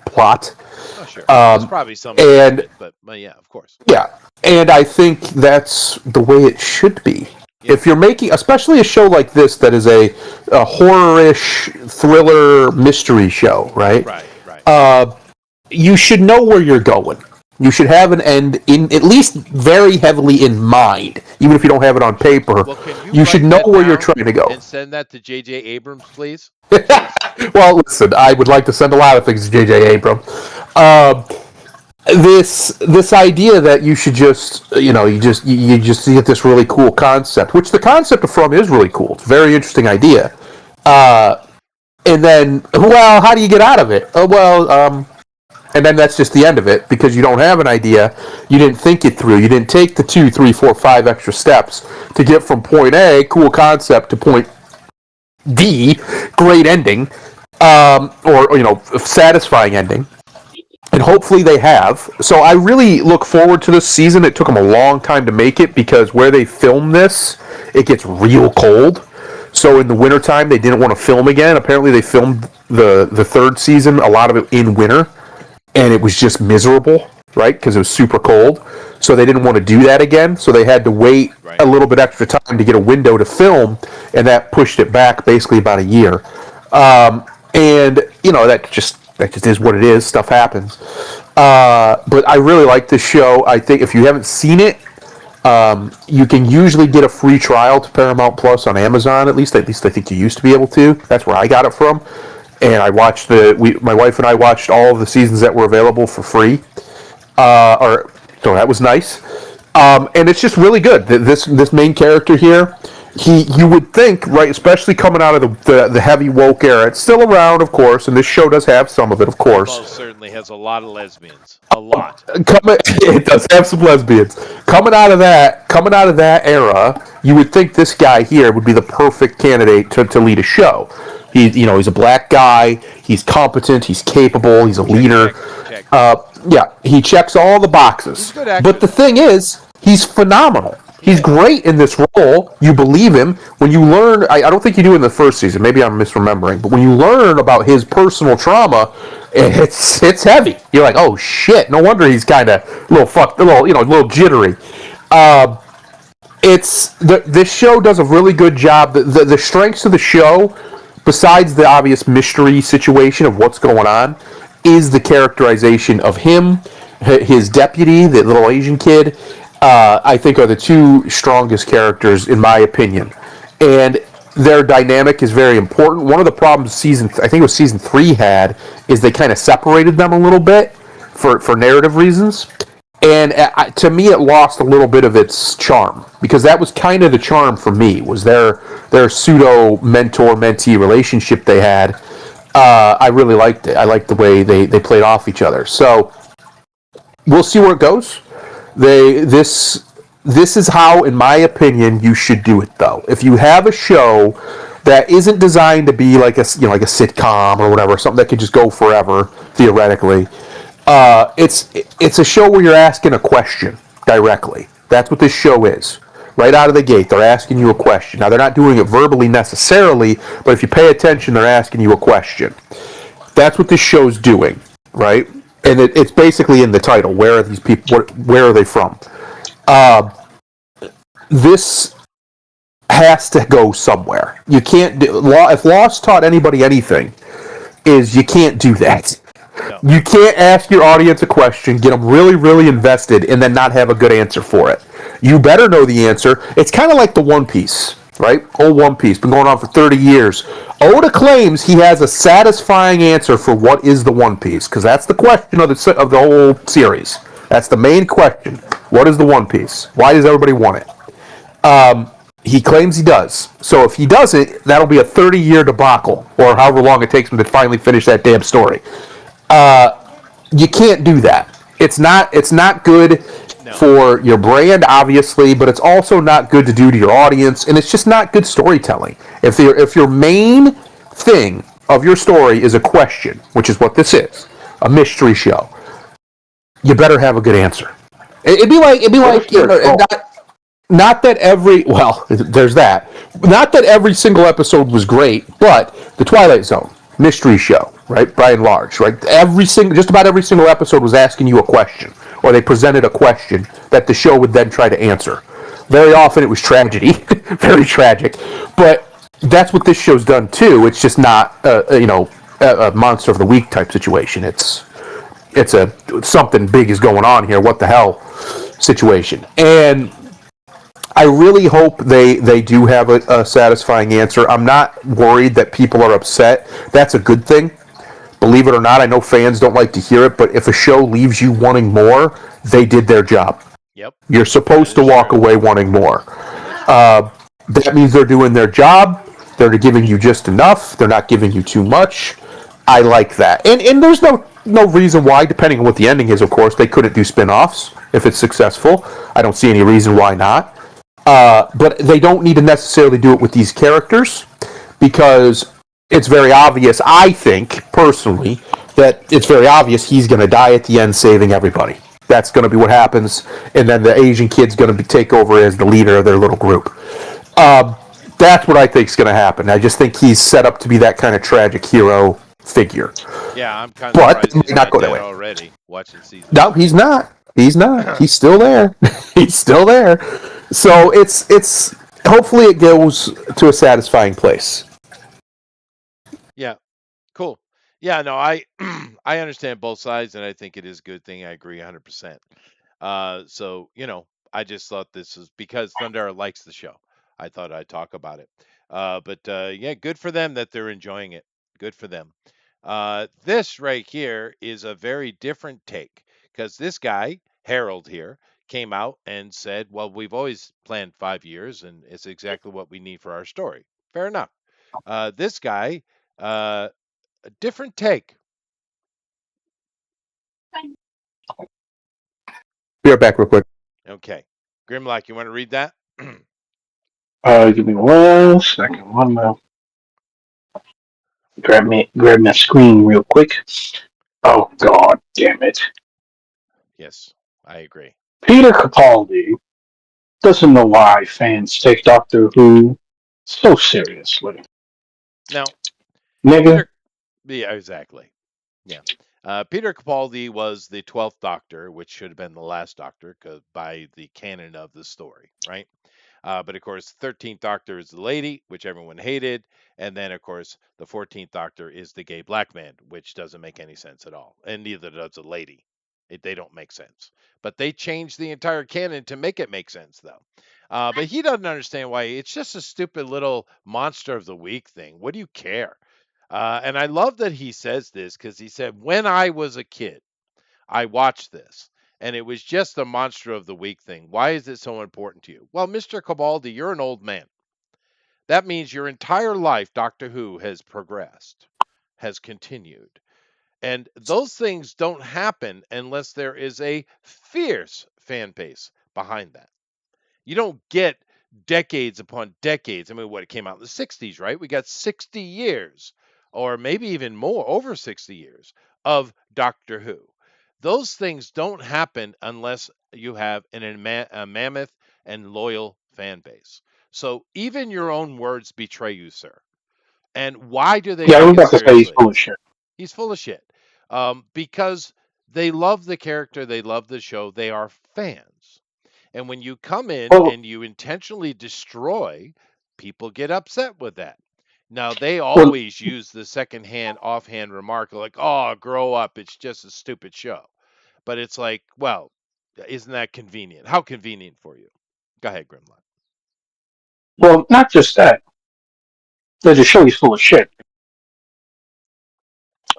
plot.
Oh, sure. There's probably some, but yeah, of course.
Yeah, and I think that's the way it should be. Yeah. If you're making, especially a show like this that is a horror-ish thriller mystery show, right?
Right.
you should know where you're going. You should have an end in at least very heavily in mind, even if you don't have it on paper.
Well, can
You should
write
know
that
where you're
down
trying to go.
and send that to J.J. Abrams, please?
Well, listen, I would like to send a lot of things to J.J. Abrams. This idea that you should just you just get this really cool concept, which the concept of From is really cool. It's a very interesting idea. And then, well, how do you get out of it? And then that's just the end of it because you don't have an idea. You didn't think it through. You didn't take the 2, 3, 4, 5 extra steps to get from point A, cool concept, to point D, great ending, or satisfying ending. And hopefully they have. So I really look forward to this season. It took them a long time to make it because where they film this, it gets real cold. So in the wintertime, they didn't want to film again. Apparently they filmed the third season, a lot of it in winter. And it was just miserable, right? Because it was super cold. So they didn't want to do that again. So they had to wait a little bit extra time to get a window to film. And that pushed it back basically about a year. And, that just is what it is. Stuff happens. But I really like this show. I think if you haven't seen it, you can usually get a free trial to Paramount Plus on Amazon. At least I think you used to be able to. That's where I got it from. And I watched my wife and I watched all of the seasons that were available for free. So that was nice. And it's just really good. This main character here, you would think, right, especially coming out of the heavy woke era, it's still around, of course, and this show does have some of it, of course.
Most certainly has a lot of lesbians. A lot.
It does have some lesbians. Coming out of that era, you would think this guy here would be the perfect candidate to lead a show. He's a black guy. He's competent. He's capable. He's a leader.
Check.
He checks all the boxes.
He's a good actor.
But the thing is, he's phenomenal. He's great in this role. You believe him. When you learn, I don't think you do in the first season. Maybe I'm misremembering. But when you learn about his personal trauma, it's heavy. You're like, oh shit! No wonder he's kind of a little jittery. This show does a really good job. The strengths of the show, besides the obvious mystery situation of what's going on, is the characterization of him, his deputy, the little Asian kid. I think are the two strongest characters in my opinion, and their dynamic is very important. One of the problems I think it was season 3 had is they kind of separated them a little bit for narrative reasons, and to me it lost a little bit of its charm because that was kind of the charm for me was their pseudo mentor-mentee relationship they had. I really liked it. I liked the way they played off each other. So we'll see where it goes. This is how, in my opinion, you should do it. Though, if you have a show that isn't designed to be like a sitcom or whatever, something that could just go forever theoretically, it's a show where you're asking a question directly. That's what this show is. Right out of the gate, they're asking you a question. Now, they're not doing it verbally necessarily, but if you pay attention, they're asking you a question. That's what this show's doing, right? And it's basically in the title. Where are these people? Where are they from? This has to go somewhere. You can't if Lost taught anybody anything, is you can't do that. No. You can't ask your audience a question, get them really, really invested, and then not have a good answer for it. You better know the answer. It's kind of like the One Piece, right? Old One Piece, been going on for 30 years. Oda claims he has a satisfying answer for what is the One Piece, because that's the question of the whole series. That's the main question. What is the One Piece? Why does everybody want it? He claims he does. So if he doesn't, that'll be a 30-year debacle, or however long it takes him to finally finish that damn story. You can't do that. It's not good for your brand, obviously, but it's also not good to do to your audience, and it's just not good storytelling. If your main thing of your story is a question, which is what this is, a mystery show, you better have a good answer. It'd be like not that there's that. Not that every single episode was great, but The Twilight Zone, mystery show, right? By and large, right? Just about every single episode was asking you a question, or they presented a question that the show would then try to answer. Very often it was tragedy, very tragic, but that's what this show's done too. It's just not a monster of the week type situation. It's it's a something big is going on here. What the hell situation? And I really hope they do have a satisfying answer. I'm not worried that people are upset. That's a good thing. Believe it or not, I know fans don't like to hear it, but if a show leaves you wanting more, they did their job.
Yep,
You're
that
supposed to
is
walk
true.
away wanting more.
That is true.
That means they're doing their job. They're giving you just enough. They're not giving you too much. I like that. And there's no reason why, depending on what the ending is, of course, they couldn't do spin-offs if it's successful. I don't see any reason why not. But they don't need to necessarily do it with these characters because it's very obvious, I think, personally, that it's very obvious he's going to die at the end saving everybody. That's going to be what happens. And then the Asian kid's going to take over as the leader of their little group. That's what I think is going to happen. I just think he's set up to be that kind of tragic hero figure.
Yeah, I'm kind of
But
surprised
it
he's
might not
not
go that
dead
way.
already. Watching season.
No, he's not. He's not. He's still there. He's still there. So it's hopefully it goes to a satisfying place.
Yeah, cool. Yeah, no, I I understand both sides, and I think it is a good thing. I agree 100%. So I just thought this was because Thundera likes the show. I thought I'd talk about it. But yeah, good for them that they're enjoying it. Good for them. This right here is a very different take because this guy Harold here came out and said, "Well, we've always planned 5 years, and it's exactly what we need for our story." Fair enough. This guy, uh, a different take.
Be right back real quick.
Okay, Grimlock, you want to read that?
Give me 1 second. One more. Grab my screen real quick. Oh God, damn it!
Yes, I agree.
Peter Capaldi doesn't know why fans take Doctor Who so seriously,
Now,
nigga.
Peter, yeah, exactly. Yeah. Peter Capaldi was the 12th Doctor, which should have been the last Doctor by the canon of the story, right? But of course, 13th Doctor is the lady, which everyone hated. And then, of course, the 14th Doctor is the gay black man, which doesn't make any sense at all. And neither does the lady. They don't make sense. But they changed the entire canon to make it make sense, though. But he doesn't understand why it's just a stupid little monster of the week thing. What do you care? And I love that he says this because he said, when I was a kid, I watched this and it was just a monster of the week thing. Why is it so important to you? Well, Mr. Cabaldi, you're an old man. That means your entire life, Doctor Who has progressed, has continued. And those things don't happen unless there is a fierce fan base behind that. You don't get decades upon decades. I mean, what it came out in the 60s, right? We got 60 years or maybe even more, over 60 years of Doctor Who. Those things don't happen unless you have a mammoth and loyal fan base. So even your own words betray you, sir. And why do they
Yeah, I was
take it
about to say he's
seriously?
full of shit.
He's full of shit. Because they love the character, they love the show, they are fans. And when you come in
Well,
and you intentionally destroy, people get upset with that. Now, they
well,
always use the secondhand, offhand remark like, oh, grow up. It's just a stupid show. But it's like, well, isn't that convenient? How convenient for you? Go ahead, Grimlock.
well, not just that. They just show he's full of shit.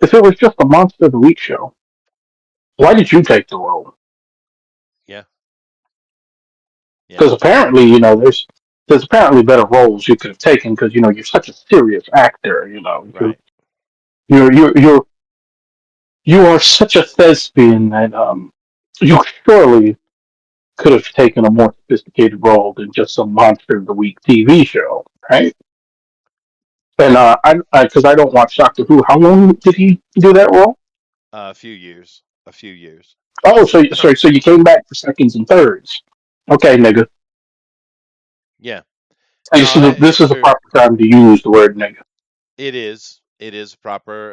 If it was just a Monster of the Week show, why did you take the role?
Yeah. Yeah.
Because apparently, there's apparently better roles you could have taken because you're such a serious actor.
Right.
You're you are such a thespian that you surely could have taken a more sophisticated role than just some Monster of the Week TV show, right? And because I don't watch Doctor Who, how long did he do that role?
A few years. A few years.
Oh, so you came back for seconds and thirds. Okay, nigga.
Yeah.
This
No,
is this is the
for
proper time to use the word nigga.
it is. It is proper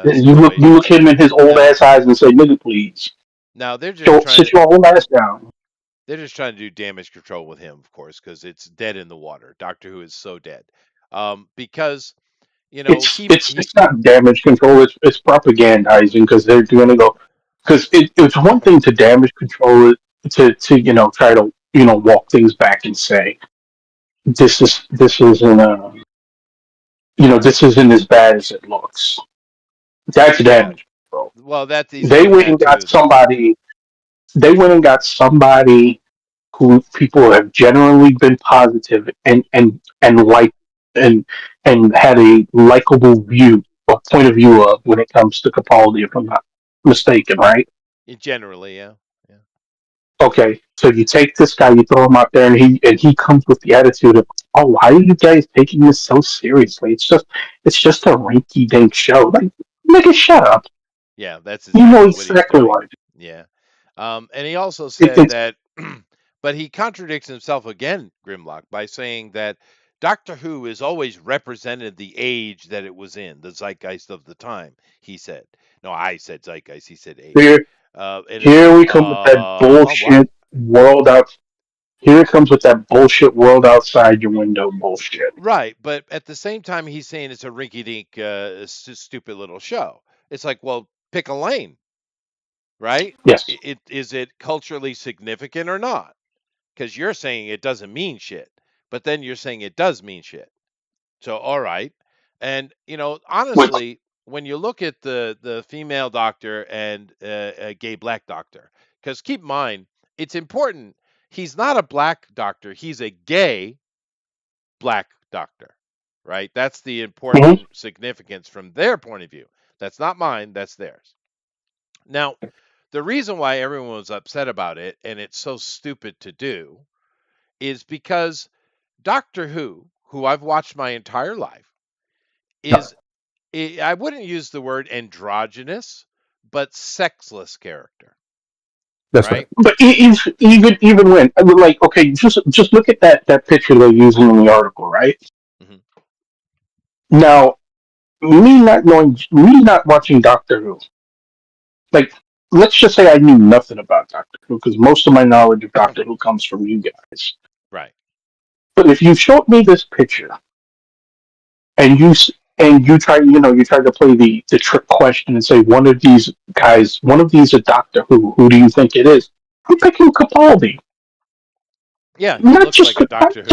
You
situation.
look him in his old
Now,
ass eyes and say, "Nigga, please,
now they're just trying
sit
to
your old ass down."
they're just trying to do damage control with him, of course, because it's dead in the water. Doctor Who is so dead. Because You know,
It's not damage control. It's propagandizing because they're going to go because it's one thing to damage control it to try to walk things back and say this isn't this isn't as bad as it looks. That's
well,
damage control.
well, that he's
They
doing
went and
that
got
too, though.
somebody. They went and got somebody who people have generally been positive and like and had a likable view or point of view of when it comes to Capaldi, if I'm not mistaken, right?
Generally, yeah, yeah.
Okay, so you take this guy, you throw him out there, and he comes with the attitude of, "Oh, why are you guys taking this so seriously? It's just a rinky dink show." Like, nigga, shut up.
Yeah, that's
You know
exactly what he's
exactly
doing.
what.
Yeah. And he also
It,
said
it's
that, but he contradicts himself again, Grimlock, by saying that Doctor Who has always represented the age that it was in, the zeitgeist of the time, he said. No, I said zeitgeist, he said age.
here.
And it's
Here
like,
we come with that
what?
bullshit world out. Here it comes with that bullshit world outside your window bullshit.
Right, but at the same time, he's saying it's a rinky-dink, stupid little show. It's like, well, pick a lane, right?
Yes.
Is it culturally significant or not? Because you're saying it doesn't mean shit, but then you're saying it does mean shit. So, all right. And,
Which
honestly, when you look at the female doctor and a gay black doctor, because keep in mind, it's important. He's not a black doctor. He's a gay black doctor, right? That's the
mhm.
important significance from their point of view. That's not mine, that's theirs. Now, the reason why everyone was upset about it, and it's so stupid to do, is because Doctor who I've watched my entire life,
Yeah,
is I wouldn't use the word androgynous, but sexless character,
That's right.
right?
but even when I mean, like, okay, just look at that picture they're using in the article, right?
Hmm.
Now, me not watching Doctor Who, like, let's just say I knew nothing about Doctor Who because most of my knowledge of Doctor Who comes from you guys.
Right.
But if you showed me this picture and you try to play the trick question and say one of these are Doctor Who do you think it is? I'm picking Capaldi.
Yeah, he
Not
looks
just
like a Doctor Who.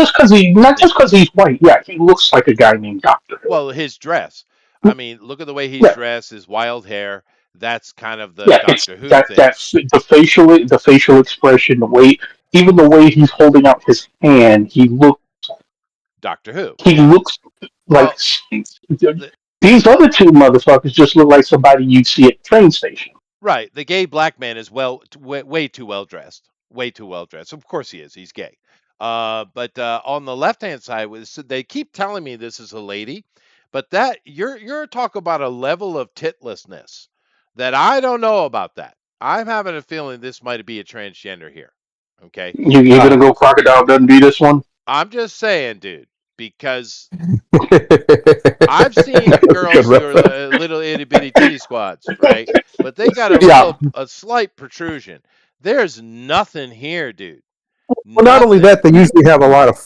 not
Yeah.
just because he's white. Yeah, he looks like a guy named Doctor Who.
Well, his dress. I mean, look at the way he's
Yeah,
dressed, his wild hair. That's kind of the
yeah. It's
Doctor Who thing.
that the facial expression, even the way he's holding out his hand,
Doctor Who.
he looks like
Well, the,
these other two motherfuckers just look like somebody you'd see at a train station.
right, the gay black man is way too well dressed. Way too well dressed. Of course he is. He's gay. But on the left hand side, so they keep telling me this is a lady, but that you're talking about a level of titlessness that I don't know about that. I'm having a feeling this might be a transgender here. Okay.
You're gonna go Crocodile Dundee this one?
I'm just saying, dude, because I've seen
Good
girls who are
reference.
little itty bitty titty squads, right? But they got
Yeah.
a slight protrusion. There's nothing here, dude.
Well, not only
Nothing.
that, they usually have a lot of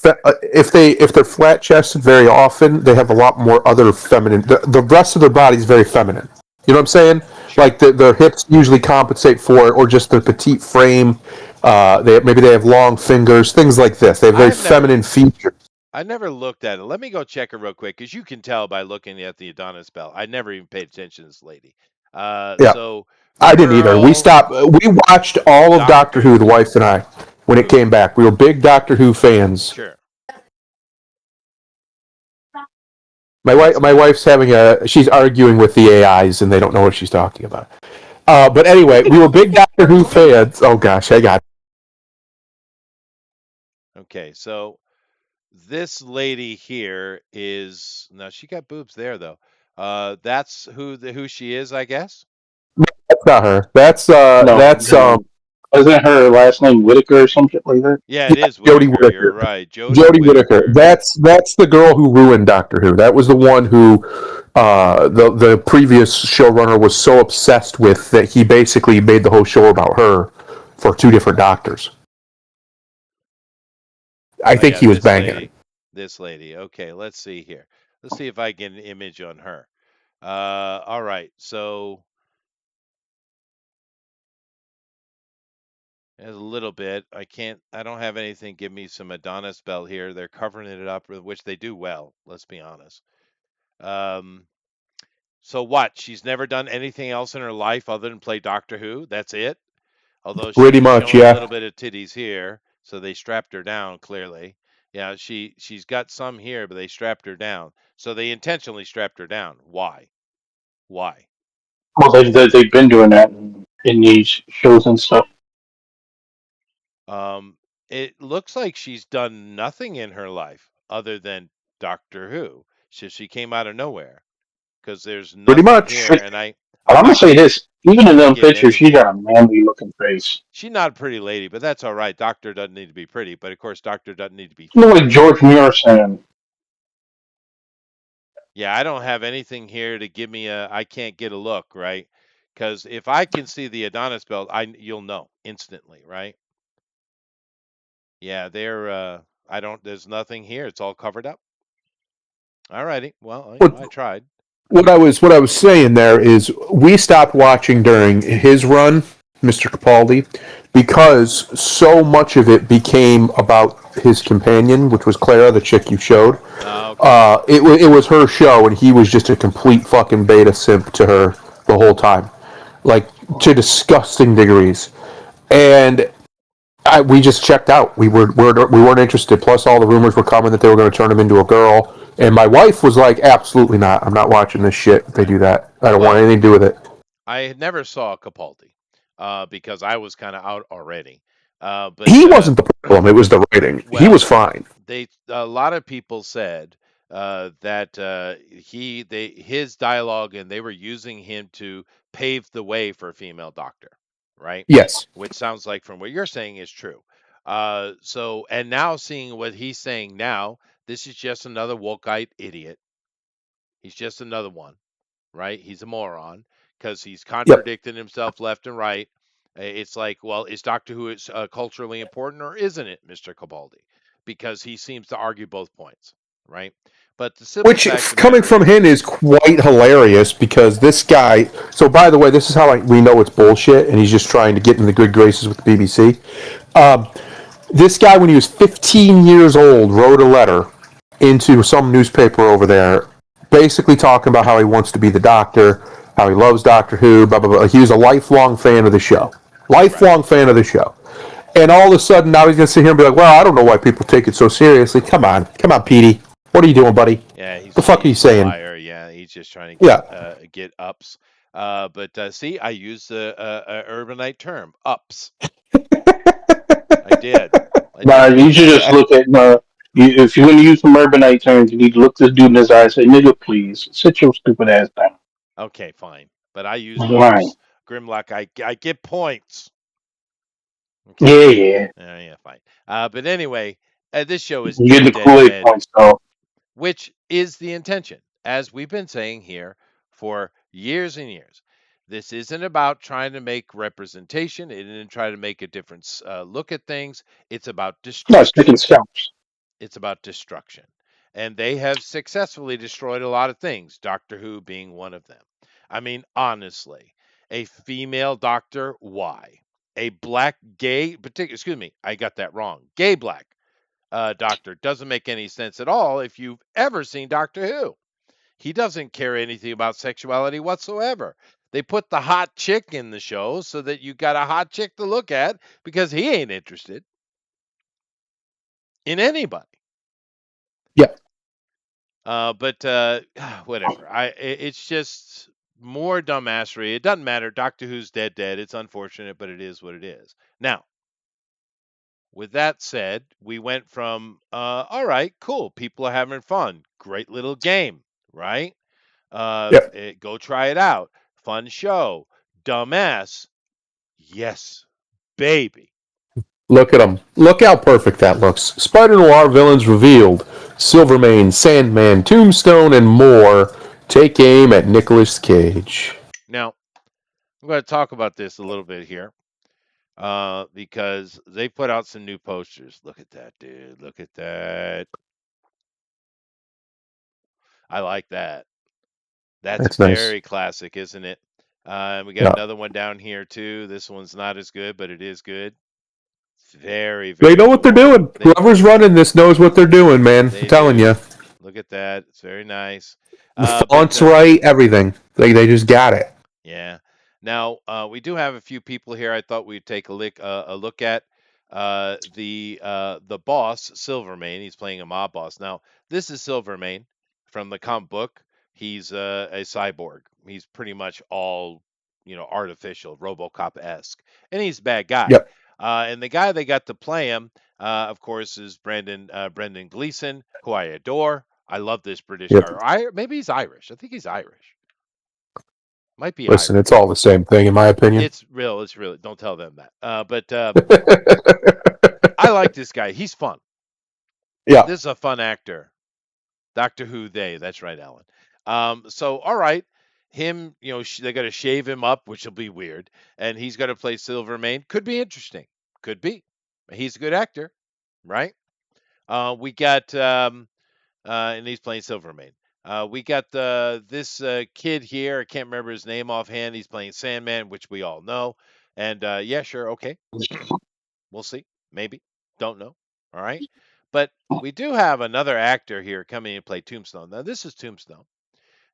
if they're flat chested very often, they have a lot more other feminine. The rest of their body is very feminine. You know what I'm saying?
Sure.
Like their hips usually compensate for it, or just the petite frame. Maybe they have long fingers, things like this. They have very
I've never
feminine features.
I never looked at it. Let me go check it real quick because you can tell by looking at the Adonis belt. I never even paid attention to this lady.
Yeah,
So
I didn't either. We
girl,
stopped. We watched all of Doctor
Doctor
Who, the wife and I, when it
Who.
came back. We were big Doctor Who fans.
Sure. Let's
My wife's she's arguing with the AIs and they don't know what she's talking about. But anyway, we were big Doctor Who fans. Oh gosh, I got
okay. So this lady here is now she got boobs there though. That's who she is, I guess.
that's not her.
No,
That's
no. Isn't her last name Whitaker or some shit like that?
Yeah, it is
Jodie
Whittaker. You're
Whittaker.
right,
Jodie Whittaker.
Whittaker.
That's the girl who ruined Doctor Who. That was the one who the previous showrunner was so obsessed with that he basically made the whole show about her for two different doctors. I
Oh
think
yeah,
he was banging her.
this lady. Okay, let's see here. Let's see if I get an image on her. All right, so there's a little bit. I don't have anything. Give me some Adonis belt here. They're covering it up, which they do well. Let's be honest. Um, so what? She's never done anything else in her life other than play Doctor Who. That's it. Although
Pretty
she's
much,
showing a little
yeah.
bit of titties here, so they strapped her down clearly. Yeah, she's got some here, but they strapped her down. So they intentionally strapped her down. Why? Why?
Well, they've been doing that in these shows and stuff.
Um, it looks like she's done nothing in her life other than Doctor Who. She came out of nowhere because there's
Pretty
nothing
much.
here, and
But
I'm
I'm gonna
not
say this: even in them
getting
pictures, she
anything.
got a manly looking face.
She's not a pretty lady, but that's all right. Doctor doesn't need to be pretty, but of course, Doctor doesn't need to be
You know,
thick.
like George Morrison.
Yeah, I don't have anything here to give me I can't get a look, right? Because if I can see the Adonis belt, you'll know instantly, right? Yeah, I don't, there's nothing here. It's all covered up. All righty. Well,
What
I tried.
what I was saying there is we stopped watching during his run, Mr. Capaldi, because so much of it became about his companion, which was Clara, the chick you showed.
Okay.
It was her show, and he was just a complete fucking beta simp to her the whole time, like to disgusting degrees. And we just checked out. We weren't interested. Plus, all the rumors were coming that they were going to turn him into a girl. And my wife was like, "Absolutely not. I'm not watching this shit. If they do that, I don't want
Well,
anything to do with it."
I never saw Capaldi because I was kind of out already. But
He wasn't the problem. It was the writing. He was
well,
fine.
a lot of people said that his dialogue and they were using him to pave the way for a female doctor, right?
Yes.
Which sounds like from what you're saying is true. So and now seeing what he's saying now, this is just another wokeite idiot. He's just another one, right? He's a moron because he's
Yep.
contradicting himself left and right. It's like, well, is Doctor Who culturally important or isn't it, Mr. Cabaldi? Because he seems to argue both points, right? But the simple
Which,
fact of the
coming
matter
from him,
is,
is quite hilarious because this guy. So, by the way, this is how we know it's bullshit, and he's just trying to get in the good graces with the BBC. This guy, when he was 15 years old, wrote a letter into some newspaper over there, basically talking about how he wants to be the Doctor, how he loves Doctor Who, blah, blah, blah. He was a lifelong fan of the show.
right?
Lifelong fan of the show. And all of a sudden, now he's going to sit here and be like, well, I don't know why people take it so seriously. Come on, Petey. What are you doing, buddy?
Yeah,
The fuck are you
he's a
saying?
liar. Yeah, he's just trying to
Yeah.
get ups. But see, I used the urbanite term, ups. I did. I
Nah,
did.
you should just look at. If you're gonna use some urbanite terms, you need to look this dude in his eye and say, "Nigga, please sit your stupid ass down."
Okay, fine. But I used
Right.
ups. Grimlock, I get points. Okay.
Yeah, yeah.
Yeah, fine. But anyway, this show is
You get the
dead,
Kool-Aid
dead,
points, though.
which is the intention, as we've been saying here for years and years. This isn't about trying to make representation. It isn't trying to make a different look at things. It's about
No, it's picking
destruction.
scalps.
It's about destruction. And they have successfully destroyed a lot of things, Doctor Who being one of them. I mean, honestly, a female doctor, why? A black gay, excuse me, I got that wrong. Gay black doctor doesn't make any sense at all if you've ever seen Doctor Who. He doesn't care anything about sexuality whatsoever. They put the hot chick in the show so that you got a hot chick to look at because he ain't interested in anybody.
Yeah.
But whatever. It's just more dumbassery. It doesn't matter. Doctor Who's dead, dead. It's unfortunate, but it is what it is. Now, with that said, we went from all right, cool. People are having fun. Great little game, right?
Yep.
Go try it out. Fun show. Dumbass. Yes, baby.
Look at him. Look how perfect that looks. Spider Noir villains revealed. Silvermane, Sandman, Tombstone, and more take aim at Nicolas Cage.
Now, I'm going to talk about this a little bit here because they put out some new posters. Look at that, dude. Look at that. I like that. That's
That's nice.
very classic, isn't it? We got
Yeah.
another one down here too. This one's not as good, but it is good. It's very,
They
very
know what they're
cool.
doing. Whoever's running this knows what they're doing, man. I'm
They
telling
do.
you.
Look at that. It's very nice.
The
But
font's right, everything. They just got it.
yeah. Now we do have a few people here. I thought we'd take a look at the boss Silvermane. He's playing a mob boss. Now this is Silvermane from the comic book. He's a cyborg. He's pretty much all artificial, RoboCop esque, and he's a bad guy.
Yep.
And the guy they got to play him, of course, is Brendan Gleeson, who I adore. I love this British
Yep.
guy. Maybe he's Irish. I think he's Irish. Might be
Listen,
Irish.
it's all the same thing, in my opinion.
It's real. It's real. Don't tell them that. But I like this guy. He's fun.
Yeah.
This is a fun actor. Doctor Who. That's right, Alan. So all right, him. They got to shave him up, which will be weird, and he's got to play Silvermane. Could be interesting. Could be. He's a good actor, right? We got and he's playing Silvermane. We got this kid here. I can't remember his name offhand. He's playing Sandman, which we all know. And yeah, sure, okay. We'll see. Maybe. Don't know. All right. But we do have another actor here coming to play Tombstone. Now, this is Tombstone.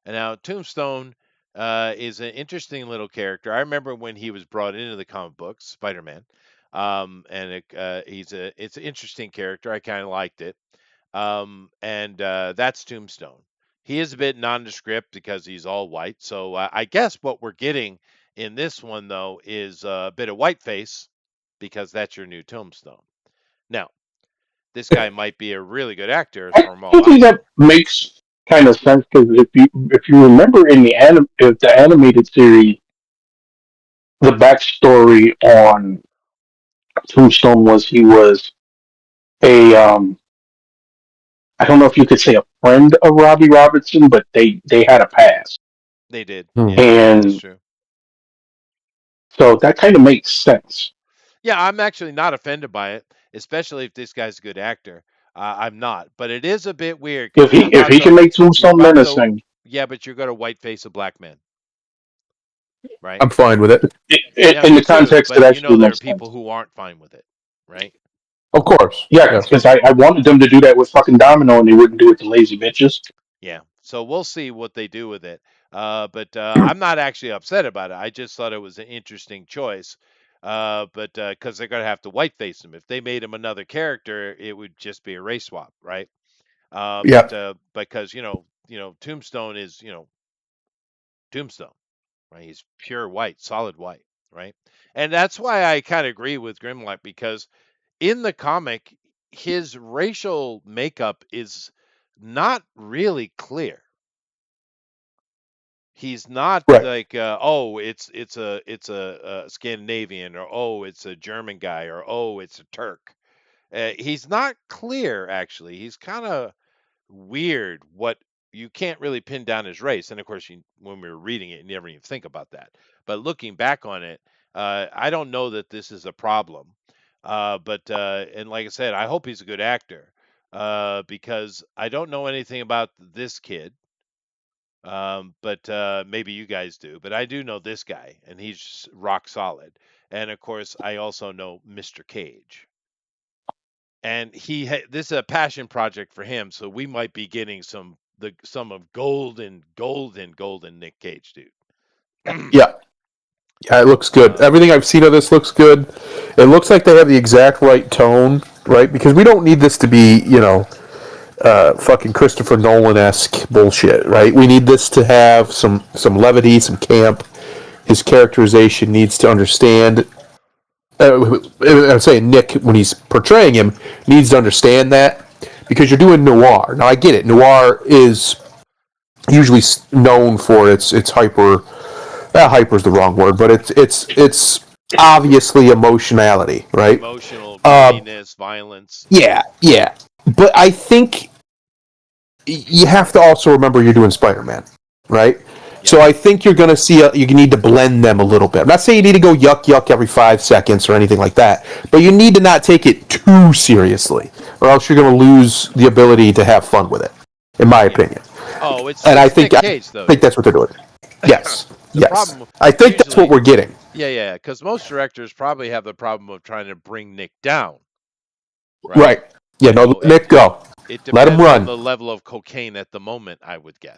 And now, Tombstone is an interesting little character. I remember when he was brought into the comic books, Spider-Man. And it's an interesting character. I kind of liked it. And that's Tombstone. He is a bit nondescript because he's all white. So I guess what we're getting in this one, though, is a bit of whiteface because that's your new Tombstone. Now, this guy might be a really good actor
I
from all
think
I
that makes kind of sense because if you remember in the animated series, the backstory on Tombstone was he was a I don't know if you could say a friend of Robbie Robertson, but they had a past,
They did.
Hmm.
Yeah, that's
and
true.
so that kind of makes sense.
Yeah, I'm actually not offended by it, especially if this guy's a good actor. I'm not, but it is a bit weird
If
because
he can make Tombstone menacing,
yeah, but you're going to whiteface a black man, right?
I'm fine with it.
Yeah,
in
me
the context
too,
that
but
actually
there are
makes sense.
people who aren't fine with it, right?
Of course.
Yeah, because I wanted them to do that with fucking Domino, and they wouldn't do it to lazy bitches.
Yeah, so we'll see what they do with it. But I'm not actually upset about it. I just thought it was an interesting choice. But because they're gonna have to whiteface him. If they made him another character, it would just be a race swap, right?
Yeah.
But because Tombstone is Tombstone, right? He's pure white, solid white, right? And that's why I kind of agree with Grimlock because in the comic, his racial makeup is not really clear. He's not
Right.
like, oh, it's a Scandinavian, or oh, it's a German guy, or oh, it's a Turk. He's not clear actually. He's kind of weird. What you can't really pin down his race, and of course, when we were reading it, you never even think about that. But looking back on it, I don't know that this is a problem. But and like I said, I hope he's a good actor because I don't know anything about this kid. But maybe you guys do. But I do know this guy, and he's rock solid. And of course, I also know Mr. Cage. And this is a passion project for him, so we might be getting some of golden Nick Cage, dude.
Yeah. Yeah, it looks good. Everything I've seen of this looks good. It looks like they have the exact right tone, right? Because we don't need this to be, fucking Christopher Nolan-esque bullshit, right? We need this to have some levity, some camp. His characterization needs to understand. I'm saying Nick, when he's portraying him, needs to understand that because you're doing noir. Now I get it. Noir is usually known for its hyper. Hyper is the wrong word, but it's obviously emotionality, right?
Emotional, grittiness, violence.
Yeah. But I think you have to also remember you're doing Spider-Man, right? Yeah. So I think you're going to see you need to blend them a little bit. I'm not saying you need to go yuck every 5 seconds or anything like that, but you need to not take it too seriously, or else you're going to lose the ability to have fun with it, in my opinion.
Oh,
And I
it's
think
Nick Cage though, dude.
that's what they're doing. Yes,
The
yes.
problem
I think that's what
usually,
we're getting.
yeah, because most directors probably have the problem of trying to bring Nick down, right?
Right. Yeah, no,
So
let Nick go.
it
Let him
depends on
run.
the level of cocaine at the moment, I would guess.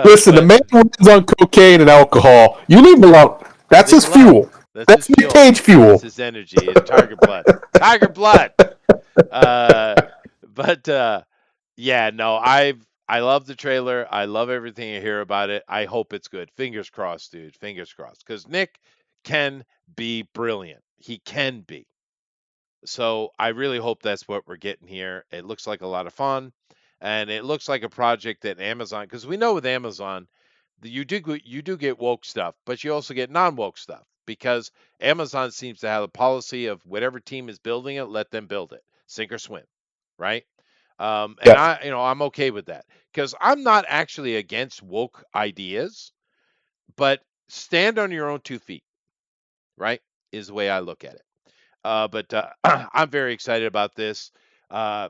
Listen, the
But
man runs on cocaine and alcohol. You leave him alone. That's
leave
his
him alone.
fuel.
That's his
That's Nick
fuel.
Cage fuel.
That's his energy. It's Tiger Blood. Tiger Blood. But yeah, no, I love the trailer. I love everything I hear about it. I hope it's good. Fingers crossed, dude. Fingers crossed. Because Nick can be brilliant. He can be. So I really hope that's what we're getting here. It looks like a lot of fun, and it looks like a project that Amazon, because we know with Amazon, you do get woke stuff, but you also get non-woke stuff because Amazon seems to have a policy of whatever team is building it, let them build it, sink or swim, right? And
Yeah.
I'm okay with that because I'm not actually against woke ideas, but stand on your own 2 feet, right? Is the way I look at it. But I'm very excited about this. Uh,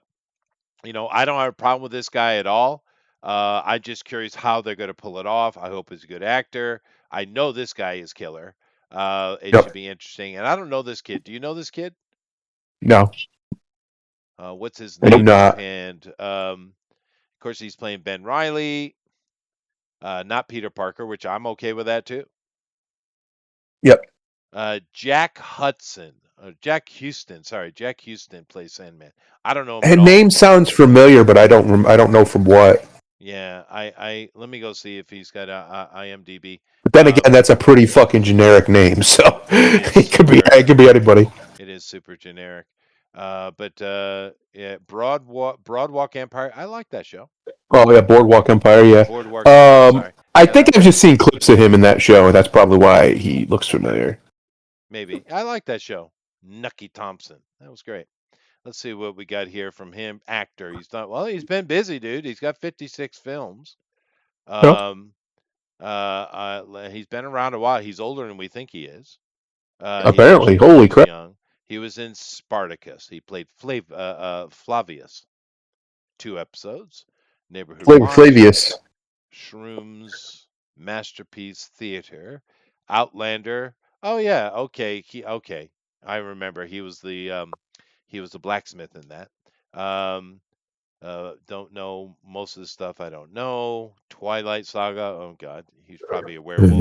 I don't have a problem with this guy at all. I'm just curious how they're going to pull it off. I hope he's a good actor. I know this guy is killer. It should
Yep.
be interesting. And I don't know this kid. Do you know this kid?
No,
What's his
I do
name
not.
offhand? Of course, he's playing Ben Riley, not Peter Parker, which I'm okay with that too.
Yep.
Jack Hudson. Jack Houston. Sorry, Jack Houston plays Sandman. I don't know him at
And
all.
name sounds familiar, but I don't know from what.
Yeah, I let me go see if he's got a IMDb.
But then again, that's a pretty fucking generic name, so
It
it could be anybody.
It is super generic. Yeah, Broadwalk Empire. I like that show.
Oh yeah, Boardwalk Empire. Yeah.
Boardwalk Empire. Sorry.
I
Yeah,
think I've just seen clips of him in that show, and that's probably why he looks familiar.
maybe I like that show. Nucky Thompson. That was great. Let's see what we got here from him. Actor. He's done well. He's been busy, dude. He's got 56 films.
Oh,
He's been around a while. He's older than we think he is.
apparently, holy
He's
crap!
young. He was in Spartacus. He played Flavius. 2 episodes. Neighborhood Watch,
Flavius.
Shrooms, Masterpiece Theater, Outlander. Oh yeah, okay. Okay. I remember he was the blacksmith in that. Don't know most of the stuff. I don't know. Twilight Saga. Oh God, he's probably a werewolf.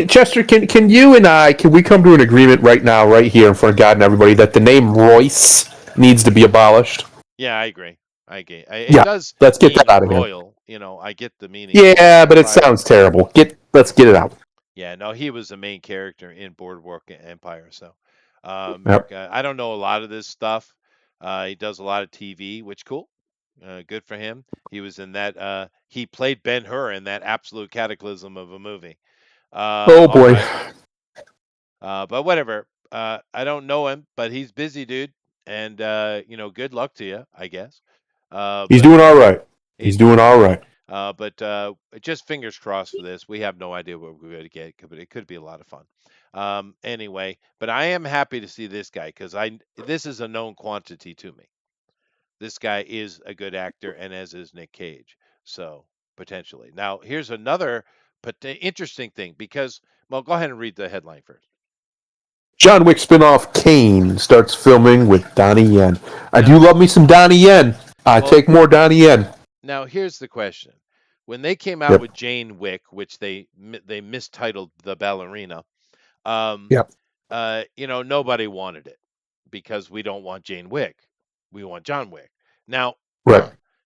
Chester? Can you and I come to an agreement right now, right here in front of God and everybody, that the name Royce needs to be abolished?
Yeah, I agree. It
Yeah,
does.
let's get that out of here.
Royal. I get the meaning.
Yeah, but it sounds terrible. Let's get it out.
Yeah, no, he was the main character in Boardwalk Empire. So,
Yep.
I don't know a lot of this stuff. He does a lot of TV, which cool. Good for him. He was in that. He played Ben-Hur in that absolute cataclysm of a movie.
Oh boy.
Right. But whatever. I don't know him, but he's busy, dude. And good luck to you, I guess.
He's doing all right. He's doing all right.
But just fingers crossed for this. We have no idea what we're going to get, but it could be a lot of fun. Anyway, but I am happy to see this guy because this is a known quantity to me. This guy is a good actor, and as is Nick Cage. So potentially. Now here's another interesting thing because, well, go ahead and read the headline first.
John Wick spinoff Kane starts filming with Donnie Yen. I do love me some Donnie Yen. Take more Donnie Yen.
Now, here's the question. When they came out with Jane Wick, which they mistitled The Ballerina, nobody wanted it because we don't want Jane Wick. We want John Wick. Now,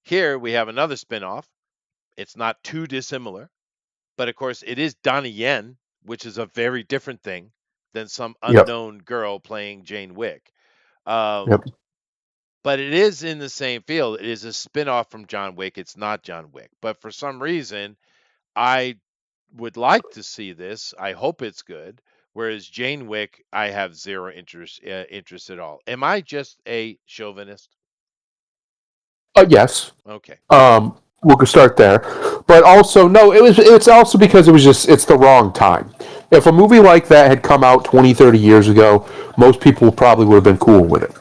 here we have another spinoff. It's not too dissimilar, but of course it is Donnie Yen, which is a very different thing than some unknown girl playing Jane Wick. But it is in the same field. It is a spin-off from John Wick. It's not John Wick. But for some reason, I would like to see this. I hope it's good. Whereas Jane Wick, I have zero interest at all. Am I just a chauvinist?
Yes.
Okay.
We'll start there. But also, no, it's also because it's the wrong time. If a movie like that had come out 20, 30 years ago, most people probably would have been cool with it.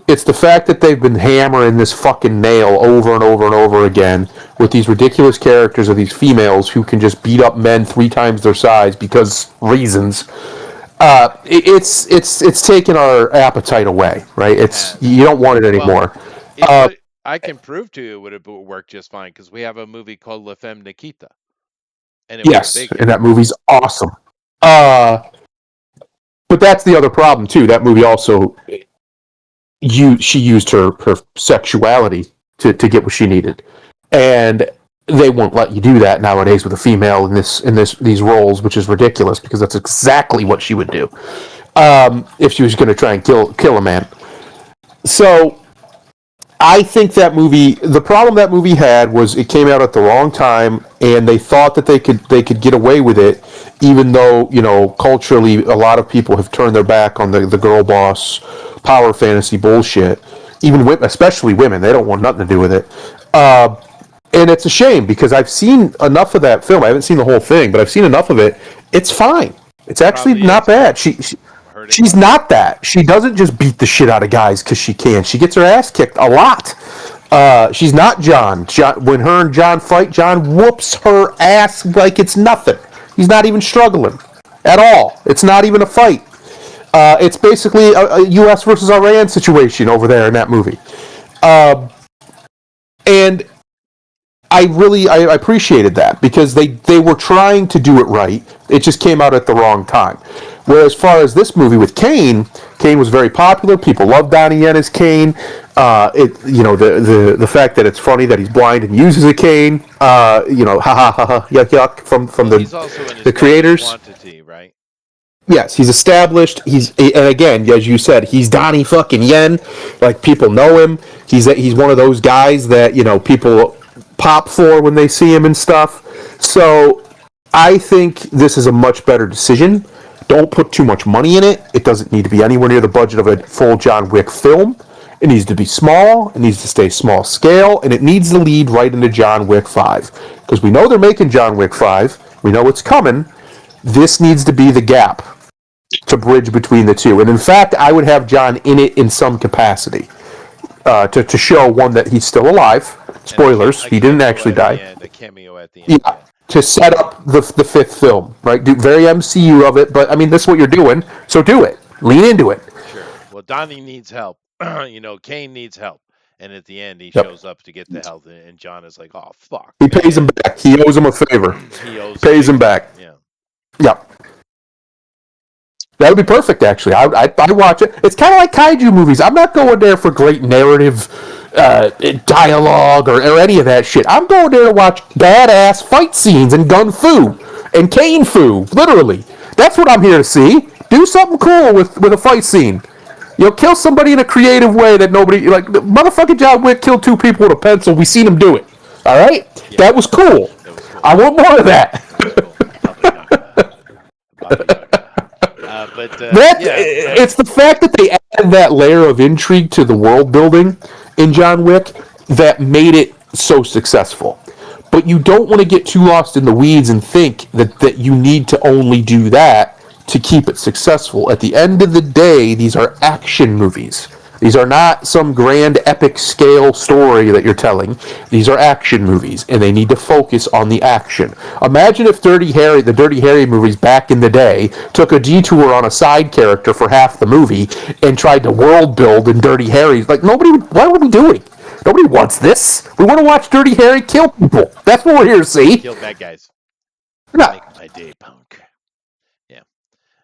It's the fact that they've been hammering this fucking nail over and over and over again with these ridiculous characters of these females who can just beat up men 3 times their size because reasons. It's taken our appetite away, right? It's you don't want it anymore.
I can prove to you it would have worked just fine because we have a movie called La Femme Nikita, and it was a big hit.
And that movie's awesome. But that's the other problem too. That movie also, she used her sexuality to get what she needed, and they won't let you do that nowadays with a female in these roles, which is ridiculous because that's exactly what she would do if she was going to try and kill a man. So I think that movie, the problem that movie had was it came out at the wrong time, and they thought that they could get away with it, even though, you know, culturally a lot of people have turned their back on the girl boss power fantasy bullshit. Even women, especially women, they don't want nothing to do with it. And it's a shame because I've seen enough of that film. I haven't seen the whole thing, but I've seen enough of it. It's fine. It's actually not bad. She's not that. She doesn't just beat the shit out of guys because she can. She gets her ass kicked a lot. She's not John. When her and John fight, John whoops her ass like it's nothing. He's not even struggling at all. It's not even a fight. It's basically a U.S. versus Iran situation over there in that movie. And I appreciated that because they were trying to do it right. It just came out at the wrong time. Whereas, as far as this movie with Kane was very popular. People love Donnie Yen as Kane. The fact that it's funny that he's blind and uses a cane. Ha ha ha ha yuck yuck from the creators.
Quantity, right?
Yes, he's established. And again, as you said, he's Donnie fucking Yen. Like, people know him. He's one of those guys that, you know, people pop for when they see him and stuff. So I think this is a much better decision. Don't put too much money in it. It doesn't need to be anywhere near the budget of a full John Wick film. It needs to be small. It needs to stay small scale, and it needs to lead right into John Wick 5. Because we know they're making John Wick 5. We know it's coming. This needs to be the gap to bridge between the two. And in fact, I would have John in it in some capacity to show, one, that he's still alive. Spoilers, he didn't actually die.
A cameo at the end.
Yeah, to set up the fifth film, right? Do very MCU of it, but I mean, that's what you're doing, so do it. Lean into it.
Sure. Well, Donnie needs help. Kane needs help. And at the end, he shows up to get the help, and John is like, oh, fuck.
He pays him back. He owes him a favor. He pays him back.
Yeah.
Yep. That would be perfect, actually. I'd watch it. It's kind of like kaiju movies. I'm not going there for great narrative dialogue or any of that shit. I'm going there to watch badass fight scenes and gun fu and cane fu, literally. That's what I'm here to see. Do something cool with a fight scene. You know, kill somebody in a creative way that nobody, like, motherfucking John Wick killed 2 people with a pencil. We seen him do it. All right? Yeah. That was cool. I want more of that. It's the fact that they added that layer of intrigue to the world building in John Wick that made it so successful. But you don't want to get too lost in the weeds and think that you need to only do that to keep it successful. At the end of the day, these are action movies. These are not some grand epic scale story that you're telling. These are action movies, and they need to focus on the action. Imagine if the Dirty Harry movies back in the day took a detour on a side character for half the movie and tried to world build in Dirty Harry. Like, what are we doing? Nobody wants this. We want to watch Dirty Harry kill people. That's what we're here to see.
Kill bad guys.
Yeah.
Make my day, punk. Yeah.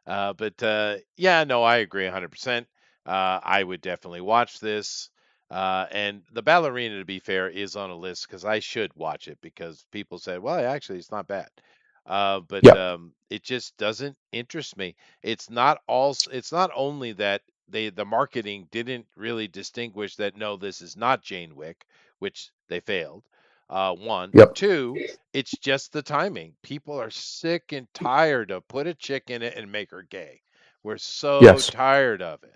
I agree 100%. I would definitely watch this. And The Ballerina, to be fair, is on a list because I should watch it because people said, well, actually, it's not bad. It just doesn't interest me. It's not only that the marketing didn't really distinguish that, no, this is not Jane Wick, which they failed. One.
Yep.
Two, it's just the timing. People are sick and tired of put a chick in it and make her gay. We're so tired of it.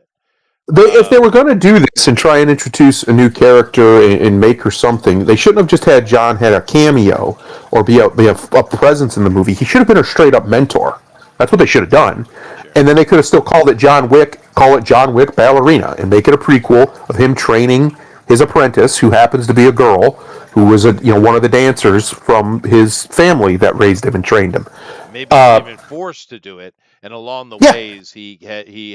If they were going to do this and try and introduce a new character and make her something, they shouldn't have just had John had a cameo or be a presence in the movie. He should have been a straight-up mentor. That's what they should have done. Sure. And then they could have still called it John Wick call it John Wick Ballerina, and make it a prequel of him training his apprentice, who happens to be a girl, who was one of the dancers from his family that raised him and trained him.
Maybe he's even forced to do it, and along the
Yeah.
ways he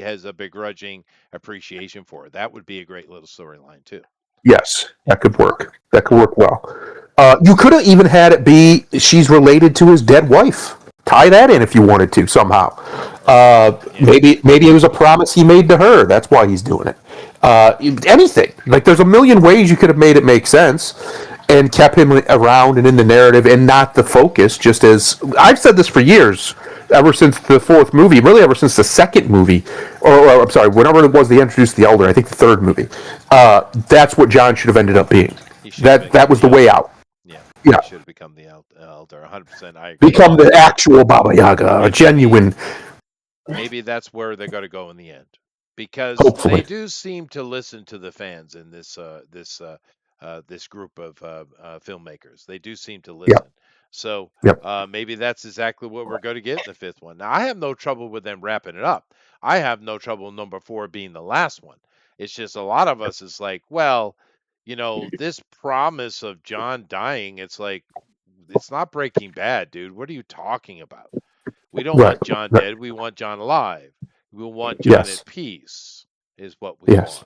has a begrudging appreciation for it. That would be a great little storyline too.
Yes, that could work. That could work well. You could have even had it be she's related to his dead wife. Tie that in if you wanted to somehow. Maybe it was a promise he made to her. That's why he's doing it. Anything. Like, there's a million ways you could have made it make sense and kept him around and in the narrative and not the focus, just as I've said this for years, ever since the fourth movie, really ever since the second movie, or I'm sorry, whenever it was they introduced the Elder, I think the third movie, that's what John should have ended up being. That was the way out.
Yeah.
He
should have become the Elder. 100%. I agree.
Become the actual Baba Yaga, a genuine.
Maybe that's where they're going to go in the end, because
Hopefully.
they do seem to listen to the fans in this group of filmmakers. They do seem to listen.
Yep.
So
Yep.
maybe that's exactly what we're going to get in the fifth one. Now, I have no trouble with them wrapping it up. I have no trouble number 4 being the last one. It's just a lot of us is like, well, this promise of John dying, it's like, it's not Breaking Bad, dude. What are you talking about? We don't want John dead. We want John alive. We want John at peace, is what we want.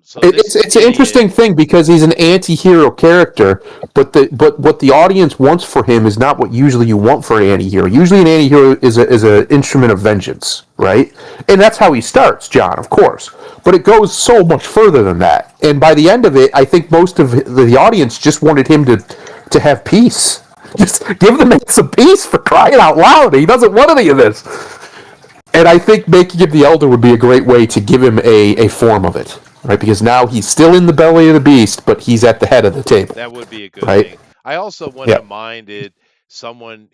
So
it's an interesting thing because he's an anti-hero character, but what the audience wants for him is not what usually you want for an anti-hero. Usually an anti-hero is an instrument of vengeance, right? And that's how he starts, John, of course. But it goes so much further than that. And by the end of it, I think most of the audience just wanted him to have peace. Just give the man some peace, for crying out loud. He doesn't want any of this. And I think making him the Elder would be a great way to give him a form of it, right? Because now he's still in the belly of the beast, but he's at the head of the table.
That would be a good thing. I also wouldn't have minded someone,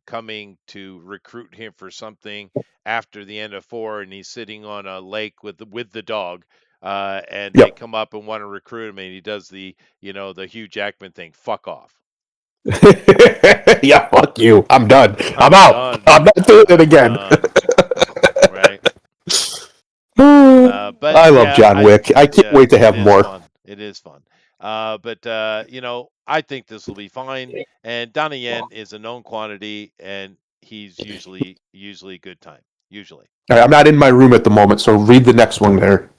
coming to recruit him for something after the end of 4, and he's sitting on a lake with the dog, and they come up and want to recruit him, and he does the Hugh Jackman thing. Fuck off.
Yeah, fuck you. I'm done. I'm out. I'm not doing it again.
Right. But
I love John Wick. I can't wait to have more.
Fun. It is fun. But I think this will be fine. And Donnie Yen is a known quantity, and he's usually good time. Usually.
All right, I'm not in my room at the moment, so read the next one there,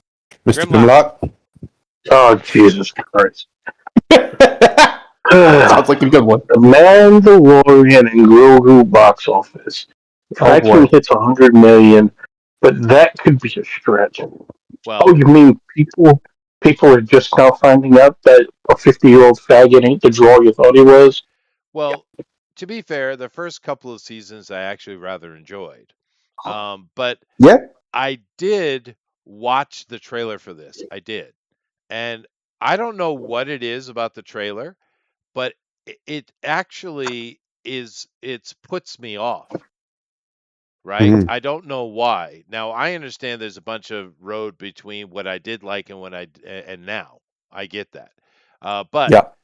Mr. Grimlock.
Oh, Jesus Christ.
Sounds like a good one.
The Mandalorian and Grogu box office. It actually hits 100 million, but that could be a stretch.
Well,
you mean people are just now finding out that a 50-year-old faggot ain't the draw you thought he was?
Well, to be fair, the first couple of seasons I actually rather enjoyed. But I did watch the trailer for this. I did. And I don't know what it is about the trailer, but it actually it puts me off. Right?
Mm-hmm.
I don't know why. Now, I understand there's a bunch of road between what I did like and and now. I get that. But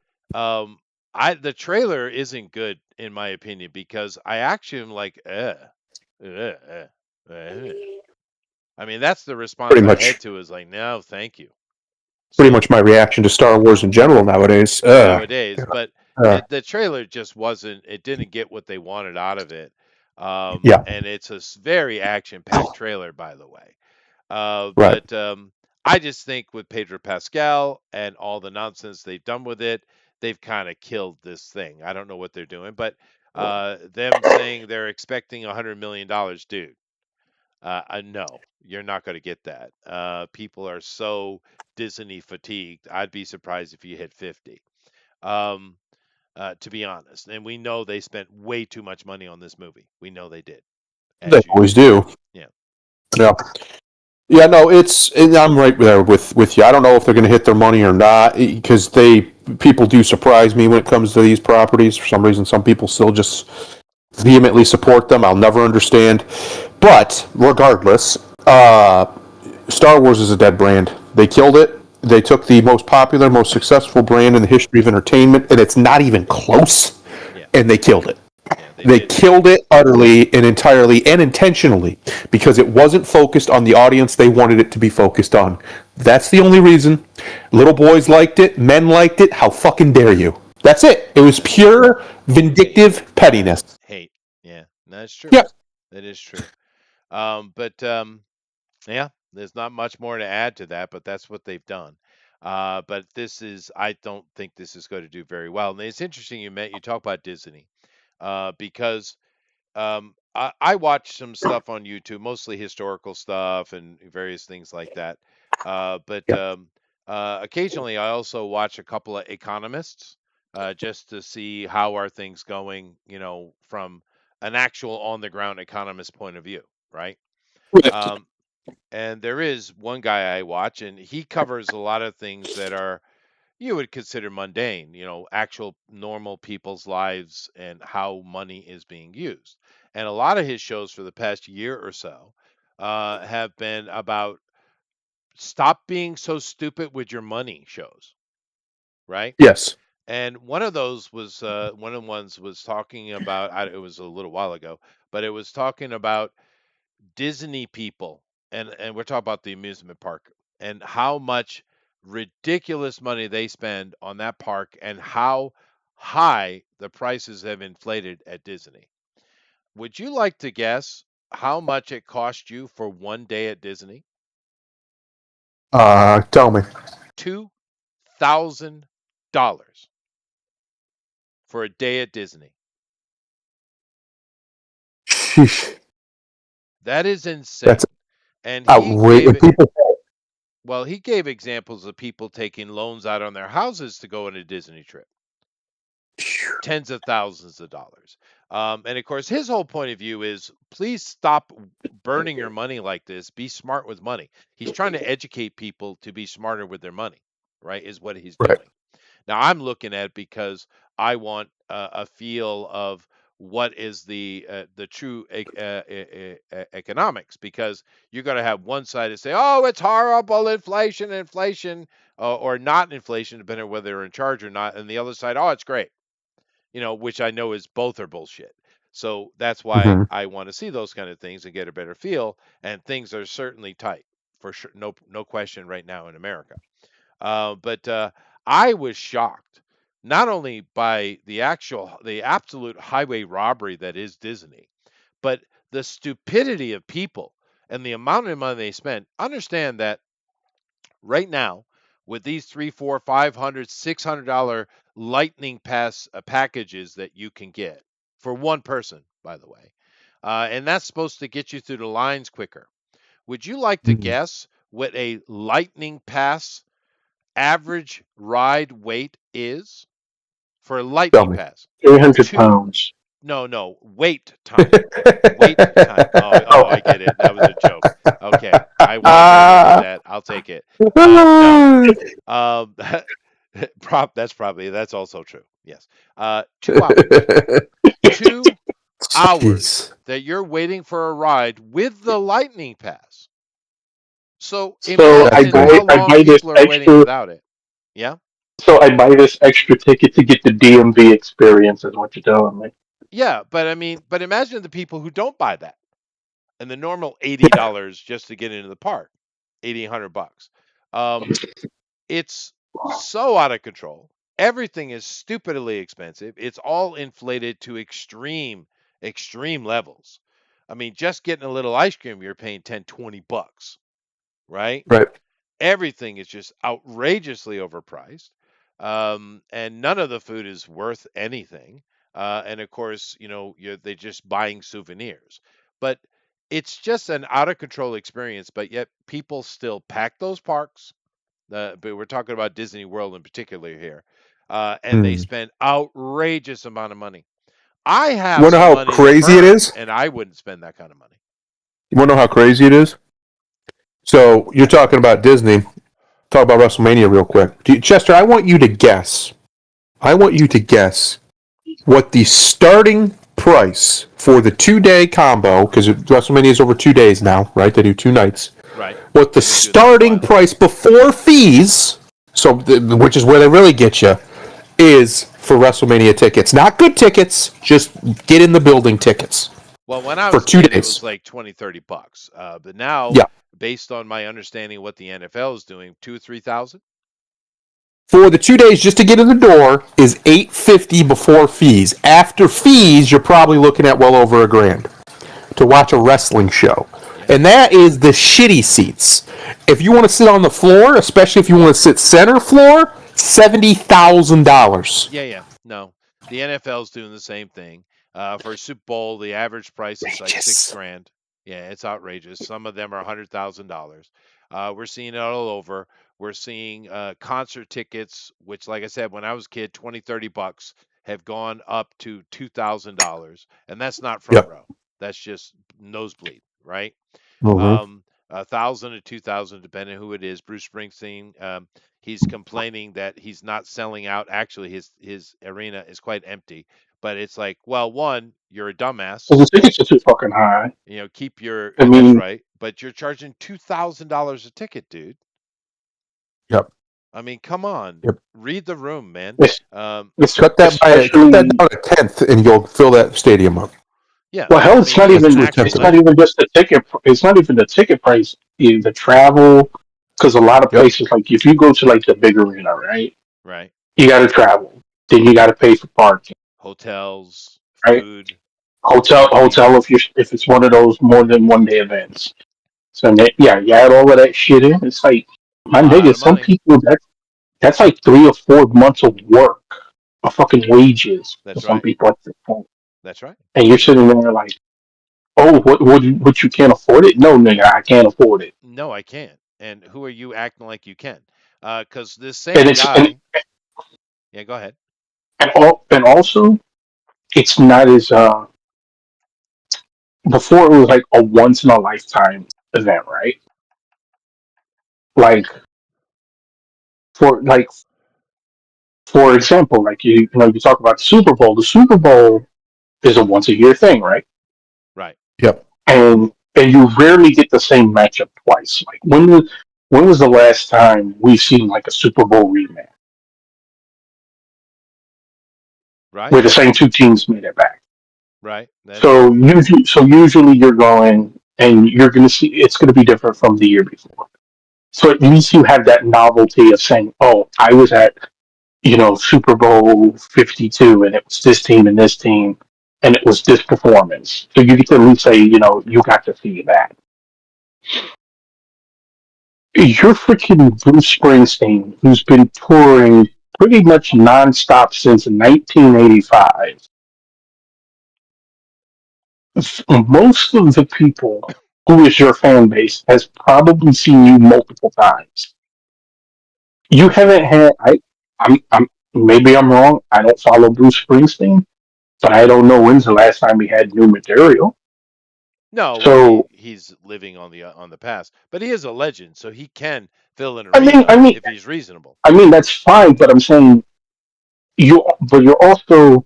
the trailer isn't good in my opinion, because I actually am like, I mean, that's the response I had to, is like, no, thank you.
Pretty much my reaction to Star Wars in general nowadays.
But the trailer just it didn't get what they wanted out of it. And it's a very action-packed trailer, by the way. But I just think with Pedro Pascal and all the nonsense they've done with it, they've kind of killed this thing. I don't know what they're doing, but them saying they're expecting $100 million, dude. No, you're not going to get that. People are so Disney fatigued. I'd be surprised if you hit 50. To be honest, and we know they spent way too much money on this movie. We know they did.
They always do.
Yeah.
No, I'm right there with you. I don't know if they're going to hit their money or not, because people do surprise me when it comes to these properties. For some reason, some people still just vehemently support them. I'll never understand. But regardless, Star Wars is a dead brand. They killed it. They took the most popular, most successful brand in the history of entertainment, and it's not even close, and they killed it. They killed it utterly and entirely and intentionally because it wasn't focused on the audience they wanted it to be focused on. That's the only reason. Little boys liked it, men liked it. How fucking dare you? That's it. It was pure vindictive pettiness.
Hate. Yeah, that's true.
Yeah.
That is true. Yeah, there's not much more to add to that, but that's what they've done. But I don't think this is going to do very well. And it's interesting you talk about Disney, because I watch some stuff on YouTube, mostly historical stuff and various things like that. But
Yeah.
occasionally I also watch a couple of economists, just to see how are things going, from an actual on the ground economist point of view, right? Um, and there is one guy I watch, and he covers a lot of things that are you would consider mundane, actual normal people's lives and how money is being used. And a lot of his shows for the past year or so have been about stop being so stupid with your money shows, right?
Yes.
And one of those was one of the ones was talking about, it was a little while ago, but it was talking about Disney people, and we're talking about the amusement park and how much ridiculous money they spend on that park and how high the prices have inflated at Disney. Would you like to guess how much it cost you for one day at Disney?
Tell me.
$2,000 for a day at Disney.
Sheesh.
That is insane.
That's
And
outrageous.
he gave examples of people taking loans out on their houses to go on a Disney trip. Tens of thousands of dollars. And of course, his whole point of view is please stop burning your money like this. Be smart with money. He's trying to educate people to be smarter with their money, right? Is what he's doing. Now, I'm looking at it because I want a feel of what is the true economics, because you're going to have one side to say, oh, it's horrible, inflation, or not inflation, depending on whether they're in charge or not. And the other side, oh, it's great. Which I know is both are bullshit. So that's why I want to see those kind of things and get a better feel. And things are certainly tight for sure. No question right now in America. But I was shocked not only by the absolute highway robbery that is Disney, but the stupidity of people and the amount of money they spend. Understand that right now, with these $300, $400, $500, $600 lightning pass packages that you can get for one person, by the way, and that's supposed to get you through the lines quicker. Would you like to guess what a lightning pass average ride weight is for a lightning pass?
300 pounds.
No, wait time. Wait time. Oh, I get it. That was a joke. Okay, I wanted to do that. I'll take it. No. That's also true. Yes. 2 hours. 2 hours that you're waiting for a ride with the lightning pass. So imagine how long people are waiting without it. Yeah.
So I buy this extra ticket to get the DMV experience, is what you're telling me.
Yeah, but imagine the people who don't buy that, and the normal $80 just to get into the park, $100. It's so out of control. Everything is stupidly expensive. It's all inflated to extreme levels. I mean, just getting a little ice cream, you're paying $10, $20, right?
Right.
Everything is just outrageously overpriced, and none of the food is worth anything. And of course, they're just buying souvenirs. But it's just an out of control experience. But yet, people still pack those parks. But we're talking about Disney World in particular here, and they spend outrageous amount of money. I have.
You want to know how crazy it is?
And I wouldn't spend that kind of money.
You want to know how crazy it is? So you're talking about Disney. Talk about WrestleMania real quick. Chester, I want you to guess. What the starting price for the 2-day combo, because WrestleMania is over 2 days now, right? They do 2 nights.
Right.
What the starting price before fees, which is where they really get you, is for WrestleMania tickets. Not good tickets, just get in the building tickets
Well, when I
for
was a
two
kid, it
days.
was like 20, $30. But now,
Yeah.
based on my understanding of what the NFL is doing, 2 or 3 thousand.
For the 2 days just to get in the door is $850 before fees. After fees, you're probably looking at well over $1,000 to watch a wrestling show.
Yeah.
And that is the shitty seats. If you want to sit on the floor, especially if you want to sit center floor, $70,000.
Yeah. No, the NFL's doing the same thing. For a Super Bowl, the average price is like
Outrageous.
$6,000. Yeah, it's outrageous. Some of them are $100,000. We're seeing it all over. We're seeing concert tickets, which, like I said, when I was a kid, 20, $30 have gone up to $2,000, and that's not front
Yep.
row. That's just nosebleed, right?
Mm-hmm.
1,000 to 2,000, depending who it is. Bruce Springsteen, he's complaining that he's not selling out. Actually, his arena is quite empty. But it's like, well, one, you're a dumbass.
Because the tickets are too fucking high.
Keep your.
I
That's
mean,
right. But you're charging $2,000 a ticket, dude.
Yep.
I mean, come on.
Yep.
Read the room, man.
it's,
Cut that
especially
down a tenth, and you'll fill that stadium up.
Yeah.
well, hell,
I
it's
mean,
not
it's
even
packed to
it's
the
not
limit.
even just the ticket. It's not even the ticket price. The travel, because a lot of
Yep.
places, like if you go to like the big arena, right,
Right.
you got to travel. Then you got to pay for parking,
Hotels,
right?
food, parking.
Hotel if it's one of those more than 1 day events. So yeah, you add all of that shit in. It's like
A
my
lot
nigga.
of
Some
money.
people that's like 3 or 4 months of work, of fucking wages for
That's
some
right.
people at this point.
That's right.
And you're sitting there like, oh, what you can't afford it? No, nigga, I can't afford it.
No, I can't. And who are you acting like you can? Because this
And
same
it's
guy. Yeah, go ahead.
and also it's not as before it was like a once in a lifetime event, right? Like for like for example, like you know you talk about the Super Bowl. The Super Bowl is a once a year thing, right?
Right.
Yep.
And you rarely get the same matchup twice. Like when was the last time we've seen like a Super Bowl rematch
Right.
where the same two teams made it back?
Right. That is true.
So usually you're going and you're going to see it's going to be different from the year before. So at least you have that novelty of saying, "Oh, I was at Super Bowl 52, and it was this team and this team, and it was this performance." So you get to at least say, you got to see that. You're freaking Bruce Springsteen, who's been touring pretty much nonstop since 1985. Most of the people who is your fan base has probably seen you multiple times. You haven't had. I'm maybe I'm wrong. I don't follow Bruce Springsteen, but I don't know when's the last time he had new material.
No, well,
So
he's living on the past, but he is a legend, so he can fill an
I mean, I
arena
mean,
if he's reasonable.
I mean that's fine. But I'm saying but you're also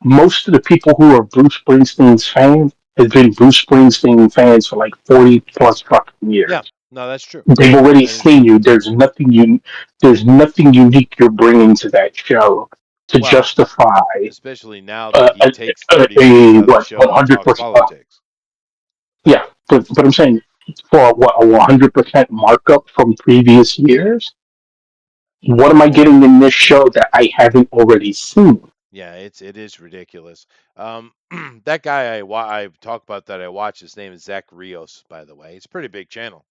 most of the people who are Bruce Springsteen's fans have been Bruce Springsteen fans for like 40 plus fucking years.
Yeah. No, that's true.
They've already
That is
seen
true.
you. There's nothing unique you're bringing to that show to
Well,
justify
especially now
uh,
that he
a,
takes 30 minutes
a
out of the
what
show and talks
100%.
politics.
Yeah, but I'm saying for what a 100% markup from previous years. What am I getting in this
Yeah.
show that I haven't already seen?
Yeah, it is ridiculous. That guy I talk about that I watch, his name is Zach Rios, by the way. It's a pretty big channel.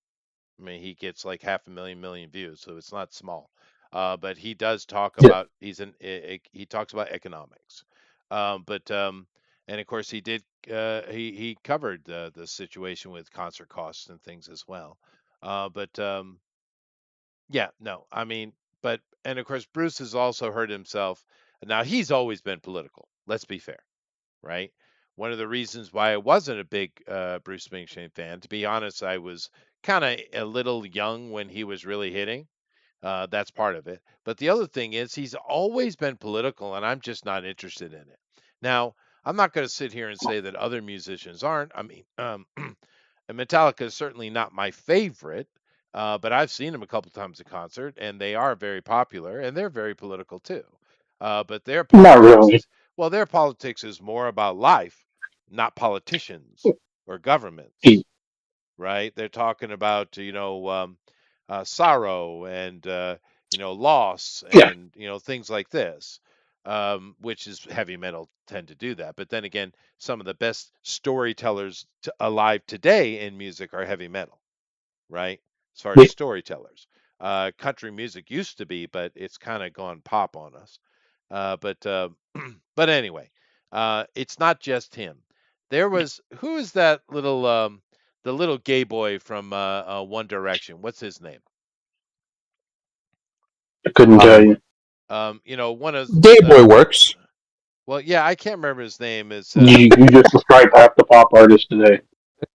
I mean, he gets like half a million views, so it's not small. But he does talk
Yeah,
about he talks about economics. But and of course he covered the situation with concert costs and things as well. But yeah, no, I mean, but and of course Bruce has also hurt himself. Now he's always been political. Let's be fair, right? One of the reasons why I wasn't a big Bruce Springsteen fan, to be honest, I was kind of a little young when he was really hitting. That's part of it. But the other thing is, he's always been political, and I'm just not interested in it. Now, I'm not going to sit here and say that other musicians aren't. I mean, and Metallica is certainly not my favorite, but I've seen them a couple times in concert, and they are very popular, and they're very political too. But their
Not
politics
really.
is their politics is more about life, not politicians or governments, right? They're talking about sorrow and loss
Yeah,
and things like this, which is heavy metal tend to do that. But then again, some of the best storytellers alive today in music are heavy metal, right? As far as
yeah.
storytellers, country music used to be, but it's kind of gone pop on us. But but anyway, it's not just him. There was who is that little the little gay boy from One Direction? What's his name?
I couldn't tell you.
One of
Gay
uh,
Boy works.
well, yeah, I can't remember his name. Is
You just described half the pop artists today.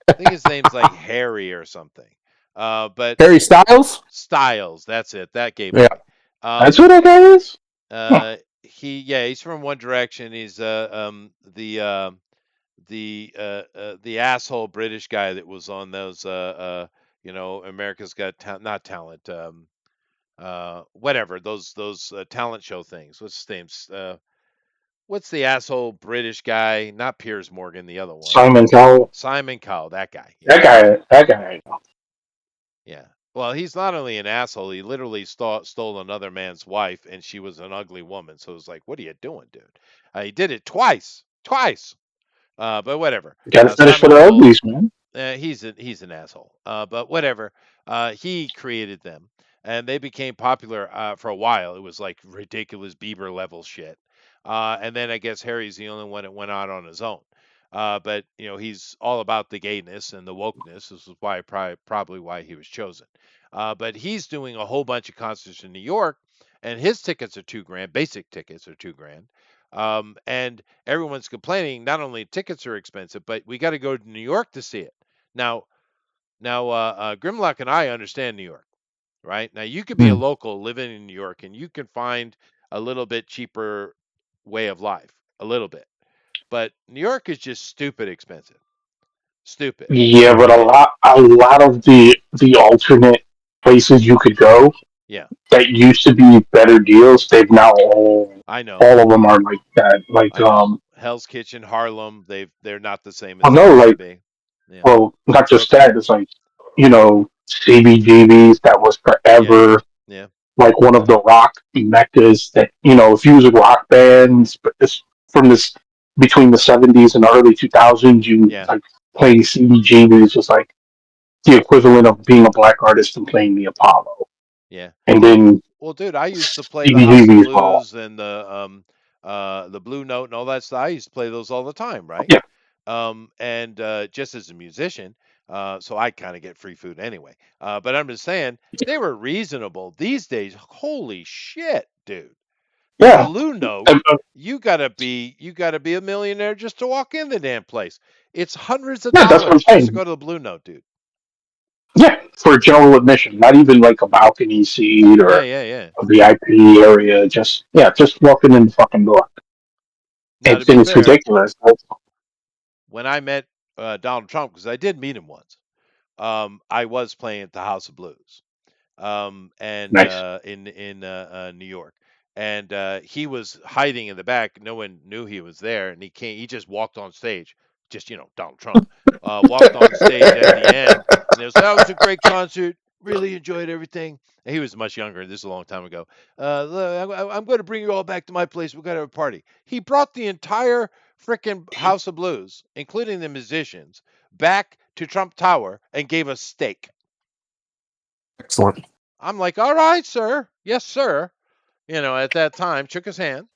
I think his name's like Harry or something. But
Harry Styles.
Styles, that's it. That gay
Yeah.
boy.
That's
Um,
who that guy is. Huh.
he's from One Direction. He's the asshole British guy that was on those America's Got not Talent, whatever, those talent show things. What's his name? What's the asshole British guy? Not Piers Morgan, the other one.
Simon Cowell.
Simon Cowell, that guy. Yeah.
That guy. That guy.
Yeah. Well, he's not only an asshole, he literally stole another man's wife, and she was an ugly woman. So it was like, what are you doing, dude? He did it twice. Twice. But whatever.
Got to finish for
Simon
the
Cowell,
uglies, man.
he's an asshole. But whatever. He created them, and they became popular for a while. It was like ridiculous Bieber level shit. And then I guess Harry's the only one that went out on his own. But he's all about the gayness and the wokeness. This is why probably why he was chosen. But he's doing a whole bunch of concerts in New York, and his tickets are 2 grand. Basic tickets are 2 grand. And everyone's complaining. Not only tickets are expensive, but we got to go to New York to see it. Now, Grimlock and I understand New York, right? Now you could be a
Hmm.
local living in New York, and you can find a little bit cheaper way of life, a little bit. But New York is just stupid expensive, stupid.
Yeah, but
And
a lot of the alternate places you could go
yeah,
that used to be better deals, they've now
I know,
all of them are like that. Like
I know. Hell's Kitchen, Harlem, they're not the same
I
as they
know,
used to
like
be. Yeah,
not just
Brooklyn.
that. It's like CBGB's that was
Yeah,
forever
yeah,
like one of the rock meccas that if you was a rock band from this between the 70s and the early 2000s, you
yeah,
like playing CBGB is just like the equivalent of being a black artist and playing the Apollo.
yeah.
And then
Well, dude, I used to play the House of
CBGB is all.
Blues and the Blue Note and all that stuff. I used to play those all the time, right?
Yeah,
And just as a musician, so I kind of get free food anyway. But I'm just saying they were reasonable. These days, holy shit, dude. The
yeah,
Blue Note,
and,
you gotta be a millionaire just to walk in the damn place. It's hundreds of
yeah. That's what I'm
dollars just to
saying.
go to the Blue Note, dude.
Yeah, for general admission, not even like a balcony seat or
Yeah, yeah, yeah.
a VIP area. Just walking in the fucking door.
Now, to
And
be
it's
fair,
ridiculous.
when I met Donald Trump, because I did meet him once, I was playing at the House of Blues, and
Nice.
in New York, and he was hiding in the back. No one knew he was there, and he came. He just walked on stage, just Donald Trump, walked on stage at the end, and it was that was a great concert. Really enjoyed everything. And he was much younger. This is a long time ago. I'm going to bring you all back to my place. We're going to have a party. He brought the entire freaking House of Blues, including the musicians, back to Trump Tower and gave us steak.
Excellent.
I'm like, all right, sir. Yes, sir. At that time, shook his hand.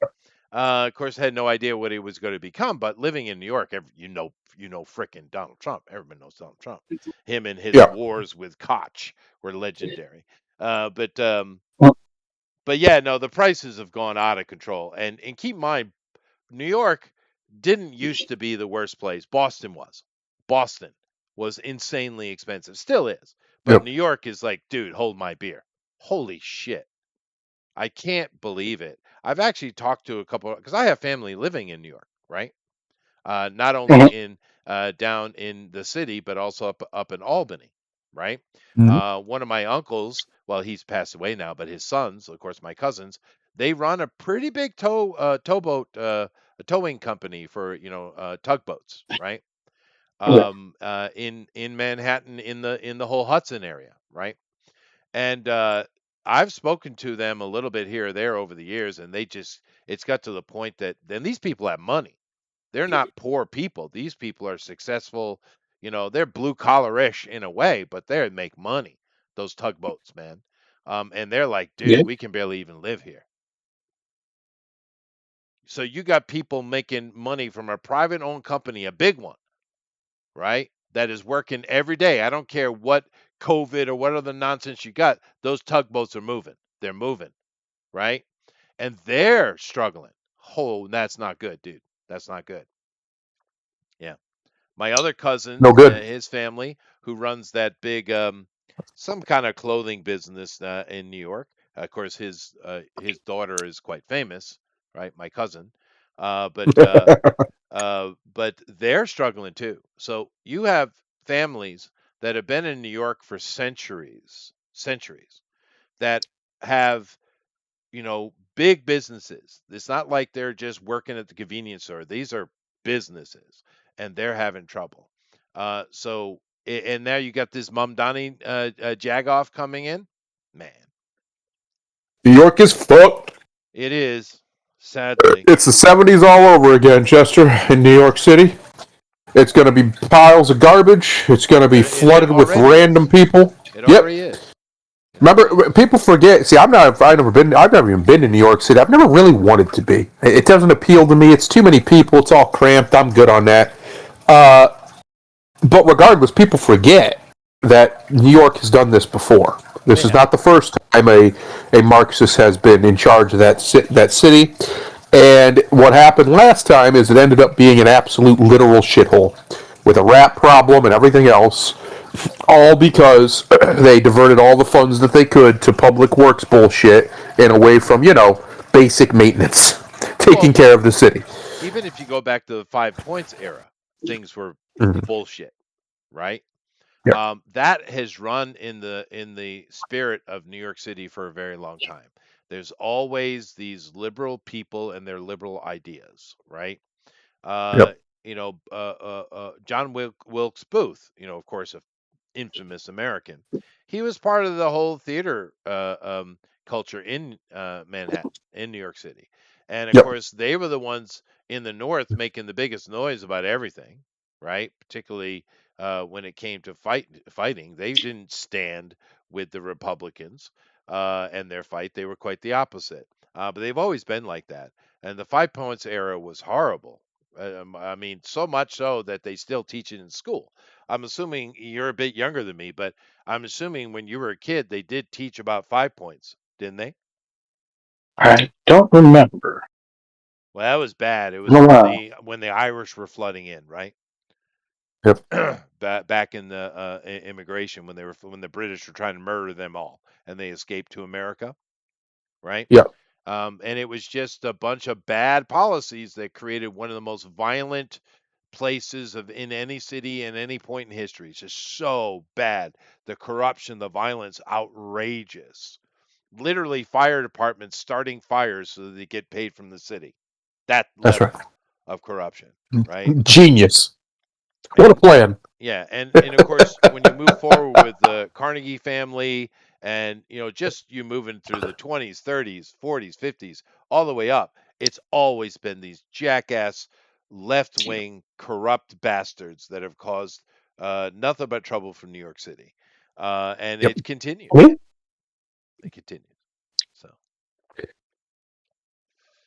Of course, had no idea what he was going to become, but living in New York, frickin' Donald Trump. Everyone knows Donald Trump. Him and his
Yeah.
wars with Koch were legendary. But yeah, no, the prices have gone out of control. And keep in mind, New York didn't used to be the worst place. Boston was. Boston was insanely expensive. Still is. But
Yep.
New York is like, dude, hold my beer. Holy shit. I can't believe it. I've actually talked to a couple because I have family living in New York, right? Not only
Mhm.
in down in the city, but also up in Albany, right?
Mhm.
One of my uncles, well, he's passed away now, but his sons, of course, my cousins, they run a pretty big towboat, a towing company for tugboats, right?
Right.
In Manhattan, in the whole Hudson area, right? And I've spoken to them a little bit here or there over the years, and it's got to the point that then these people have money. They're not poor people. These people are successful. They're blue collar-ish in a way, but they make money. Those tugboats, man. And they're like,
Yeah.
dude, we can barely even live here. So you got people making money from a private owned company, a big one, right? That is working every day. I don't care what COVID or what other nonsense you got. Those tugboats are moving. They're moving, right? And they're struggling. Oh, that's not good, dude. That's not good. Yeah. My other cousin,
No good.
his family, who runs that big some kind of clothing business in New York. Of course, his daughter is quite famous, right? My cousin, uh, but uh, but they're struggling too. So you have families that have been in New York for centuries that have big businesses. It's not like they're just working at the convenience store. These are businesses, and they're having trouble. And now you got this Mamdani Jagoff coming in. Man,
New York is fucked.
it is sadly.
It's the 70s all over again, Chester, in New York City. It's going to be piles of garbage. It's going to be
It
flooded with
already
random
is.
people.
It
Yep.
already is.
Remember, people forget. See, I've never even been to New York City. I've never really wanted to be. It doesn't appeal to me. It's too many people. It's all cramped. I'm good on that. But regardless, people forget that New York has done this before. This is not the first time a Marxist has been in charge of that city. And what happened last time is it ended up being an absolute literal shithole with a rat problem and everything else, all because they diverted all the funds that they could to public works bullshit and away from, basic maintenance, taking care of the city.
Even if you go back to the 5 Points era, things were bullshit, right?
Yeah.
That has run in the spirit of New York City for a very long time. There's always these liberal people and their liberal ideas, right?
Yep.
John Wilkes Booth, of course, an infamous American. He was part of the whole theater culture in Manhattan, in New York City. And of
Yep.
course, they were the ones in the North making the biggest noise about everything, right? Particularly when it came to fighting. They didn't stand with the Republicans and their fight. They were quite the opposite. But they've always been like that. And the 5 Points era was horrible. I mean, so much so that they still teach it in school. I'm assuming you're a bit younger than me, but I'm assuming when you were a kid, they did teach about 5 Points, didn't they?
I don't remember.
Well, that was bad. It was
Oh,
when
wow.
the Irish were flooding in, right?
Yep.
Back in the immigration when the British were trying to murder them all and they escaped to America, right?
Yep.
And it was just a bunch of bad policies that created one of the most violent places in any city in any point in history. It's just so bad. The corruption, the violence, outrageous. Literally, fire departments starting fires so that they get paid from the city. That
That's
level
right.
of corruption, right?
Genius. What a
And
plan.
yeah, and of course, when you move forward with the Carnegie family, and just you moving through the 20s, 30s, 40s, 50s, all the way up, it's always been these jackass, left-wing, corrupt bastards that have caused nothing but trouble for New York City, and
Yep.
it continues.
Really?
It continues. So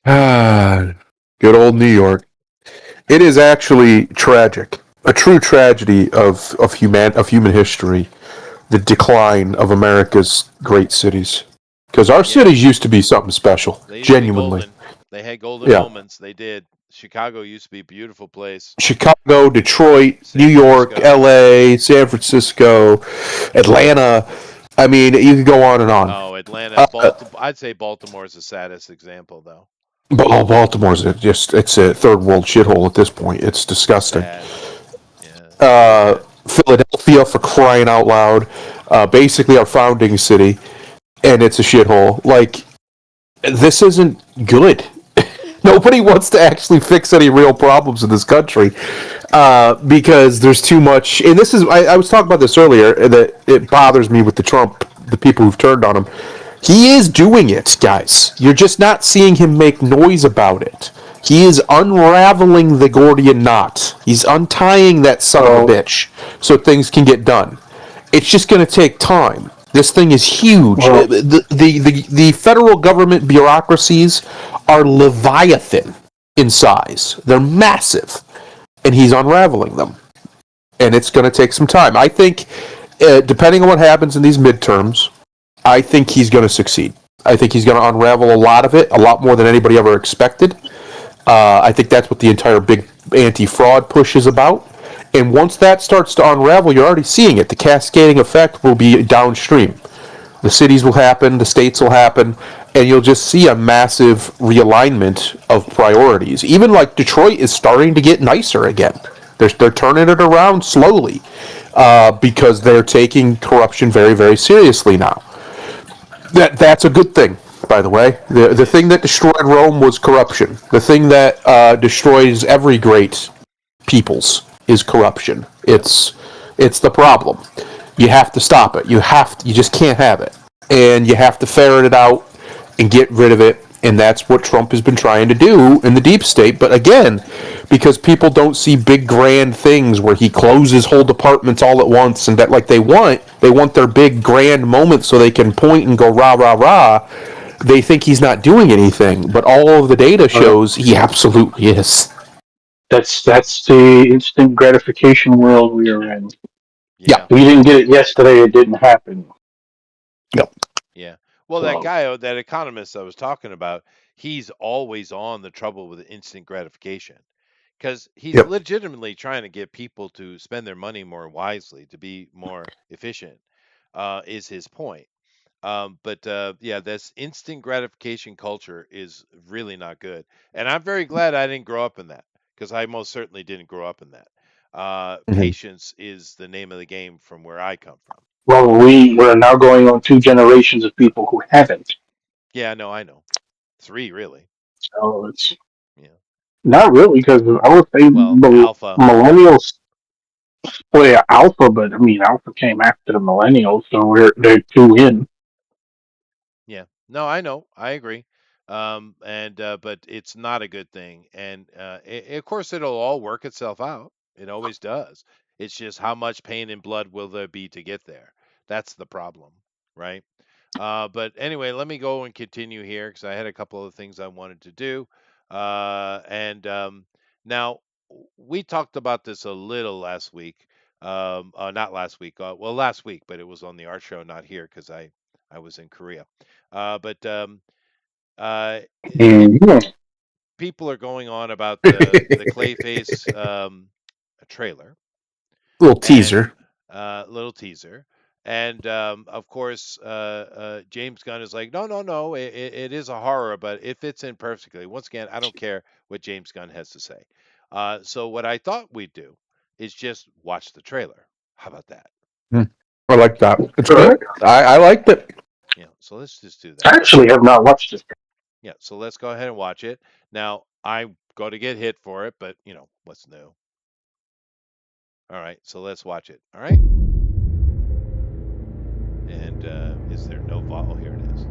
Good old New York. It is actually tragic, a true tragedy of human history, the decline of America's great cities. Because our
yeah,
cities used to be something special,
they used to be
genuinely.
golden. They had golden
Yeah.
moments. They did. Chicago used to be a beautiful place.
Chicago, Detroit,
San
New York,
Francisco.
LA, San Francisco, Atlanta. I mean, you could go on and on.
Oh, Atlanta, Baltimore. I'd say Baltimore is the saddest example, though.
Baltimore's it's a third world shithole at this point. It's disgusting.
Sad. Yeah.
Philadelphia, for crying out loud, basically our founding city, and it's a shithole. Like, this isn't good. Nobody wants to actually fix any real problems in this country because there's too much. And this is, I was talking about this earlier, that it bothers me with the people who've turned on him. He is doing it, guys. You're just not seeing him make noise about it. He is unraveling the Gordian knot. He's untying that son of a bitch so things can get done. It's just going to take time. This thing is huge.
Well,
The federal government bureaucracies are leviathan in size. They're massive, and he's unraveling them. And it's going to take some time. I think, depending on what happens in these midterms, I think he's going to succeed. I think he's going to unravel a lot of it, a lot more than anybody ever expected. I think that's what the entire big anti-fraud push is about. And once that starts to unravel, you're already seeing it. The cascading effect will be downstream. The cities will happen, the states will happen, and you'll just see a massive realignment of priorities. Even like Detroit is starting to get nicer again. They're turning it around slowly because they're taking corruption very, very seriously now. That's a good thing, by the way. The thing that destroyed Rome was corruption. The thing that destroys every great peoples is corruption. It's the problem. You have to stop it. You just can't have it. And you have to ferret it out and get rid of it. And that's what Trump has been trying to do in the deep state. But again, because people don't see big grand things where he closes whole departments all at once and that like they want their big grand moment so they can point and go rah rah rah. They think he's not doing anything, but all of the data shows he absolutely is.
that's the instant gratification world we are in.
Yeah.
We didn't get it yesterday; it didn't happen.
Yep.
Yeah. Well, that guy, that economist I was talking about, he's always on the trouble with instant gratification because he's
Yep.
legitimately trying to get people to spend their money more wisely, to be more efficient, is his point. But yeah, this instant gratification culture is really not good. And I'm very glad I didn't grow up in that because I most certainly didn't grow up in that. Patience is the name of the game from where I come from.
Well, we're now going on 2 generations of people who haven't.
Yeah, no, I know. 3 really.
So it's
Yeah.
not really because I would say
Well, Alpha.
millennials. Well, yeah, Alpha, but I mean, Alpha came after the millennials, so they're 2 in.
Yeah. No, I know. I agree. And but it's not a good thing. And of course, it'll all work itself out. It always does. It's just how much pain and blood will there be to get there? That's the problem, right? But anyway, let me go and continue here because I had a couple of things I wanted to do. And now we talked about this a little last week. Not last week. Well, last week, but it was on the art show, not here because I was in Korea. But uh,
Mhm.
people are going on about the Clayface trailer,
Little
and
teaser.
little teaser, and of course James Gunn is like, no, no, no, it is a horror, but it fits in perfectly. Once again, I don't care what James Gunn has to say. So what I thought we'd do is just watch the trailer. How about that?
I like that. It's
Sure.
good. I liked it.
Yeah, so let's just do
I
that.
actually have not watched this.
Yeah, so let's go ahead and watch it. Now, I'm going to get hit for it, but what's new? All right, so let's watch it. All right. And is there no vol? Oh, here it is.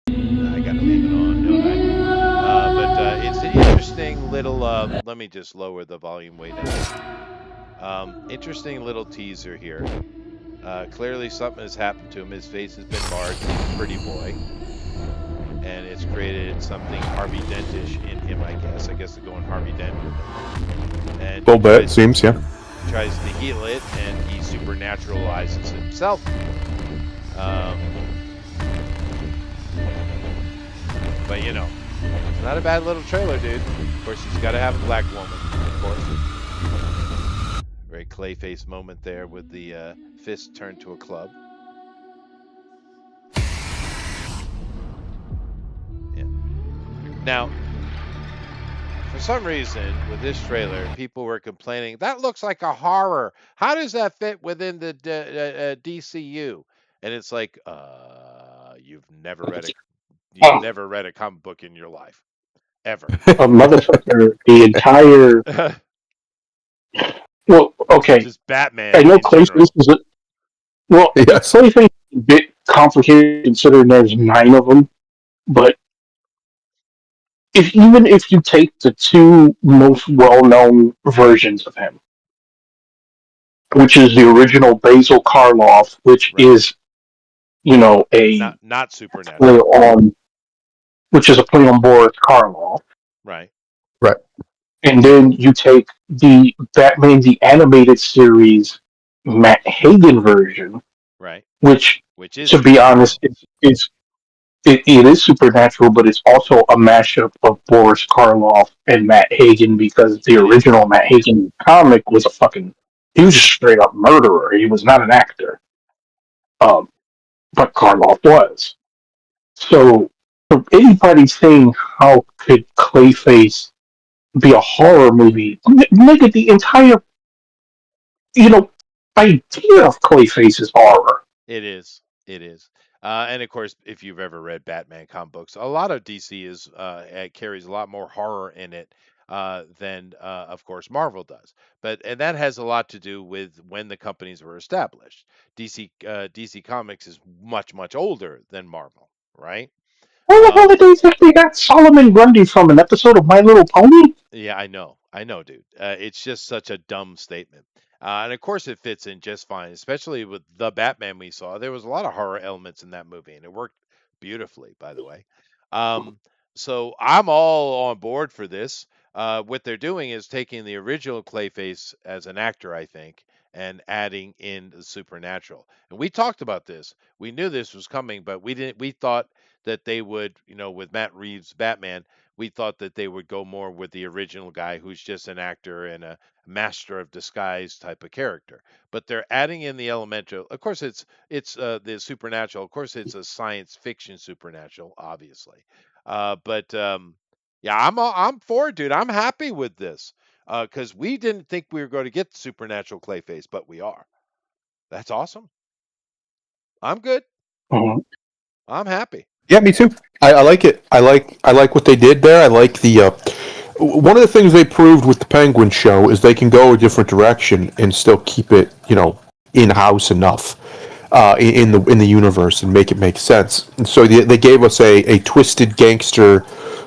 I got to leave it on, don't I? But it's an interesting little. Let me just lower the volume way down. Interesting little teaser here. Clearly, something has happened to him. His face has been marred. He's a pretty boy. And it's created something Harvey Dentish in him, I guess. I guess they're going Harvey Dent with him. And
A little bit, seems, yeah.
tries to heal it, and he supernaturalizes himself. But it's not a bad little trailer, dude. Of course, he's got to have a black woman, of course. Very Clayface moment there with the fist turned to a club. Yeah. Now, for some reason, with this trailer, people were complaining, that looks like a horror. How does that fit within the DCU? And it's like, you've never read
Oh,
a comic book in your life, ever.
a motherfucker, the entire. Well, okay,
Just Batman
I know
in
Clayface
general.
is a. Well,
Yes.
Clayface is a bit complicated considering there's 9 of them, but even if you take the 2 most well-known versions of him, which is the original Basil Karloff, which
Right.
is a
Not
play
supernatural.
on, which is a play on Boris Karloff,
Right.
Right.
and then you take the Batman the Animated Series Matt Hagen version,
Right.
which,
Which is
to be honest,
supernatural.
it is supernatural, but it's also a mashup of Boris Karloff and Matt Hagen because the
It is.
original Matt Hagen comic was he was a straight up murderer. He was not an actor, um, but Karloff was. So, for anybody saying how could Clayface be a horror movie, nigga, the entire you know idea of Clayface is horror.
It is. It is. And of course, if you've ever read Batman comic books, a lot of DC it carries a lot more horror in it than, of course, Marvel does. And that has a lot to do with when the companies were established. DC Comics is much older than Marvel, right?
Where the hell
Um,
did they think they got Solomon Grundy from an episode of My Little Pony?
Yeah, I know, dude. It's just such a dumb statement. And of course, it fits in just fine, especially with the Batman we saw. There was a lot of horror elements in that movie, and it worked beautifully, by the way. Um, so I'm all on board for this. What they're doing is taking the original Clayface as an actor, I think, and adding in the supernatural. And we talked about this. We knew this was coming, but we didn't. We thought that they would, with Matt Reeves' Batman, we thought that they would go more with the original guy who's just an actor and a master of disguise type of character. But they're adding in the elemental. Of course, it's the supernatural. Of course, it's a science fiction supernatural, obviously. But yeah, I'm for it, dude. I'm happy with this because we didn't think we were going to get supernatural Clayface, but we are. That's awesome. I'm good.
Mhm.
I'm happy.
Yeah, me too. I like it. I like what they did there. I like the one of the things they proved with the Penguin show is they can go a different direction and still keep it, in house enough in the universe and make it make sense. And so they gave us a twisted gangster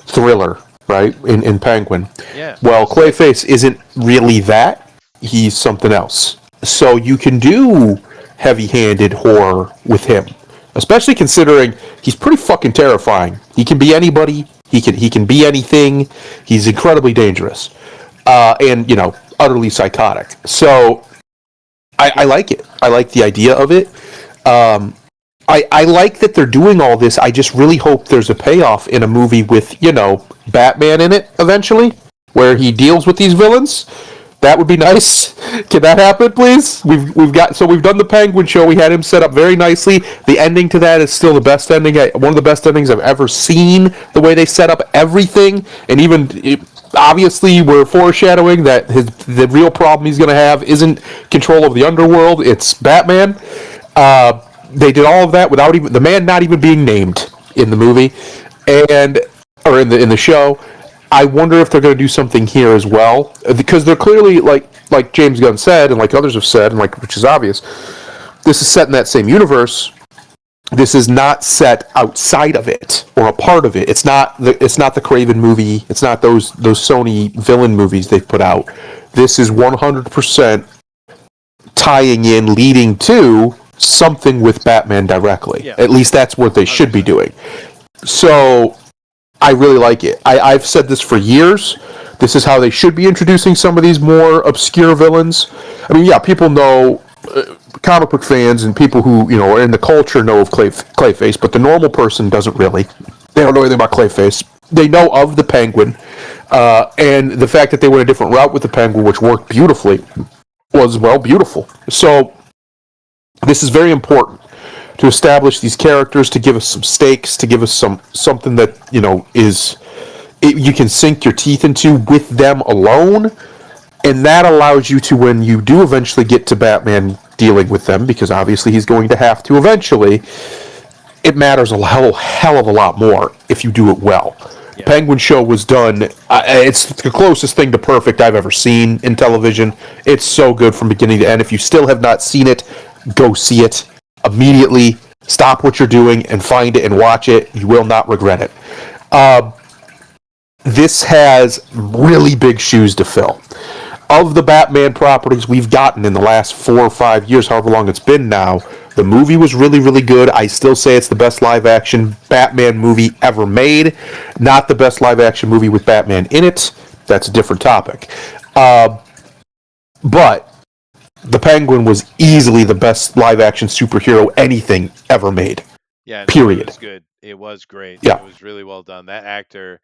thriller, right? In Penguin.
Yeah.
Well, Clayface isn't really that. He's something else. So you can do heavy-handed horror with him, especially considering he's pretty fucking terrifying. He can be anybody. He can be anything. He's incredibly dangerous, and utterly psychotic. So I like it. I like the idea of it. I like that they're doing all this. I just really hope there's a payoff in a movie with Batman in it eventually, where he deals with these villains. That would be nice. Can that happen, please? We've done the Penguin show. We had him set up very nicely. The ending to that is still the best ending. One of the best endings I've ever seen. The way they set up everything, and obviously we're foreshadowing that the real problem he's going to have isn't control of the underworld. It's Batman. They did all of that without even the man not even being named in the movie, or in the show. I wonder if they're going to do something here as well, because they're clearly like James Gunn said, and like others have said, and which is obvious. This is set in that same universe. This is not set outside of it or a part of it. It's not the Craven movie. It's not those Sony villain movies they've put out. This is 100% tying in, leading to something with Batman directly.
Yeah.
At least that's what they should be
100%.
doing.
Yeah.
So I really like it. I've said this for years. This is how they should be introducing some of these more obscure villains. I mean, yeah, people know, comic book fans and people who are in the culture know of Clayface, but the normal person doesn't really. They don't know anything about Clayface. They know of the Penguin, and the fact that they went a different route with the Penguin, which worked beautifully, was beautiful. So this is very important to establish these characters, to give us some stakes, to give us something that you can sink your teeth into with them alone, and that allows you to, when you do eventually get to Batman dealing with them, because obviously he's going to have to eventually, it matters a hell of a lot more if you do it well.
Yeah.
Penguin Show was done. It's the closest thing to perfect I've ever seen in television. It's so good from beginning to end. If you still have not seen it, go see it immediately. Stop what you're doing and find it and watch it. You will not regret it. This has really big shoes to fill. Of the Batman properties we've gotten in the last 4 or 5 years, however long it's been now, the movie was really, really good. I still say it's the best live-action Batman movie ever made. Not the best live-action movie with Batman in it. That's a different topic. But the Penguin was easily the best live-action superhero anything ever made.
Yeah, no,
Period.
It was good. It was great.
Yeah.
It was really well done. That actor,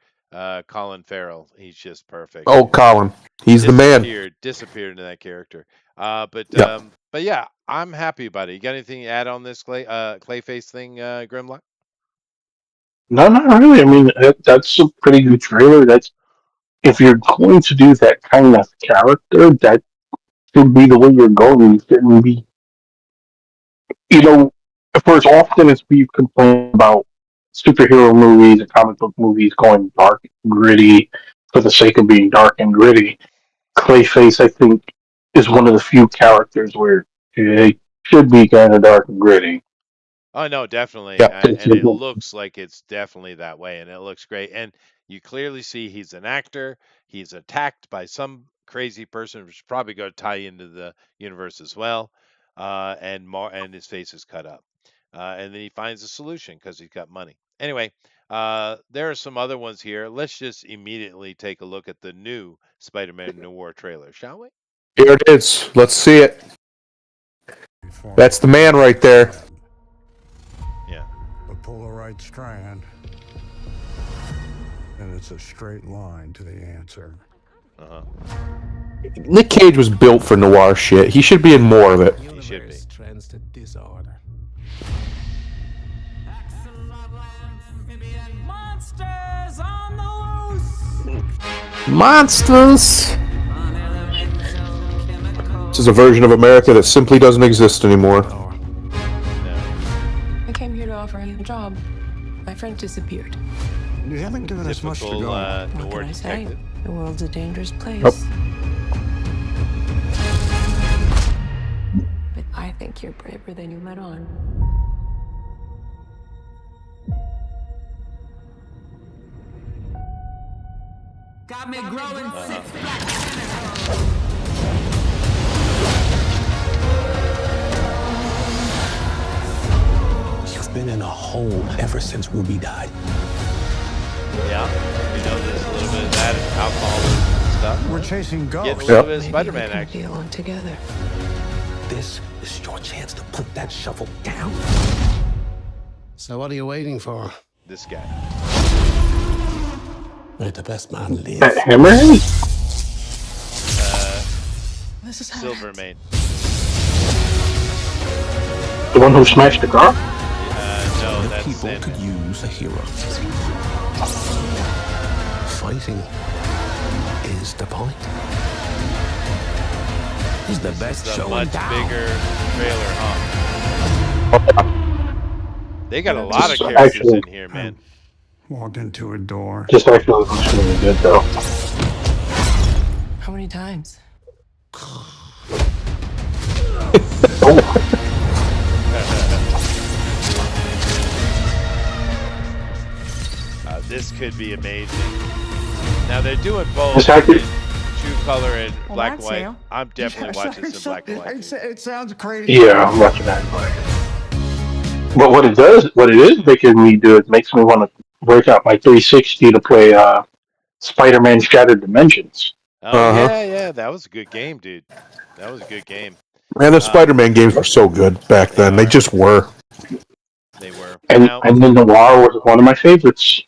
Colin Farrell, he's just perfect.
Oh, Colin. He's the man.
Disappeared into that character. But
Yep.
yeah, I'm happy about it. You got anything to add on this Clayface thing, Grimlock?
No, not really. I mean, that's a pretty good trailer. That's if you're going to do that kind of character, that should be the way you're going. You shouldn't be, for as often as we've complained about superhero movies and comic book movies going dark and gritty for the sake of being dark and gritty, Clayface, I think, is one of the few characters where it should be kind of dark and gritty.
Oh no, definitely.
Yeah.
And it looks like it's definitely that way, and it looks great. And you clearly see he's an actor. He's attacked by some crazy person, which is probably going to tie into the universe as well. And his face is cut up. And then he finds a solution because he's got money. Anyway, there are some other ones here. Let's just immediately take a look at the new Spider-Man Noir trailer, shall we?
Here it is. Let's see it. That's the man right there.
Yeah.
But pull the right strand, and it's a straight line to the answer.
Uh-huh.
Nick Cage was built for noir shit. He should be in more of it.
He should be.
Trends to disorder. Monsters on the loose.
Monsters! This is a version of America that simply doesn't exist anymore.
No.
I came here to offer him a job. My friend disappeared.
You haven't given us much to
Typical
go.
What
noir
can I say?
detective.
The world's a dangerous place.
Yep.
But I think you're braver than you let on.
Got me growing six
You've been in a hole ever since Ruby died.
Yeah, we know there's a little bit of that, alcoholism and stuff.
We're chasing
Getting a
ghosts.
little bit of
Maybe
Spider-Man
we can
action.
belong together.
This is your chance to put that shovel down.
So what are you waiting for?
This guy.
Let the best man live.
That Hammerhead?
This is how it ends.
Silvermane.
The one who smashed the car?
No,
The
that's
people
Sandman.
could use a hero. Fighting is the point. He's the best
It's a
show in
much
town.
bigger trailer, huh? They got a lot of
Just
characters
actually-
in here, man.
Walked into a door.
Just actually looks really good, though.
How many times?
This could be amazing. Now they're doing both
This actually-
in true color and
Well,
black and
that's
white.
new.
I'm definitely watching this in black and white.
It sounds crazy.
Yeah, I'm watching that. But what it is making me do, it makes me want to break out my 360 to play Spider-Man Shattered Dimensions.
Oh
Uh-huh.
yeah, that was a good game, dude. That was a good game.
Man, the Spider-Man games were so good back then. They just were.
They were.
And
Now-
and then Noir was one of my favorites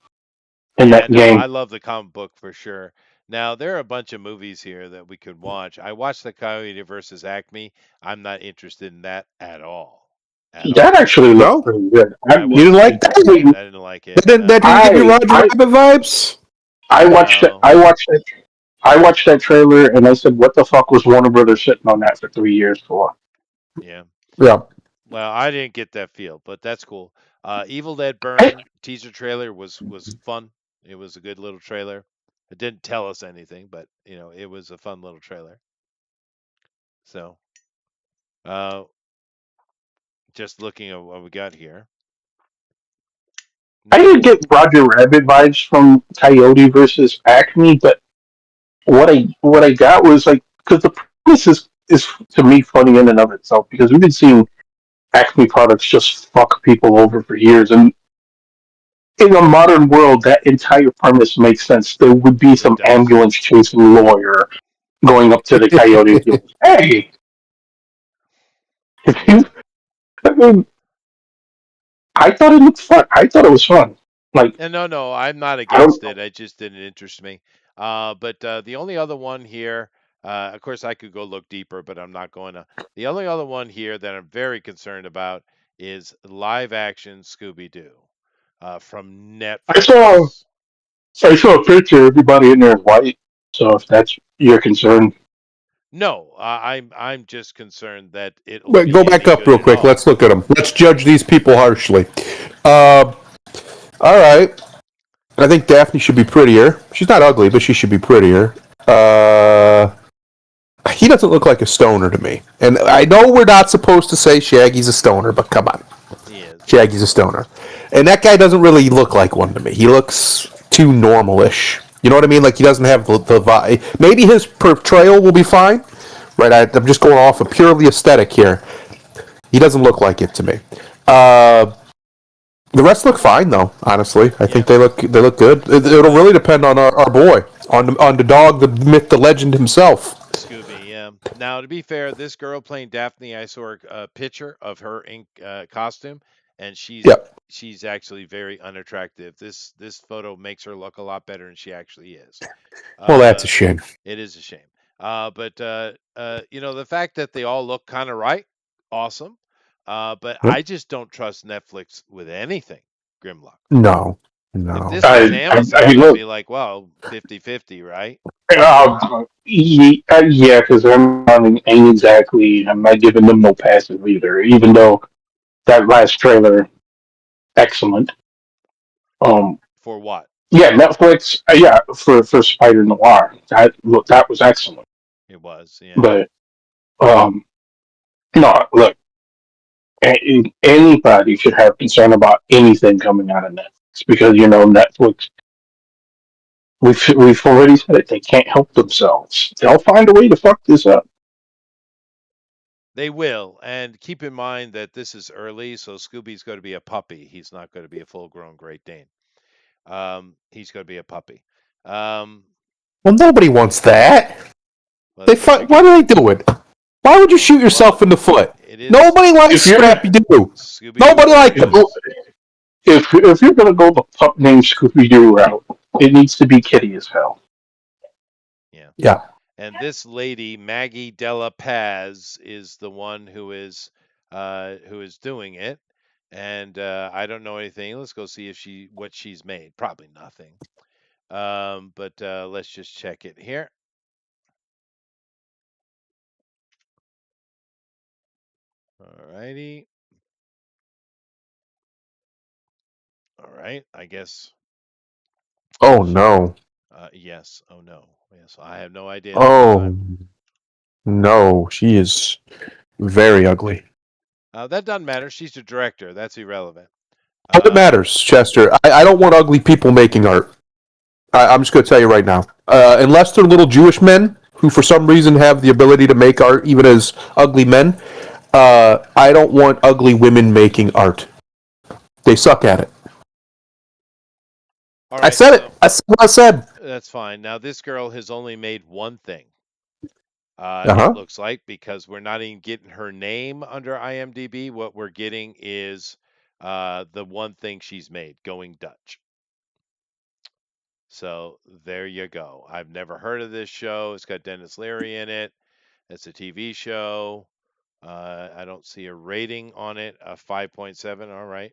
in that
no,
game.
I love the comic book for sure. Now there are a bunch of movies here that we could watch. I watched the Coyote versus Acme. I'm not interested in that at all. At all.
That actually
No?
looked pretty good.
I
You didn't like that?
I didn't like it.
That didn't give you Roger
I-
Rabbit vibes?
I watched
No.
I watched that trailer and I said, "What the fuck was Warner Brothers sitting on that for 3 years for?"
Yeah.
Yeah.
Well, I didn't get that feel, but that's cool. Evil Dead Burn teaser trailer was fun. It was a good little trailer. It didn't tell us anything, but it was a fun little trailer. So, uh, just looking at what we got here.
I didn't get Roger Rabbit vibes from Coyote versus Acme, but what I got was like, because the premise is to me funny in and of itself, because we've been seeing Acme products just fuck people over for years, and in a modern world, that entire premise makes sense. There would be some
does.
ambulance chasing lawyer going up to the Coyote and going, "Hey, if you," I mean, I thought it looked fun. I thought it was fun. Like,
And no, I'm not
I don't.
against it. It just didn't interest me. But the only other one here, of course, I could go look deeper, but I'm not going to. The only other one here that I'm very concerned about is live action Scooby Doo from
I saw
Netflix.
I saw a picture. Everybody in there is white. So if that's your concern,
No, I'm just concerned that it'll
Wait,
be
go back
any
up
good
real
at
quick.
all.
Let's look at them. Let's judge these people harshly. Uh, all right. I think Daphne should be prettier. She's not ugly, but she should be prettier. He doesn't look like a stoner to me. And I know we're not supposed to say Shaggy's a stoner, but come on.
He is.
Shaggy's a stoner. And that guy doesn't really look like one to me. He looks too normal-ish. You know what I mean? Like, he doesn't have the vibe. Maybe his portrayal will be fine. Right? I'm just going off of purely aesthetic here. He doesn't look like it to me. The rest look fine, though. Honestly, I think they look good. It'll really depend on our boy, on the dog, the myth, the legend himself.
Scooby, yeah. Now, to be fair, this girl playing Daphne, I saw a picture of her in costume, and
Yep.
she's actually very unattractive. This photo makes her look a lot better than she actually is.
Well, that's a shame.
It is a shame. But the fact that they all look kind of right, awesome. But
Yep.
I just don't trust Netflix with anything, Grimlock.
No.
If this was
I
Amazon, I'd
look.
be like, well, 50-50, right?
Yeah, because ain't exactly. I'm not giving them no passes either. Even though that last trailer, excellent.
For what?
Yeah, Netflix. Yeah, for Spider Noir, that was excellent.
It was, yeah.
But no, look, anybody should have concern about anything coming out of Netflix because Netflix. We've already said it. They can't help themselves. They'll find a way to fuck this up.
They will, and keep in mind that this is early, so Scooby's going to be a puppy. He's not going to be a full-grown Great Dane. He's going to be a puppy.
Well, nobody wants that.
Well,
Why do they do it? Why would you shoot yourself in the foot? Nobody likes Scrappy Doo. Nobody likes him.
If you're gonna go the pup named Scooby Doo route, it needs to be kitty as hell.
Yeah.
And this lady, Maggie Della Paz, is the one who is doing it. And I don't know anything. Let's go see what she's made. Probably nothing. But let's just check it here. Alrighty. All right. I guess.
Oh no.
Yes. Oh no. Yes. I have no idea.
Oh no. She is very ugly.
That doesn't matter. She's the director. That's irrelevant.
But it matters, Chester. I don't want ugly people making art. I'm just going to tell you right now. Unless they're little Jewish men who, for some reason, have the ability to make art even as ugly men, I don't want ugly women making art. They suck at it.
All right,
I said it. I said what I said.
That's fine. Now, this girl has only made one thing.
Uh-huh.
It looks like, because we're not even getting her name under IMDb. What we're getting is the one thing she's made, Going Dutch. So there you go. I've never heard of this show. It's got Dennis Leary in it. It's a TV show. I don't see a rating on it, a 5.7. All right.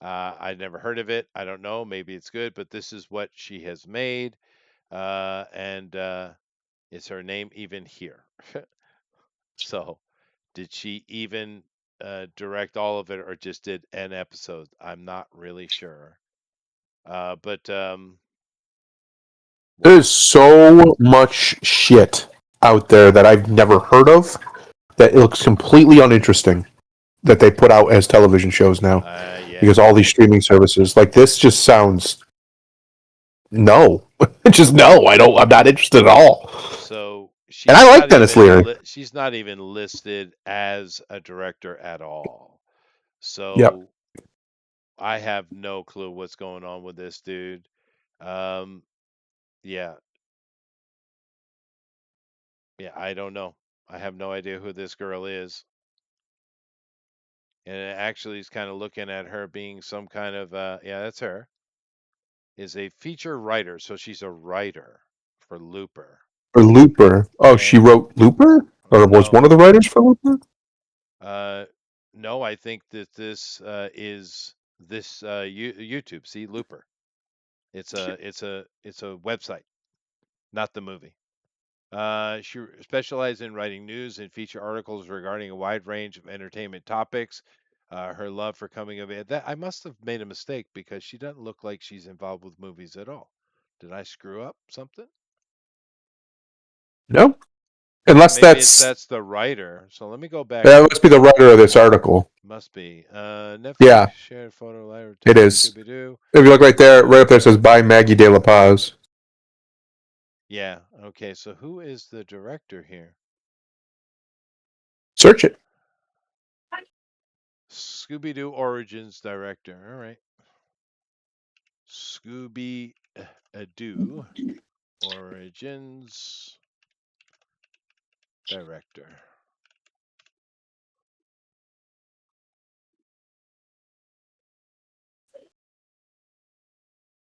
I've never heard of it. I don't know. Maybe it's good, but this is what she has made. And is her name even here? So, did she even direct all of it or just did an episode. I'm not really sure. But
There's so much shit out there that I've never heard of that it looks completely uninteresting that they put out as television shows now.
yeah.
Because all these streaming services, like this just sounds no. Just no, I'm not interested at all.
So she's
And I like
not
Dennis
even
Leary.
she's not even listed as a director at all. So
Yep.
I have no clue what's going on with this dude. Yeah. Yeah, I don't know. I have no idea who this girl is. And it actually is kind of looking at her being some kind of yeah, that's her. Is a feature writer, so she's a writer for Looper.
Or Looper. Oh, she
And-
wrote Looper? Or was
No.
one of the writers for Looper?
No, I think that this is this YouTube. See, Looper. It's a website, not the movie. She specializes in writing news and feature articles regarding a wide range of entertainment topics. Her love for coming of age. That I must have made a mistake because she doesn't look like she's involved with movies at all. Did I screw up something?
No. Unless
Maybe
that's
the writer. So let me go back.
that must be the writer of this article.
Must be. Netflix
Yeah.
shared photo live.
It is.
Scooby-Doo.
If you look right there, right up there, it says by Maggie De La Paz.
Yeah. Okay. So who is the director here?
Search it.
Scooby-Doo Origins director. All right. Scooby-Doo Origins director.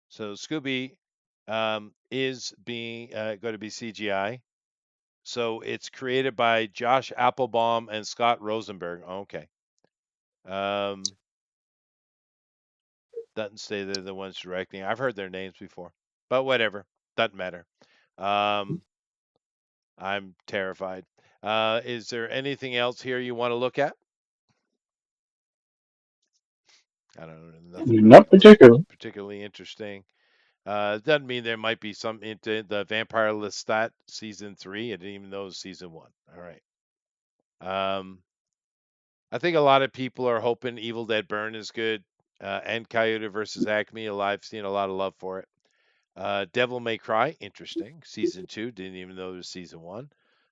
So Scooby is being going to be CGI. So it's created by Josh Applebaum and Scott Rosenberg. Okay. Doesn't say they're the ones directing. I've heard their names before, but whatever. Doesn't matter. I'm terrified. Is there anything else here you want to look at? I don't know. Nothing
Not particularly.
particularly interesting. Doesn't mean there might be some into the Vampire Lestat season 3. I didn't even know it was season 1. All right. I think a lot of people are hoping Evil Dead Burn is good. And Coyote versus Acme Alive, seen a lot of love for it. Devil May Cry, interesting. Season 2, didn't even know there was season 1.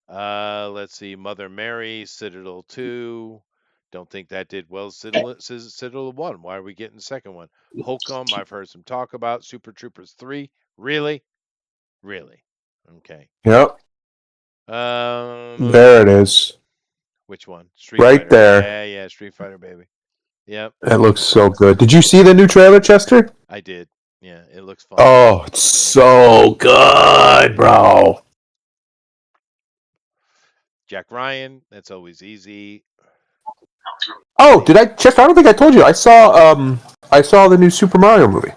Let's see, Mother Mary, Citadel 2. Don't think that did well. Citadel 1. Why are we getting the second one? Hokum, I've heard some talk about. Super Troopers 3. Really? Really? Okay.
Yep. There it is.
Which one? Street Fighter.
Right there.
Yeah, Street Fighter, baby. Yep.
It looks so good. Did you see the new trailer, Chester?
I did. Yeah, it looks fun.
Oh, it's so good, bro.
Jack Ryan, that's always easy.
Oh, Chester, I don't think I told you. I saw the new Super Mario movie.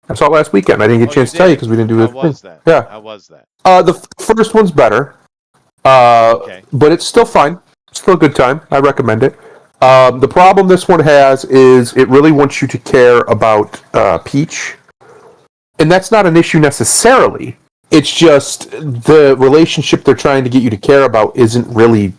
I saw it last weekend. I didn't get a chance to tell you because we didn't do it.
How was that?
Yeah.
How was that?
The first one's better.
Okay.
But it's still fine. It's still a good time. I recommend it. The problem this one has is it really wants you to care about Peach. And that's not an issue necessarily. It's just the relationship they're trying to get you to care about isn't really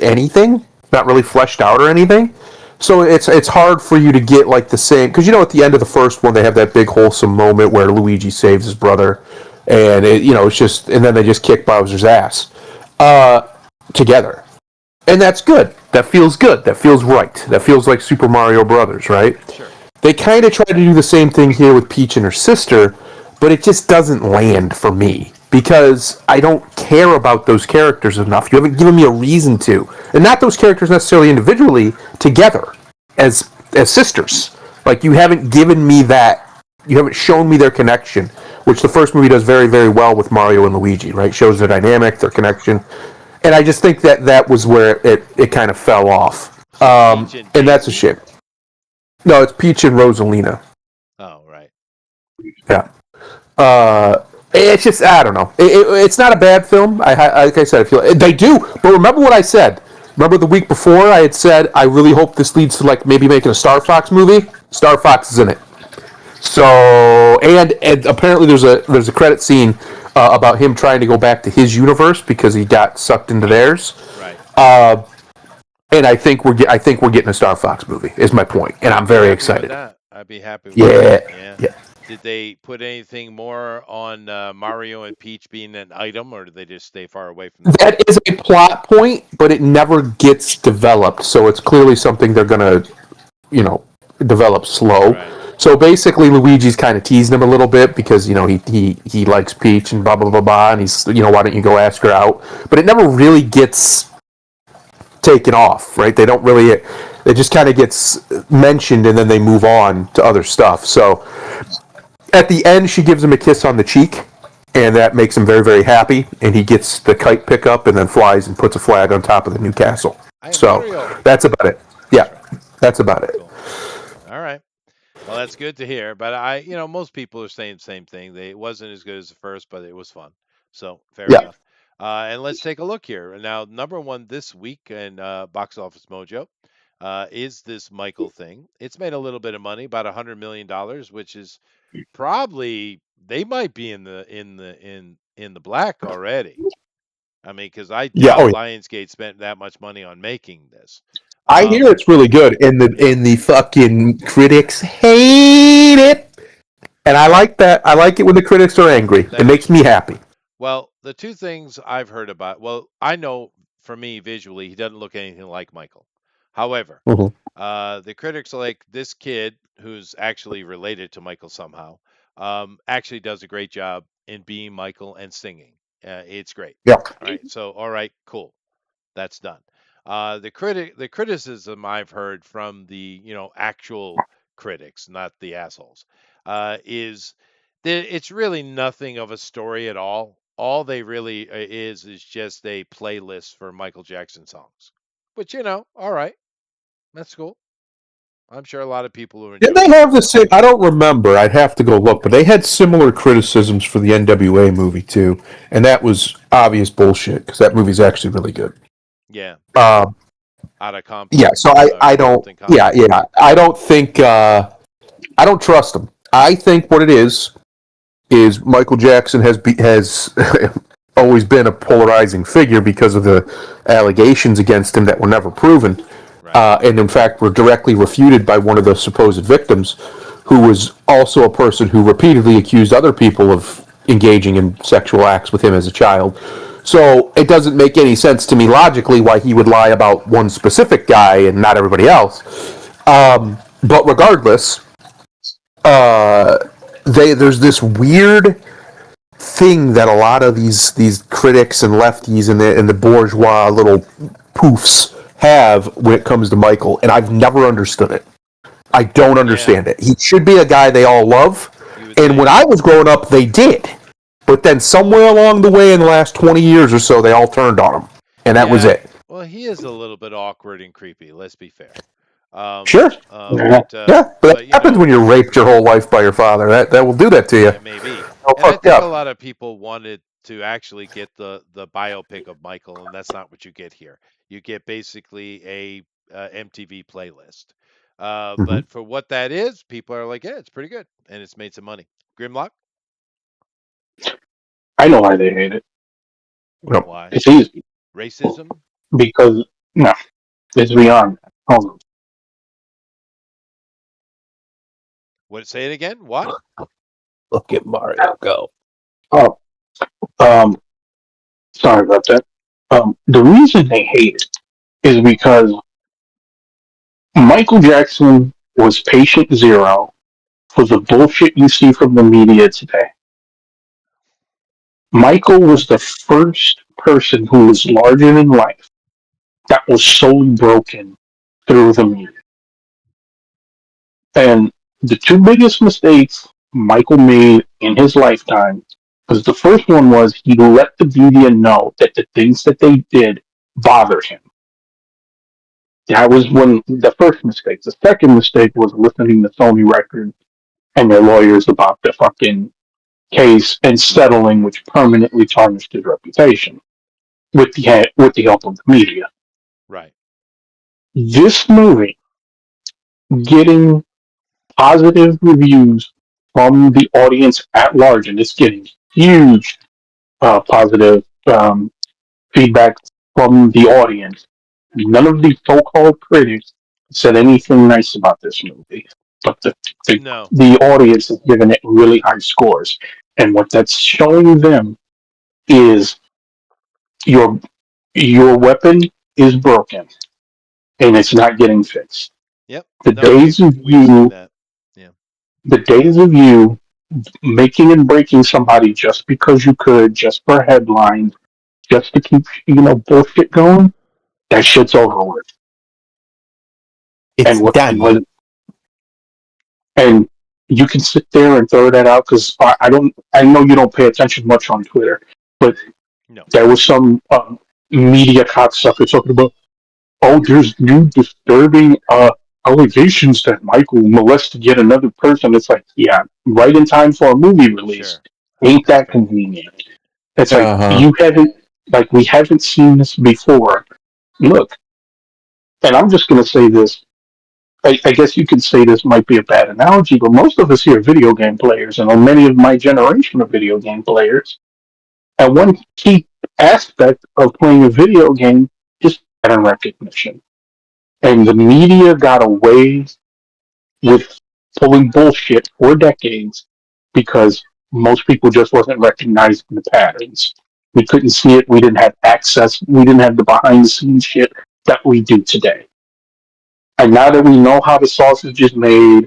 anything. Not really fleshed out or anything. So it's hard for you to get like the same... Because at the end of the first one, they have that big wholesome moment where Luigi saves his brother. And, it's just... And then they just kick Bowser's ass. Together. And that's good. That feels good. That feels right. That feels like Super Mario Brothers, right?
Sure.
They kind of try to do the same thing here with Peach and her sister, but it just doesn't land for me because I don't care about those characters enough. You haven't given me a reason to. And not those characters necessarily individually, together as sisters. Like, you haven't given me that. You haven't shown me their connection, which the first movie does very, very well with Mario and Luigi, right? Shows their dynamic, their connection. And I just think that was where it kind of fell off. And that's a shame. No, it's Peach and Rosalina.
Oh, right.
Yeah. It's just, I don't know. It's not a bad film. Like I said, I feel they do. But remember what I said. Remember the week before I had said I really hope this leads to like maybe making a Star Fox movie? Star Fox is in it. So and apparently there's a credit scene about him trying to go back to his universe because he got sucked into theirs.
Right.
And I think we're getting a Star Fox movie. Is my point, and I'm very excited.
I'd be happy with that.
Yeah.
Did they put anything more on Mario and Peach being an item, or did they just stay far away from that?
That is a plot point, but it never gets developed. So it's clearly something they're gonna, develop slow.
Right.
So basically, Luigi's kind of teasing him a little bit because he likes Peach and blah blah blah blah, and he's why don't you go ask her out? But it never really gets taken off, right? They don't really. It just kind of gets mentioned, and then they move on to other stuff. So at the end, she gives him a kiss on the cheek, and that makes him very very happy. And he gets the kite pickup, and then flies and puts a flag on top of the new castle. So
Mario.
that's about it. Yeah, that's about it.
Cool. All right. Well, that's good to hear. But most people are saying the same thing. It wasn't as good as the first, but it was fun. So fair enough. And let's take a look here. Now, number one this week in Box Office Mojo is this Michael thing. It's made a little bit of money, about $100 million, which is probably they might be in the black already. I mean, because I doubt Lionsgate spent that much money on making this.
I hear it's really good, and the fucking critics hate it, and I like that. I like it when the critics are angry. It makes me happy.
Well, the two things I've heard about, I know for me visually, he doesn't look anything like Michael. However, the critics are like, this kid who's actually related to Michael somehow, actually does a great job in being Michael and singing. It's great.
Yeah.
All right. So, all right, cool. That's done. The criticism I've heard from the actual critics, not the assholes, is that it's really nothing of a story at all. All they really is just a playlist for Michael Jackson songs, which all right, that's cool. I'm sure a lot of people who enjoy.
Did they have the same? I don't remember. I'd have to go look, but they had similar criticisms for the NWA movie too, and that was obvious bullshit because that movie's actually really good.
Yeah.
Out
of Compton.
Yeah. So I don't. Yeah. I don't think. I don't trust them. I think what it is Michael Jackson has always been a polarizing figure because of the allegations against him that were never proven. And in fact were directly refuted by one of the supposed victims, who was also a person who repeatedly accused other people of engaging in sexual acts with him as a child. So it doesn't make any sense to me logically why he would lie about one specific guy and not everybody else. But regardless, there's this weird thing that a lot of these critics and lefties and the bourgeois little poofs have when it comes to Michael, and I've never understood it. I don't understand it. He should be a guy they all love, and when I was growing up, they did. But then somewhere along the way in the last 20 years or so, they all turned on him, and that was it.
Well, he is a little bit awkward and creepy, let's be fair.
Sure. But that happens when you're raped your whole life by your father. That will do that to you.
Maybe. And I think a lot of people wanted to actually get the biopic of Michael, and that's not what you get here. You get basically a MTV playlist. But for what that is, people are like, yeah, it's pretty good, and it's made some money. Grimlock?
I know why they hate it.
Why?
It's easy.
Racism?
Because, no, it's beyond that. Hold on.
What? Say it again? What?
Look at Mario go.
Oh, sorry about that. The reason they hate it is because Michael Jackson was patient zero for the bullshit you see from the media today. Michael was the first person who was larger than life that was solely broken through the media. And the two biggest mistakes Michael made in his lifetime was the first one was he let the media know that the things that they did bothered him. That was the first mistake. The second mistake was listening to Sony Records and their lawyers about the fucking case and settling, which permanently tarnished his reputation with the help of the media.
Right.
This movie getting positive reviews from the audience at large, and it's getting huge positive feedback from the audience. None of the so-called critics said anything nice about this movie, but the,
No.
the audience is giving it really high scores. And what that's showing them is your your weapon is broken and it's not getting fixed.
Yep.
The
No,
days of
we've seen
you,
that. Yeah.
the days of you making and breaking somebody just because you could, just for headlines, just to keep bullshit going, that shit's over with.
It's
And what and
done.
when and you can sit there and throw that out because I know you don't pay attention much on Twitter, but
No.
there was some media cocksucker talking about, oh, there's new disturbing allegations that Michael molested yet another person. It's like, yeah, right in time for a movie release.
Sure. How
Ain't that
convenient.
convenient? It's like
Uh-huh.
you haven't, like we haven't seen this before. Look, and I'm just gonna say this. I guess you could say this might be a bad analogy, but most of us here are video game players, and on many of my generation of video game players. And one key aspect of playing a video game is pattern recognition. And the media got away with pulling bullshit for decades because most people just wasn't recognizing the patterns. We couldn't see it. We didn't have access. We didn't have the behind the scenes shit that we do today. And now that we know how the sausage is made,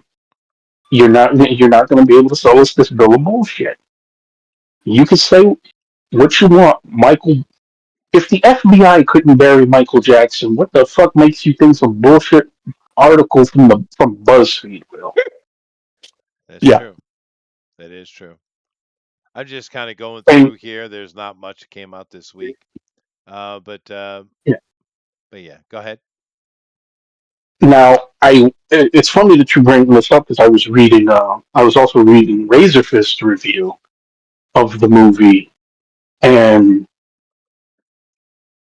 you're not going to be able to sell us this bill of bullshit. You can say what you want, Michael. If the FBI couldn't bury Michael Jackson, what the fuck makes you think some bullshit article from BuzzFeed will?
That's
Yeah,
true. That is true. I'm just kind of going
and
through here. There's not much that came out this week. But
yeah.
yeah, go ahead.
Now, it's funny that you bring this up because I was reading. I was also reading Razorfist's review of the movie, and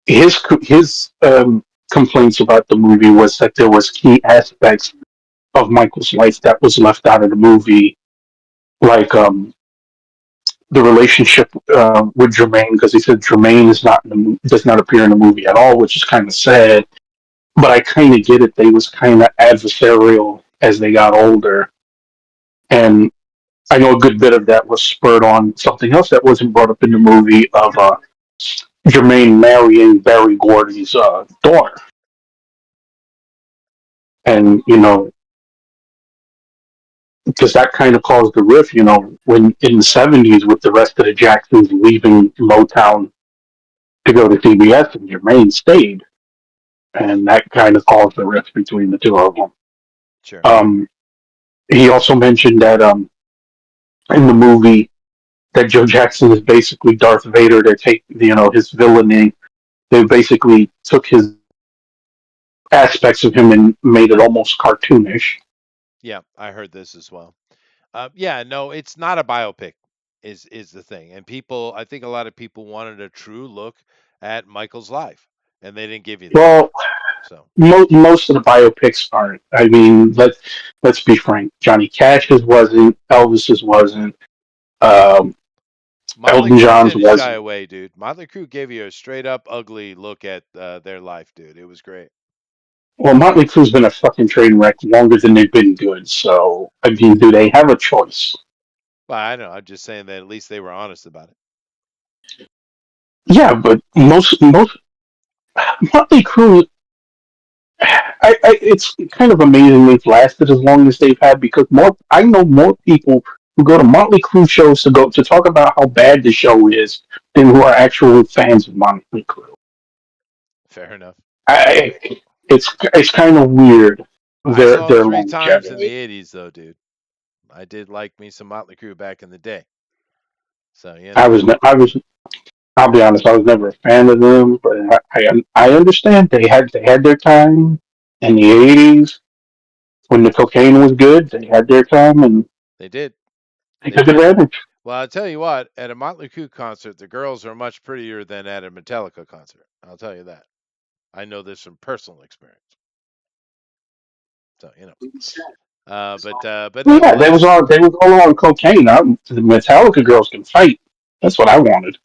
his complaints about the movie was that there was key aspects of Michael's life that was left out of the movie, like the relationship with Jermaine, because he said Jermaine is not in does not appear in the movie at all, which is kind of sad. But I kind of get it. They was kind of adversarial as they got older, and I know a good bit of that was spurred on something else that wasn't brought up in the movie of Jermaine marrying Barry Gordy's daughter, and because that kind of caused the rift, when in the '70s with the rest of the Jacksons leaving Motown to go to CBS, and Jermaine stayed, and that kind of caused the rift between the two of them.
Sure.
Um, he also mentioned that in the movie that Joe Jackson is basically Darth Vader. They take his villainy. They basically took his aspects of him and made it almost cartoonish.
Yeah, I heard this as well. Yeah, no, it's not a biopic. Is the thing, and people. I think a lot of people wanted a true look at Michael's life, and they didn't give you that.
Well,
So
most of the biopics aren't. I mean, let's be frank. Johnny Cash's wasn't. Elvis's wasn't. Um,
Motley
Elton
Crue
John's
didn't shy
wasn't.
away, dude. Motley Crue gave you a straight up ugly look at their life, dude. It was great.
Well, Motley Crue's been a fucking train wreck longer than they've been good. So, I mean, do they have a choice?
Well, I know. I'm just saying that at least they were honest about it.
Yeah, but most Motley Crue, it's kind of amazing they've lasted as long as they've had because I know more people who go to Motley Crue shows to talk about how bad the show is than who are actual fans of Motley Crue.
Fair enough.
I, it's kind of weird
I saw them
their
3 times in the
longevity.
'80s, though, dude. I did like me some Motley Crue back in the day. So
I was I was I'll be honest, I was never a fan of them, but I understand they had their time in the '80s when the cocaine was good. They had their time and
they did.
they
They
took
did.
advantage.
Well, I'll tell you what. At a Motley Crue concert, the girls are much prettier than at a Metallica concert. I'll tell you that. I know this from personal experience. So but
Well, yeah,
nonetheless,
they was all on cocaine. The Metallica girls can fight. That's what I wanted.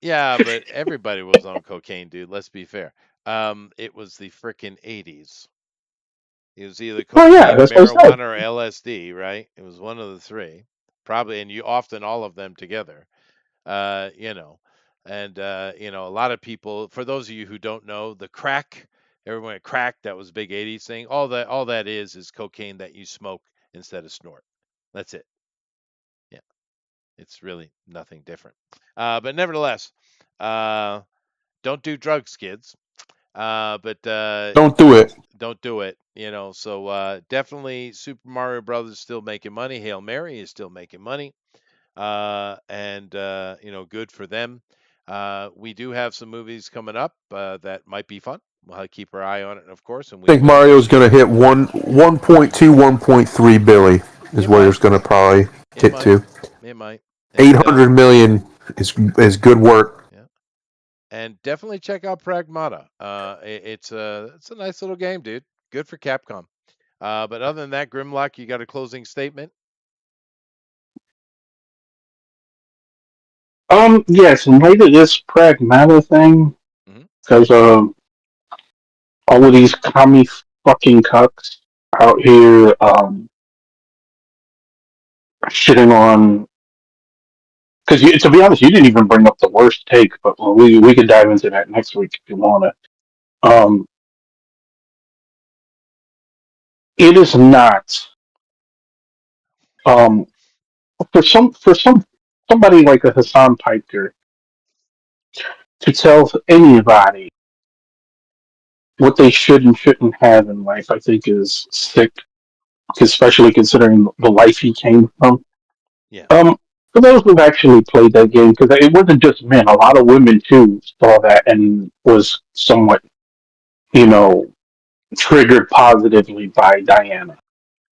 yeah, but everybody was on cocaine, dude. Let's be fair. It was the frickin' 80s. It was either
Oh yeah,
cocaine,
that's what I said.
marijuana, or LSD, right? It was one of the three, probably, and you often all of them together. You know, and a lot of people. For those of you who don't know, the crack, everyone went crack. That was a big '80s thing. All that is cocaine that you smoke instead of snort. That's it. Yeah, it's really nothing different. But nevertheless, don't do drugs, kids. But
Don't do it.
don't do it. So definitely Super Mario Brothers still making money. Hail Mary is still making money. And good for them. We do have some movies coming up that might be fun. We'll have to keep our eye on it, of course, and
I
we
think
will.
Mario's going to hit 1.2, 1.3 billion is
It
where
might.
it's going to probably
It
get
might.
to.
It might. And,
800 million is good work.
yeah. And definitely check out Pragmata. It's a nice little game, dude. Good for Capcom. But other than that, Grimlock, you got a closing statement?
Yes, in light of this Pragmata thing,
Mhm.
because all of these commie fucking cucks out here shitting on. Because to be honest, you didn't even bring up the worst take, but we could dive into that next week if you want to. It is not for somebody like a Hassan Piker to tell anybody what they should and shouldn't have in life. I think is sick, especially considering the life he came from.
Yeah.
For those who've actually played that game, because it wasn't just men, a lot of women too saw that and was somewhat, triggered positively by Diana.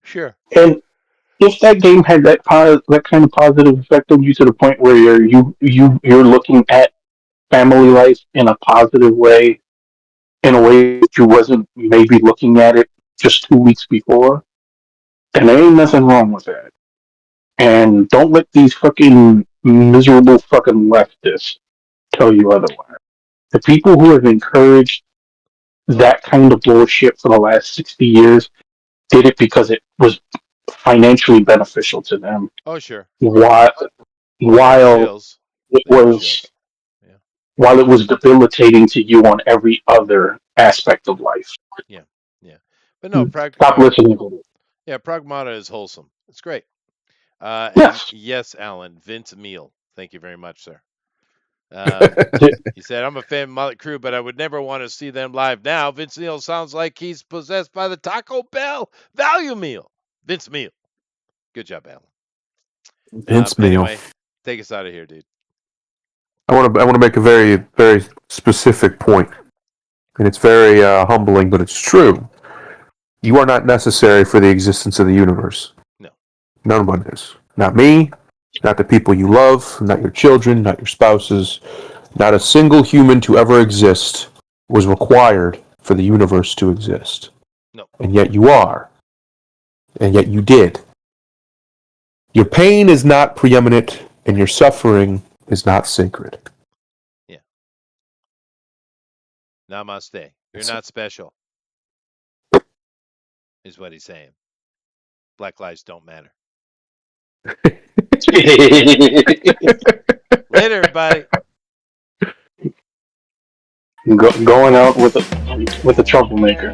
Sure.
And if that game had that kind of positive effect on you to the point where you're looking at family life in a positive way, in a way that you wasn't maybe looking at it just 2 weeks before, then there ain't nothing wrong with that. And don't let these fucking miserable fucking leftists tell you otherwise. The people who have encouraged that kind of bullshit for the last 60 years did it because it was financially beneficial to them.
Oh, sure.
While
Chills.
it
I got
was
chills. Yeah.
while it was debilitating to you on every other aspect of life.
Yeah. But no,
Stop listening to it.
yeah, Pragmata is wholesome. It's great. And
Yes.
yes, Alan, Vince Meal. Thank you very much, sir.
The-
He said, I'm a fan of Motley Crue, but I would never want to see them live now. Vince Neil sounds like he's possessed by the Taco Bell value meal. Vince Meal. Good job, Alan.
Vince Neil.
Anyway, take us out of here, dude.
I want to make a very, very specific point, and it's very humbling, but it's true. You are not necessary for the existence of the universe.
No.
None one is. Not me, not the people you love, not your children, not your spouses. Not a single human to ever exist was required for the universe to exist.
No.
And yet you are. And yet you did. Your pain is not preeminent, and your suffering is not sacred.
Yeah. Namaste. You're not special, is what he's saying. Black lives don't matter. Later, everybody.
Going out with a troublemaker.